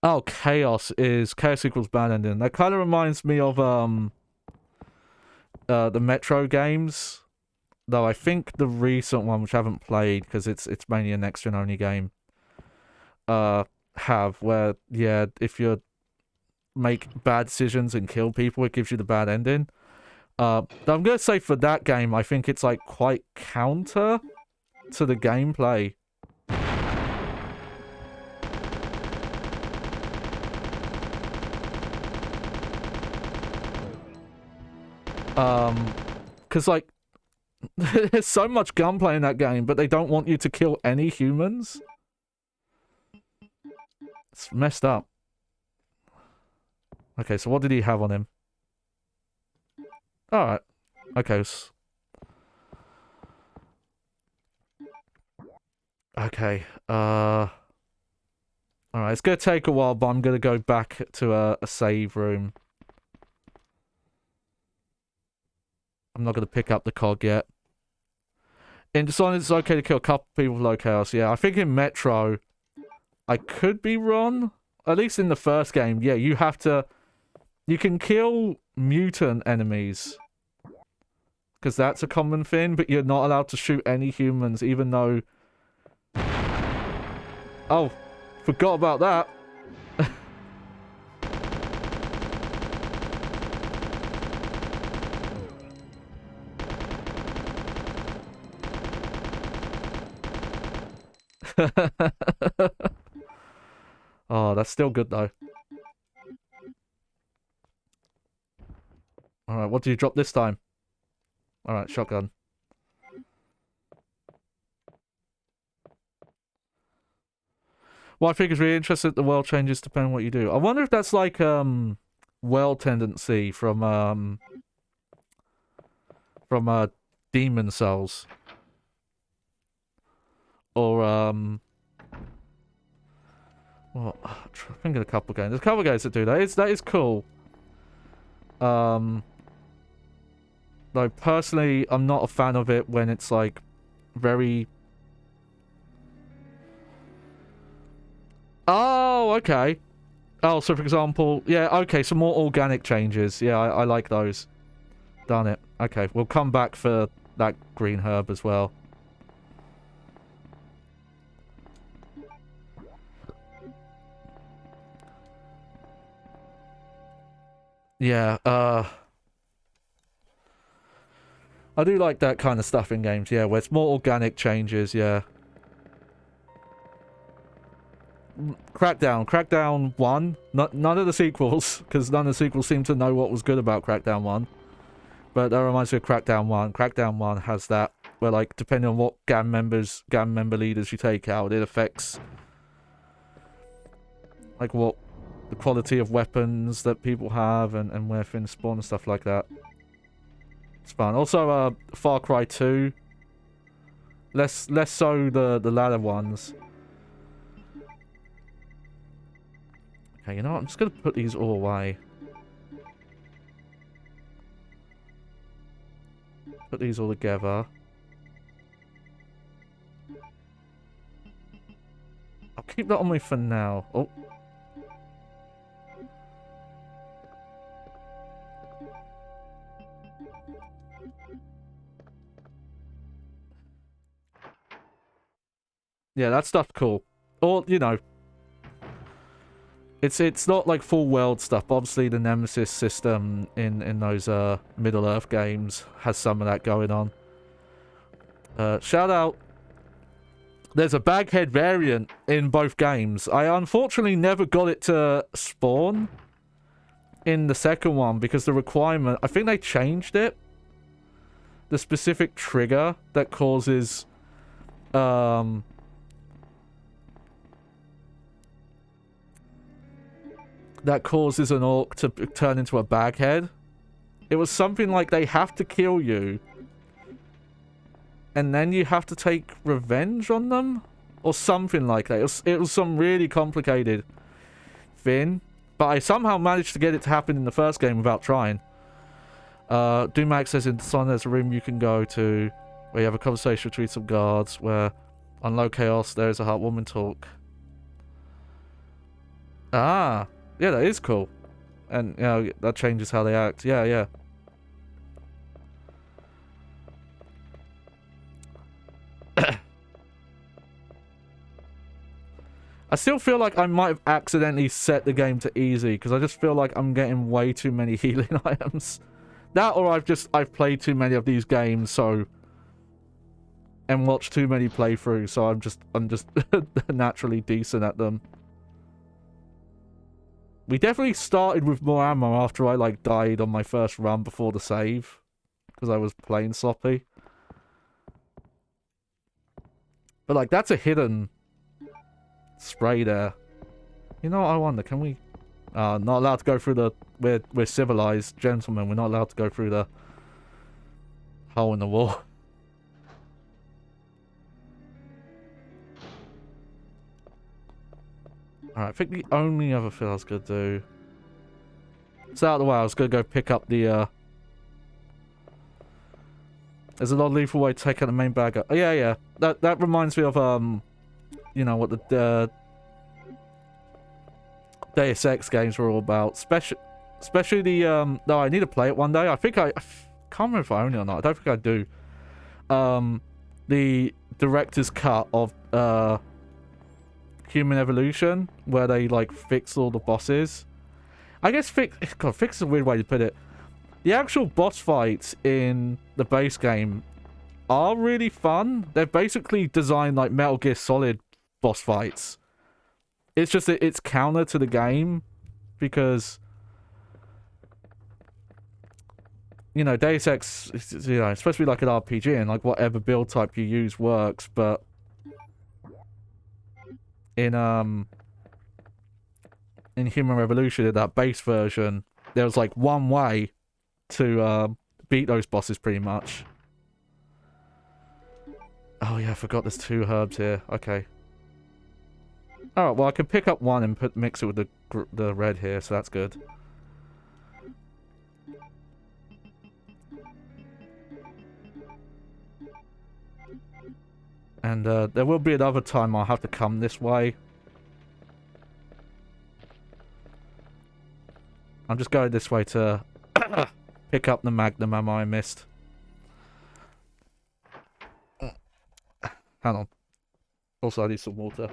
Oh, Chaos equals bad ending. That kind of reminds me of, the Metro games. Though I think the recent one, which I haven't played because it's mainly a next-gen only game, have where, yeah, if you make bad decisions and kill people, it gives you the bad ending. I'm gonna say for that game, I think it's like quite counter to the gameplay. Because like there's so much gunplay in that game, but they don't want you to kill any humans. It's messed up. Okay, so what did he have on him? Alright. Okay. Okay. Alright, it's gonna take a while, but I'm gonna go back to a save room. I'm not gonna pick up the cog yet. In Dishonored, it's okay to kill a couple people with low chaos. Yeah, I think in Metro, I could be wrong. At least in the first game, yeah, you have to... You can kill mutant enemies. Because that's a common thing, but you're not allowed to shoot any humans, even though... Oh, forgot about that. Oh, that's still good though. Alright, what do you drop this time? Alright, shotgun. What I think is really interesting that the world changes depending on what you do. I wonder if that's like world tendency from Demon Souls. Or well, I'm thinking a couple games. There's a couple games that do that. That is cool. Though personally, I'm not a fan of it when it's like very... Oh, okay. Oh, so for example, yeah, okay, some more organic changes. Yeah, I like those. Darn it. Okay, we'll come back for that green herb as well. Yeah, I do like that kind of stuff in games, yeah, where it's more organic changes, yeah. Crackdown 1, none of the sequels, because none of the sequels seem to know what was good about Crackdown 1. But that reminds me of Crackdown 1. Crackdown 1 has that, where like, depending on what gang member leaders you take out, it affects, like, what the quality of weapons that people have, and where things spawn and stuff like that. It's fun. Also, Far Cry 2. Less so the latter ones. Okay, you know what? I'm just gonna put these all away. Put these all together. I'll keep that on me for now. Oh. Yeah, that stuff's cool. Or, you know, it's not like full world stuff. Obviously, the Nemesis system in those Middle-earth games has some of that going on. Shout out. There's a Baghead variant in both games. I unfortunately never got it to spawn in the second one because the requirement... I think they changed it. The specific trigger that causes... that causes an orc to turn into a baghead. It was something like they have to kill you, and then you have to take revenge on them, or something like that. It was some really complicated thing, but I somehow managed to get it to happen in the first game without trying. Dumac says in Son there's a room you can go to where you have a conversation between some guards where on Low Chaos there's a heartwarming talk. Ah, yeah, that is cool. And, you know, that changes how they act. Yeah, yeah. I still feel like I might have accidentally set the game to easy, because I just feel like I'm getting way too many healing items. That, or I've played too many of these games, so... and watched too many playthroughs, so I'm just naturally decent at them. We definitely started with more ammo after I, like, died on my first run before the save. Because I was playing sloppy. But, like, that's a hidden spray there. You know what, I wonder, can we... not allowed to go through the... We're civilized gentlemen. We're not allowed to go through the hole in the wall. Alright, I think the only other thing I was going to do... It's out of the way, I was going to go pick up the, There's a non-lethal way to take out the main bag. Oh, yeah, yeah. That reminds me of, you know, what the, Deus Ex games were all about. Especially the, no, I need to play it one day. I think I can't remember if I own it or not. I don't think I do. The director's cut of, Human Evolution, where they, like, fix all the bosses. I guess fix is a weird way to put it. The actual boss fights in the base game are really fun. They're basically designed like Metal Gear Solid boss fights. It's just that it's counter to the game, because, you know, Deus Ex, you know, it's supposed to be like an RPG, and like whatever build type you use works, but in Human Revolution, in that base version, there was like one way to beat those bosses pretty much. Oh yeah, I forgot there's 2 herbs here. Okay. Alright, well I can pick up one and mix it with the red here, so that's good. And there will be another time I'll have to come this way. I'm just going this way to pick up the magnum ammo I missed. Hang on. Also, I need some water.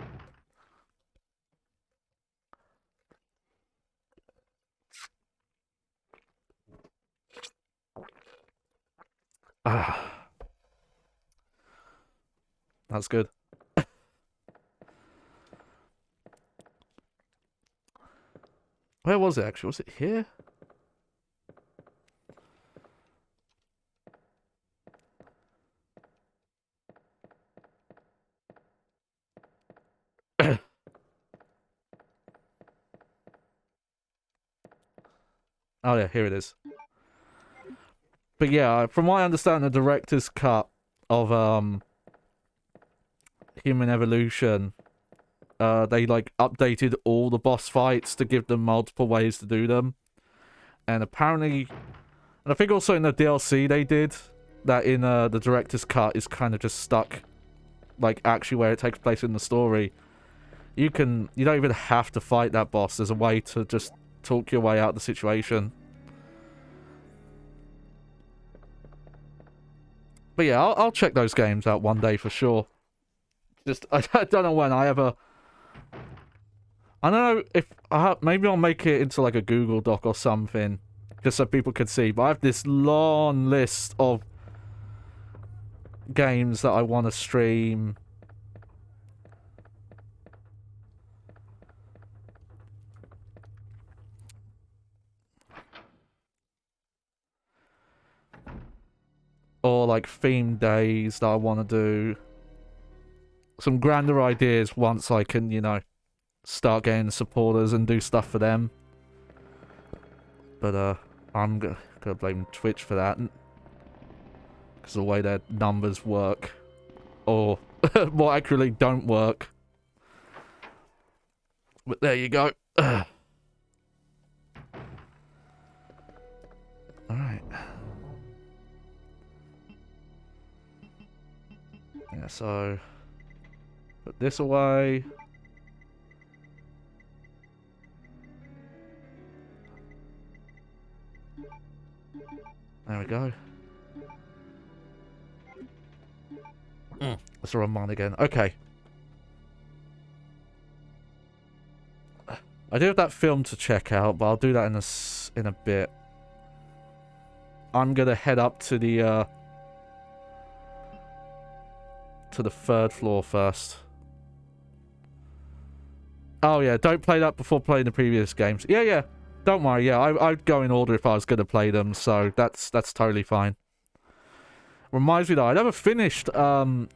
Ah, that's good. Where was it actually? Was it here? Oh yeah, here it is. But yeah, from what I understand, the director's cut of Human Evolution, they like updated all the boss fights to give them multiple ways to do them. And apparently, and I think also in the DLC they did that in the director's cut is kind of just stuck, like actually where it takes place in the story. You don't even have to fight that boss. There's a way to just talk your way out of the situation. But yeah, I'll check those games out one day for sure. Just I don't know when. I don't know if maybe I'll make it into like a Google Doc or something, just so people can see. But I have this long list of games that I want to stream. Or like theme days that I want to do. Some grander ideas once I can, you know, start getting supporters and do stuff for them. But I'm gonna blame Twitch for that, because the way their numbers work, or more accurately, don't work. But there you go. All right. Yeah, so put this away. There we go. That's the wrong one again. Okay. I do have that film to check out, but I'll do that in a bit. I'm gonna head up to the third floor first. Oh yeah, don't play that before playing the previous games. Yeah. Don't worry, yeah, I'd go in order if I was gonna play them, so that's totally fine. Reminds me though, I never finished the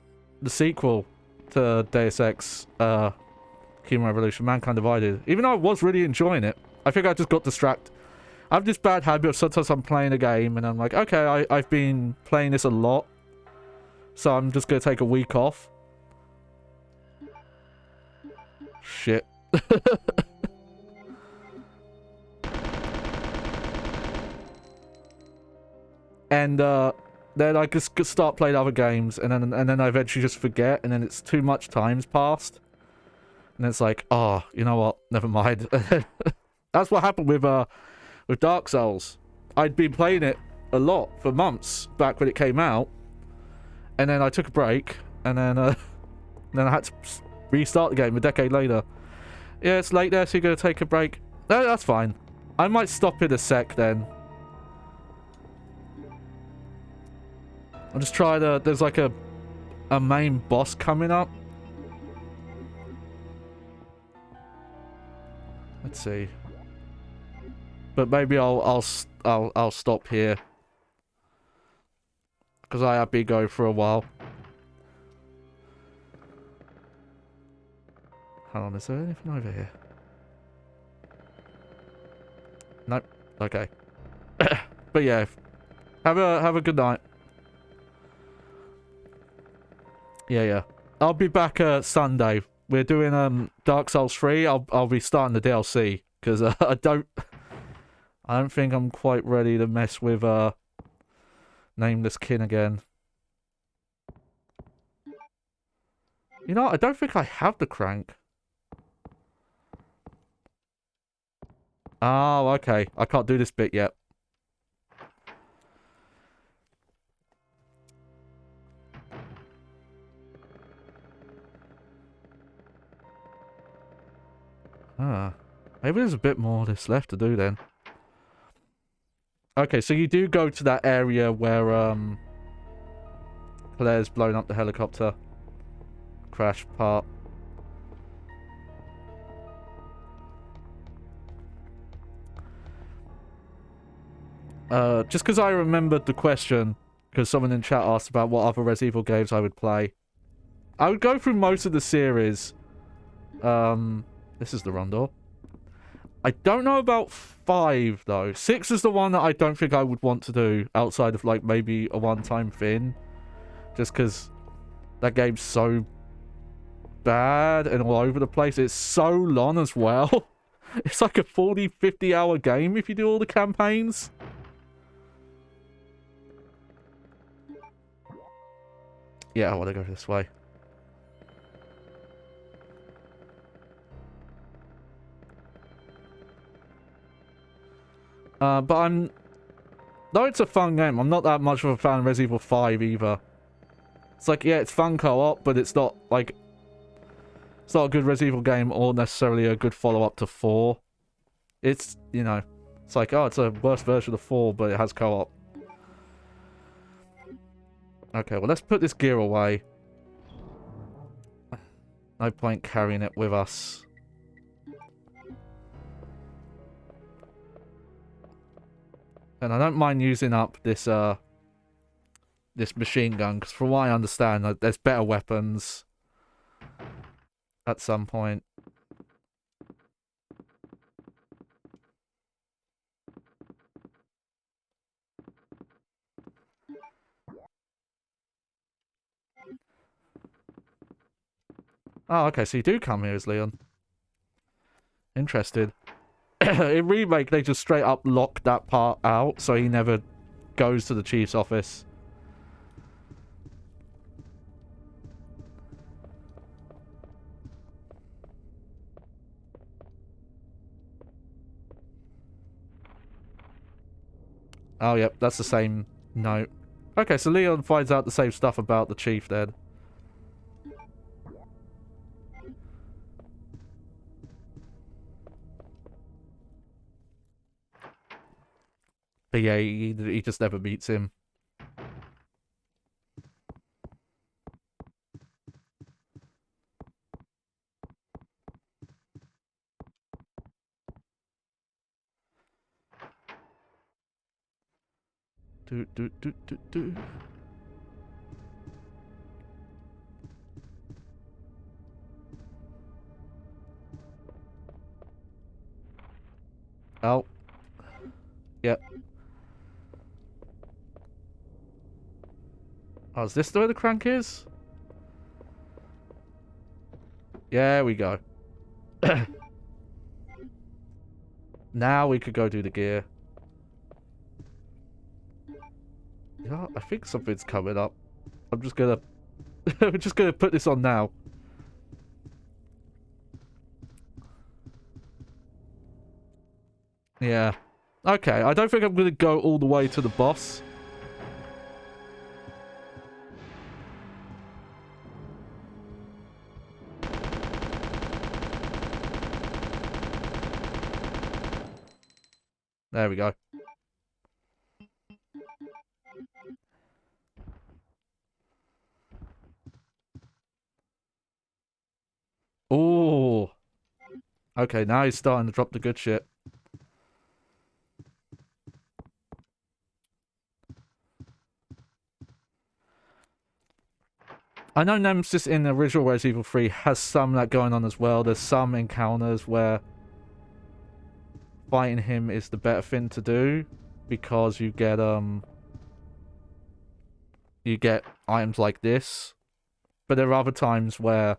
sequel to Deus Ex Human Revolution, Mankind Divided. Even though I was really enjoying it, I think I just got distracted. I have this bad habit of sometimes I'm playing a game and I'm like, okay, I've been playing this a lot, so I'm just gonna take a week off. Shit. And then I just start playing other games, and then I eventually just forget, and then it's too much time's passed, and it's like, oh, you know what? Never mind. That's what happened with Dark Souls. I'd been playing it a lot for months back when it came out, and then I took a break, and then I had to restart the game a decade later. Yeah, it's late there, so you're gonna take a break. No, that's fine. I might stop in a sec then. I'll just try there's like a main boss coming up. Let's see. But maybe I'll stop here, because I have been going for a while. Hold on, is there anything over here? Nope. Okay. But yeah, have a good night. Yeah. I'll be back Sunday. We're doing Dark Souls 3. I'll be starting the DLC, because I don't think I'm quite ready to mess with Nameless Kin again. You know, I don't think I have the crank. Oh, okay. I can't do this bit yet. Maybe there's a bit more that's left to do then. Okay, so you do go to that area where Claire's blown up the helicopter crash part. Just because I remembered the question, because someone in chat asked about what other Resident Evil games I would play. I would go through most of the series. This is the run door. I don't know about 5, though. 6 is the one that I don't think I would want to do outside of, like, maybe a one-time thing. Just because that game's so bad and all over the place. It's so long as well. It's like a 40, 50-hour game if you do all the campaigns. Yeah, I want to go this way. But though it's a fun game, I'm not that much of a fan of Resident Evil 5 either. It's like, yeah, it's fun co-op, but it's not, like... It's not a good Resident Evil game or necessarily a good follow-up to 4. It's, you know... It's like, oh, it's a worse version of 4, but it has co-op. Okay, well, let's put this gear away. No point carrying it with us. And I don't mind using up this, this machine gun, because from what I understand, there's better weapons at some point. Oh, okay, so you do come here as Leon. Interested. In Remake, they just straight up lock that part out, so he never goes to the Chief's office. Oh, yep, that's the same note. Okay, so Leon finds out the same stuff about the Chief then. But yeah, he just never meets him. Do. Oh. Yep. Oh, is this where the crank is? Yeah, we go. Now we could go do the gear. Yeah, I think something's coming up. I'm just gonna... I'm just gonna put this on now. Yeah. Okay, I don't think I'm gonna go all the way to the boss. There we go. Ooh. Okay, now he's starting to drop the good shit. I know Nemesis in the original Resident Evil 3 has some of that going on as well. There's some encounters where fighting him is the better thing to do because you get items like this. But there are other times where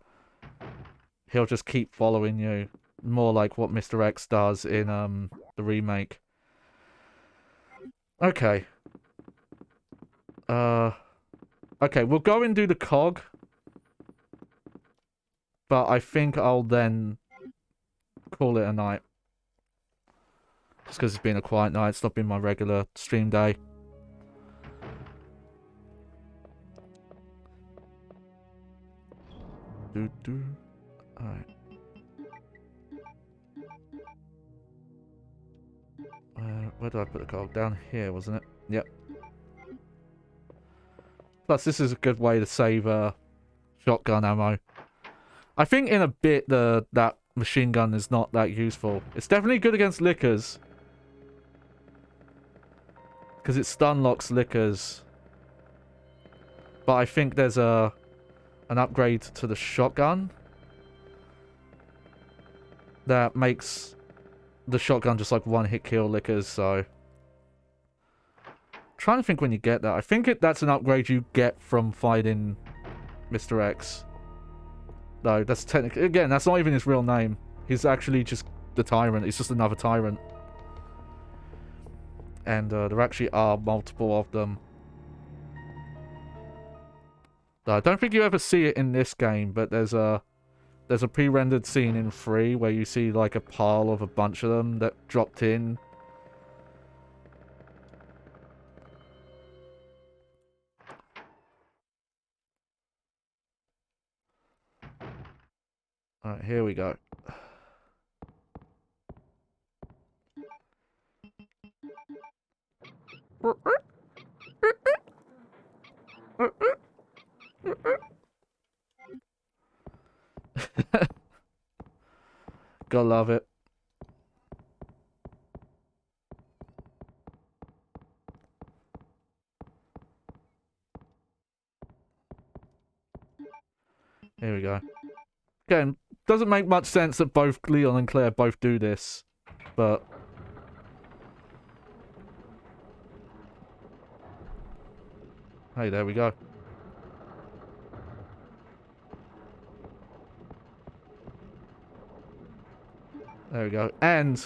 he'll just keep following you, more like what Mr. X does in the remake. Okay. Okay, we'll go and do the cog. But I think I'll then call it a night. Just because it's been a quiet night. It's not been my regular stream day. Alright. Where did I put the cog? Down here, wasn't it? Yep. Plus, this is a good way to save shotgun ammo. I think in a bit that machine gun is not that useful. It's definitely good against lickers. Because it stun locks lickers. But I think there's an upgrade to the shotgun that makes the shotgun just like one hit kill lickers, so... Trying to think when you get that. I think that's an upgrade you get from fighting Mr. X. No, that's technically... Again, that's not even his real name. He's actually just the Tyrant. He's just another Tyrant. And there actually are multiple of them. I don't think you ever see it in this game, but there's a pre-rendered scene in 3 where you see like a pile of a bunch of them that dropped in. Alright, here we go. Gotta love it. Here we go. Again, doesn't make much sense that both Leon and Claire both do this, but... Hey, there we go. There we go. And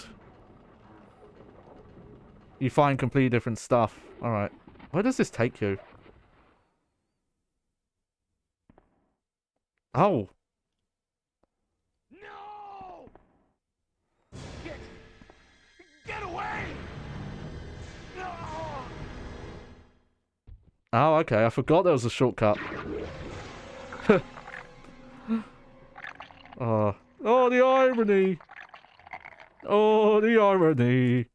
you find completely different stuff. Alright. Where does this take you? Oh. No! Get away! No! Oh, okay. I forgot there was a shortcut. Oh, the irony! Oh, the irony!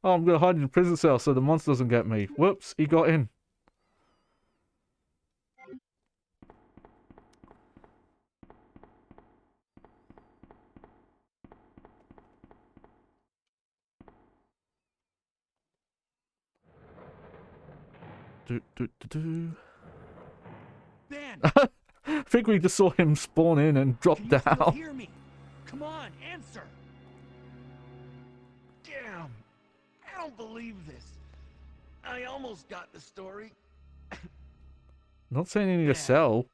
Oh, I'm gonna hide in the prison cell so the monster doesn't get me. Whoops, he got in. Ben! I think we just saw him spawn in and drop Can you still down. hear me? Come on, answer! Damn! I don't believe this. I almost got the story. Not saying anything to sell.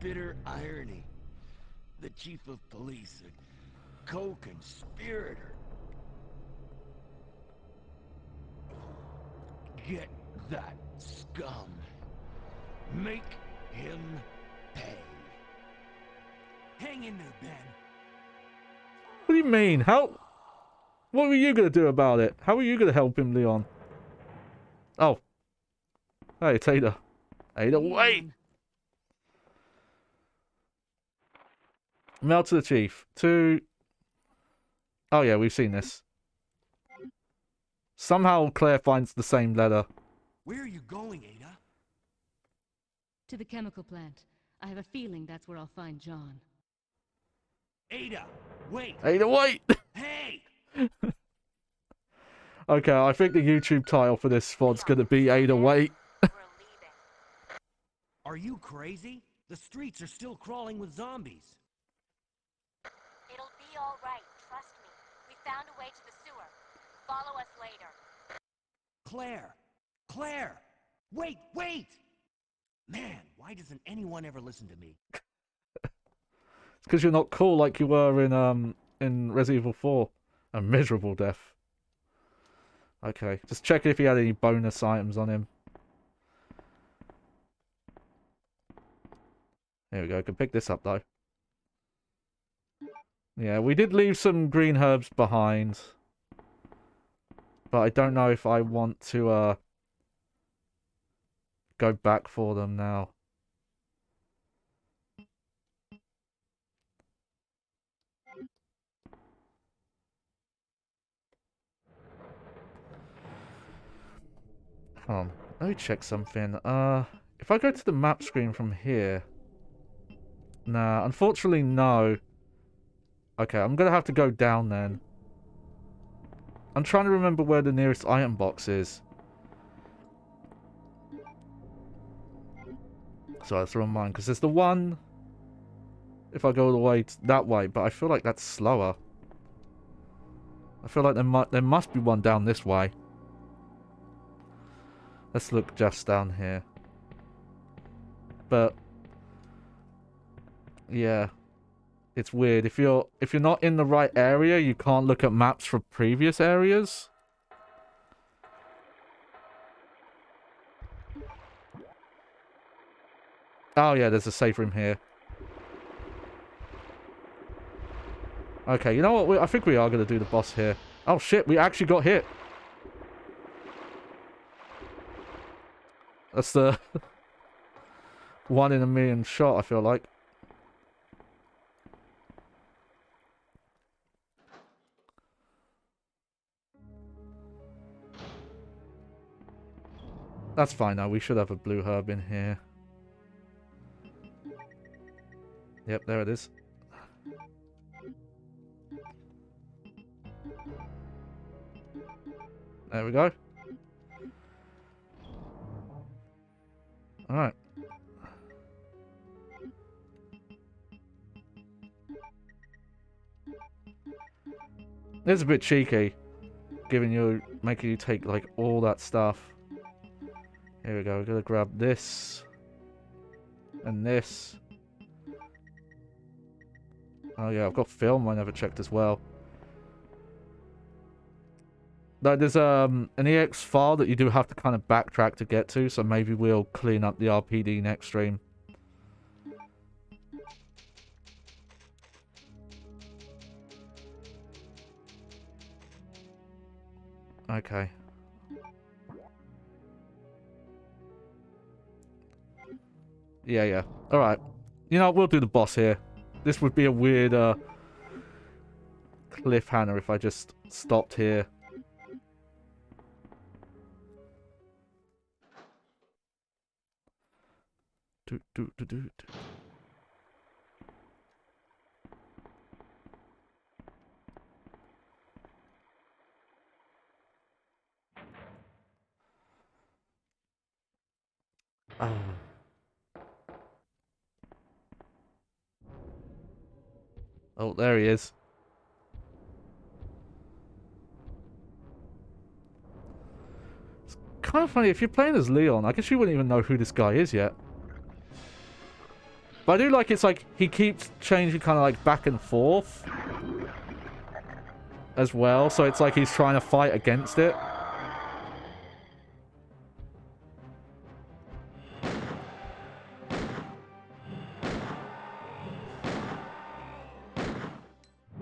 Bitter irony. The chief of police, a co-conspirator. Get that scum. Make him pay. Hang in there, Ben. What do you mean? How? What were you gonna do about it? How are you gonna help him, Leon? Oh. Hey, it's Ada. Ada, wait! Mail to the chief. Oh yeah, we've seen this. Somehow Claire finds the same letter. Where are you going, Ada? To the chemical plant. I have a feeling that's where I'll find John. Ada, wait! Ada, wait! Hey! Okay, I think the YouTube title for this VOD's gonna be Ada, wait. Are you crazy? The streets are still crawling with zombies. It'll be all right, trust me. We found a way to the sewer. Follow us later. Claire! Claire! Wait, wait! Man, why doesn't anyone ever listen to me? It's because you're not cool like you were in Resident Evil 4. A miserable death. Okay, just check if he had any bonus items on him. There we go, can pick this up though. Yeah, we did leave some green herbs behind. But I don't know if I want to go back for them now. Hold on. Let me check something. If I go to the map screen from here... Nah, unfortunately, no. Okay, I'm gonna have to go down then. I'm trying to remember where the nearest item box is. So that's the wrong mind, because there's the one... If I go all the way that way, but I feel like that's slower. I feel like there must be one down this way. Let's look just down here. But yeah, it's weird. If you're not in the right area, you can't look at maps for previous areas. Oh yeah, there's a safe room here. Okay, you know what? I think we are going to do the boss here. Oh shit, we actually got hit. That's the 1 in a million shot, I feel like. That's fine now. We should have a blue herb in here. Yep, there it is. There we go. Alright. It's a bit cheeky, making you take like all that stuff. Here we go, we're gonna grab this and this. Oh yeah, I've got film I never checked as well. No, there's an EX file that you do have to kind of backtrack to get to, so maybe we'll clean up the RPD next stream. Okay. Yeah. Alright. You know, we'll do the boss here. This would be a weird cliffhanger if I just stopped here. Do. Oh, there he is. It's kind of funny, if you're playing as Leon, I guess you wouldn't even know who this guy is yet. But I do like it's like he keeps changing kind of like back and forth as well, so it's like he's trying to fight against it.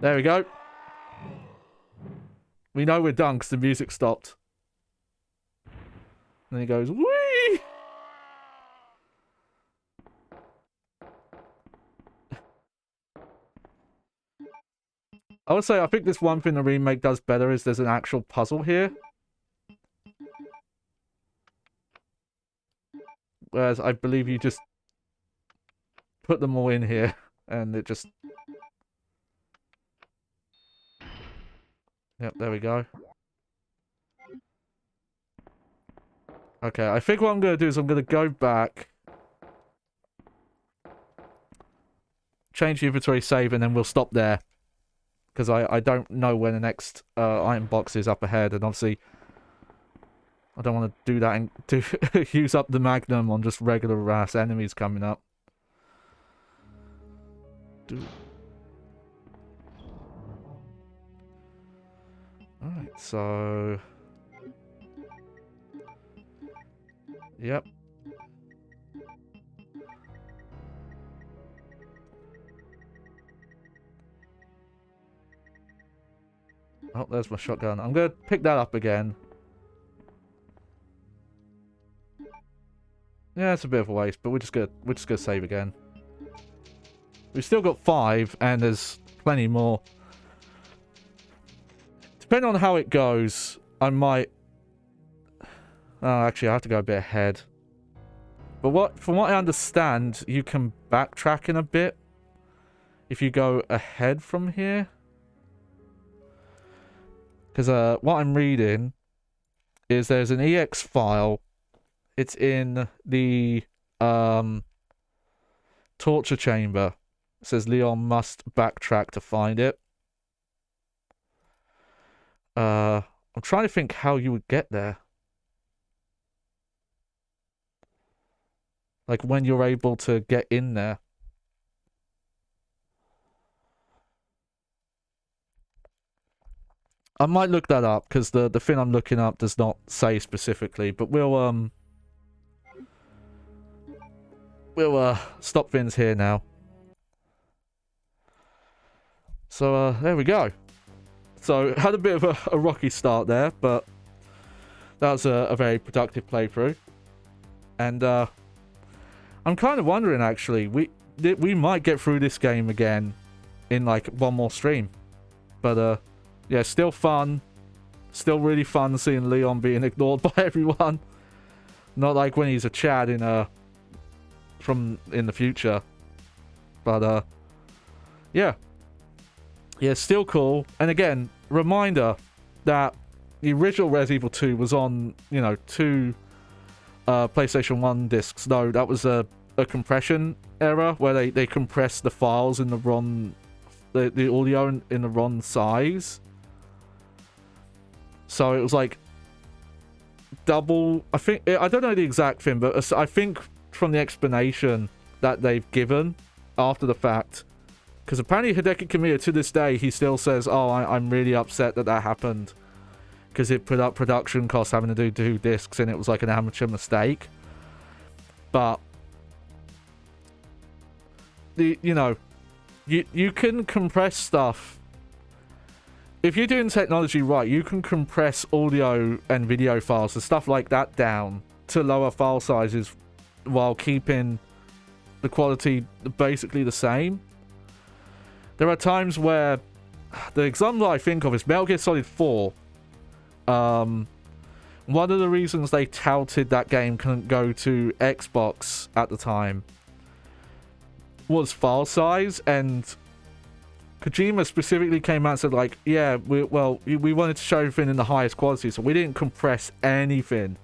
There we go. We know we're done because the music stopped. And then he goes, whee! I would say I think this one thing the remake does better is there's an actual puzzle here. Whereas I believe you just put them all in here and it just... Yep, there we go. Okay, I think what I'm going to do is I'm going to go back, change the inventory save, and then we'll stop there. Because I don't know when the next item box is up ahead, and obviously I don't want to do that and to use up the Magnum on just regular ass enemies coming up. Alright, so... Yep. Oh, there's my shotgun. I'm gonna pick that up again. Yeah, it's a bit of a waste, but we're just gonna save again. We've still got 5, and there's plenty more. Depending on how it goes, I might Oh, actually, I have to go a bit ahead. But from what I understand, you can backtrack in a bit if you go ahead from here. Because what I'm reading is there's an EX file. It's in the torture chamber. It says Leon must backtrack to find it. I'm trying to think how you would get there. Like when you're able to get in there. I might look that up because the thing I'm looking up does not say specifically, but we'll stop things here now. So there we go. So had a bit of a rocky start there, but that was a very productive playthrough. And I'm kind of wondering actually, we might get through this game again in like one more stream. But yeah, still fun. Still really fun seeing Leon being ignored by everyone. Not like when he's a Chad in the future. But yeah. Yeah, still cool. And again, reminder that the original Resident Evil 2 was on, you know, 2 PlayStation 1 discs. No, that was a compression error where they compressed the files in the wrong, the audio in the wrong size. So it was like double. I think, I don't know the exact thing, but I think from the explanation that they've given after the fact, because apparently Hideki Kamiya to this day he still says, "Oh, I'm really upset that happened because it put up production costs having to do 2 discs and it was like an amateur mistake." But you can compress stuff. If you're doing technology right, you can compress audio and video files and stuff like that down to lower file sizes while keeping the quality basically the same. There are times where the example I think of is Metal Gear Solid 4. One of the reasons they touted that game couldn't go to Xbox at the time was file size, and Kojima specifically came out and said, like, yeah, we wanted to show everything in the highest quality, so we didn't compress anything.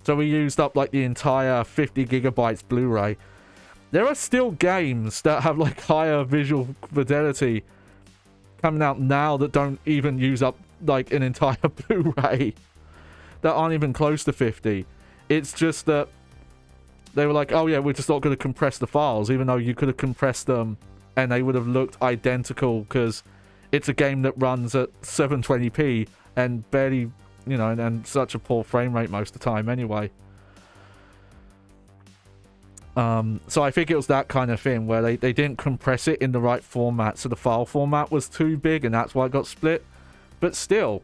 So we used up, like, the entire 50 gigabytes Blu-ray. There are still games that have, like, higher visual fidelity coming out now that don't even use up, like, an entire Blu-ray. That aren't even close to 50. It's just that they were like, oh, yeah, we're just not going to compress the files, even though you could have compressed them and they would have looked identical because it's a game that runs at 720p and barely, you know, and such a poor frame rate most of the time anyway. So I think it was that kind of thing where they didn't compress it in the right format, so the file format was too big and that's why it got split. But still,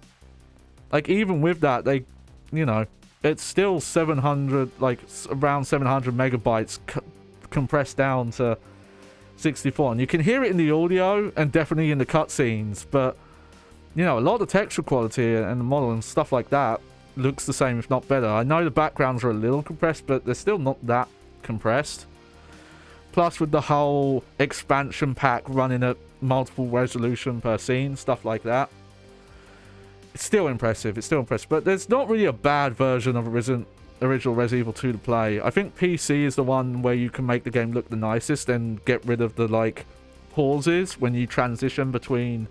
like, even with that, they, you know, it's still 700, like, around 700 megabytes compressed down to 64, and you can hear it in the audio and definitely in the cutscenes, but you know, a lot of the texture quality and the model and stuff like that looks the same, if not better. I know the backgrounds are a little compressed, but they're still not that compressed. Plus, with the whole expansion pack running at multiple resolution per scene, stuff like that, it's still impressive. It's still impressive, but there's not really a bad version of original Resident Evil 2 to play. I think PC is the one where you can make the game look the nicest and get rid of the, like, pauses when you transition between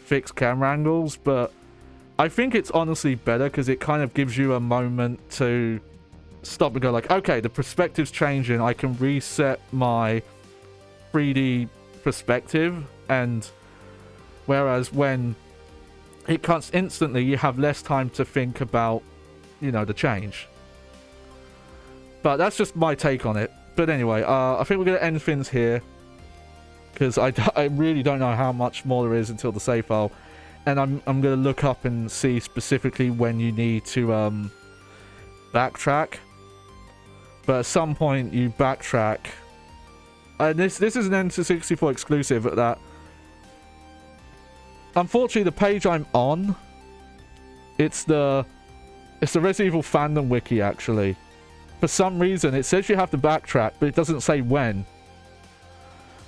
fixed camera angles, but I think it's honestly better because it kind of gives you a moment to stop and go like, okay, the perspective's changing, I can reset my 3D perspective, and whereas when it cuts instantly, you have less time to think about, you know, the change. But that's just my take on it. But anyway, I think we're going to end things here, because I really don't know how much more there is until the save file, and I'm going to look up and see specifically when you need to backtrack. But at some point you backtrack, and this is an N64 exclusive that unfortunately the page I'm on, it's the It's the Resident Evil fandom wiki, actually. For some reason, it says you have to backtrack, but it doesn't say when.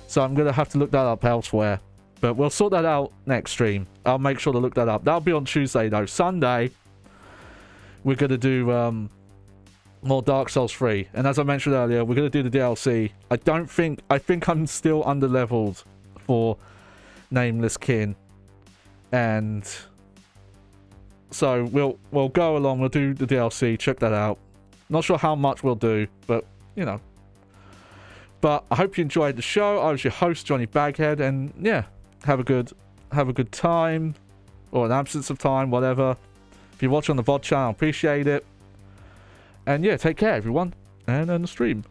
So I'm going to have to look that up elsewhere. But we'll sort that out next stream. I'll make sure to look that up. That'll be on Tuesday, though. Sunday, we're going to do more Dark Souls 3. And as I mentioned earlier, we're going to do the DLC. I think I'm still under-leveled for Nameless Kin. And so we'll go along. We'll do the DLC. Check that out. Not sure how much we'll do, but, you know. But I hope you enjoyed the show. I was your host, Johnny Baghead, and yeah, have a good time, or an absence of time, whatever. If you watch on the VOD channel, appreciate it. And yeah, take care, everyone, and end the stream.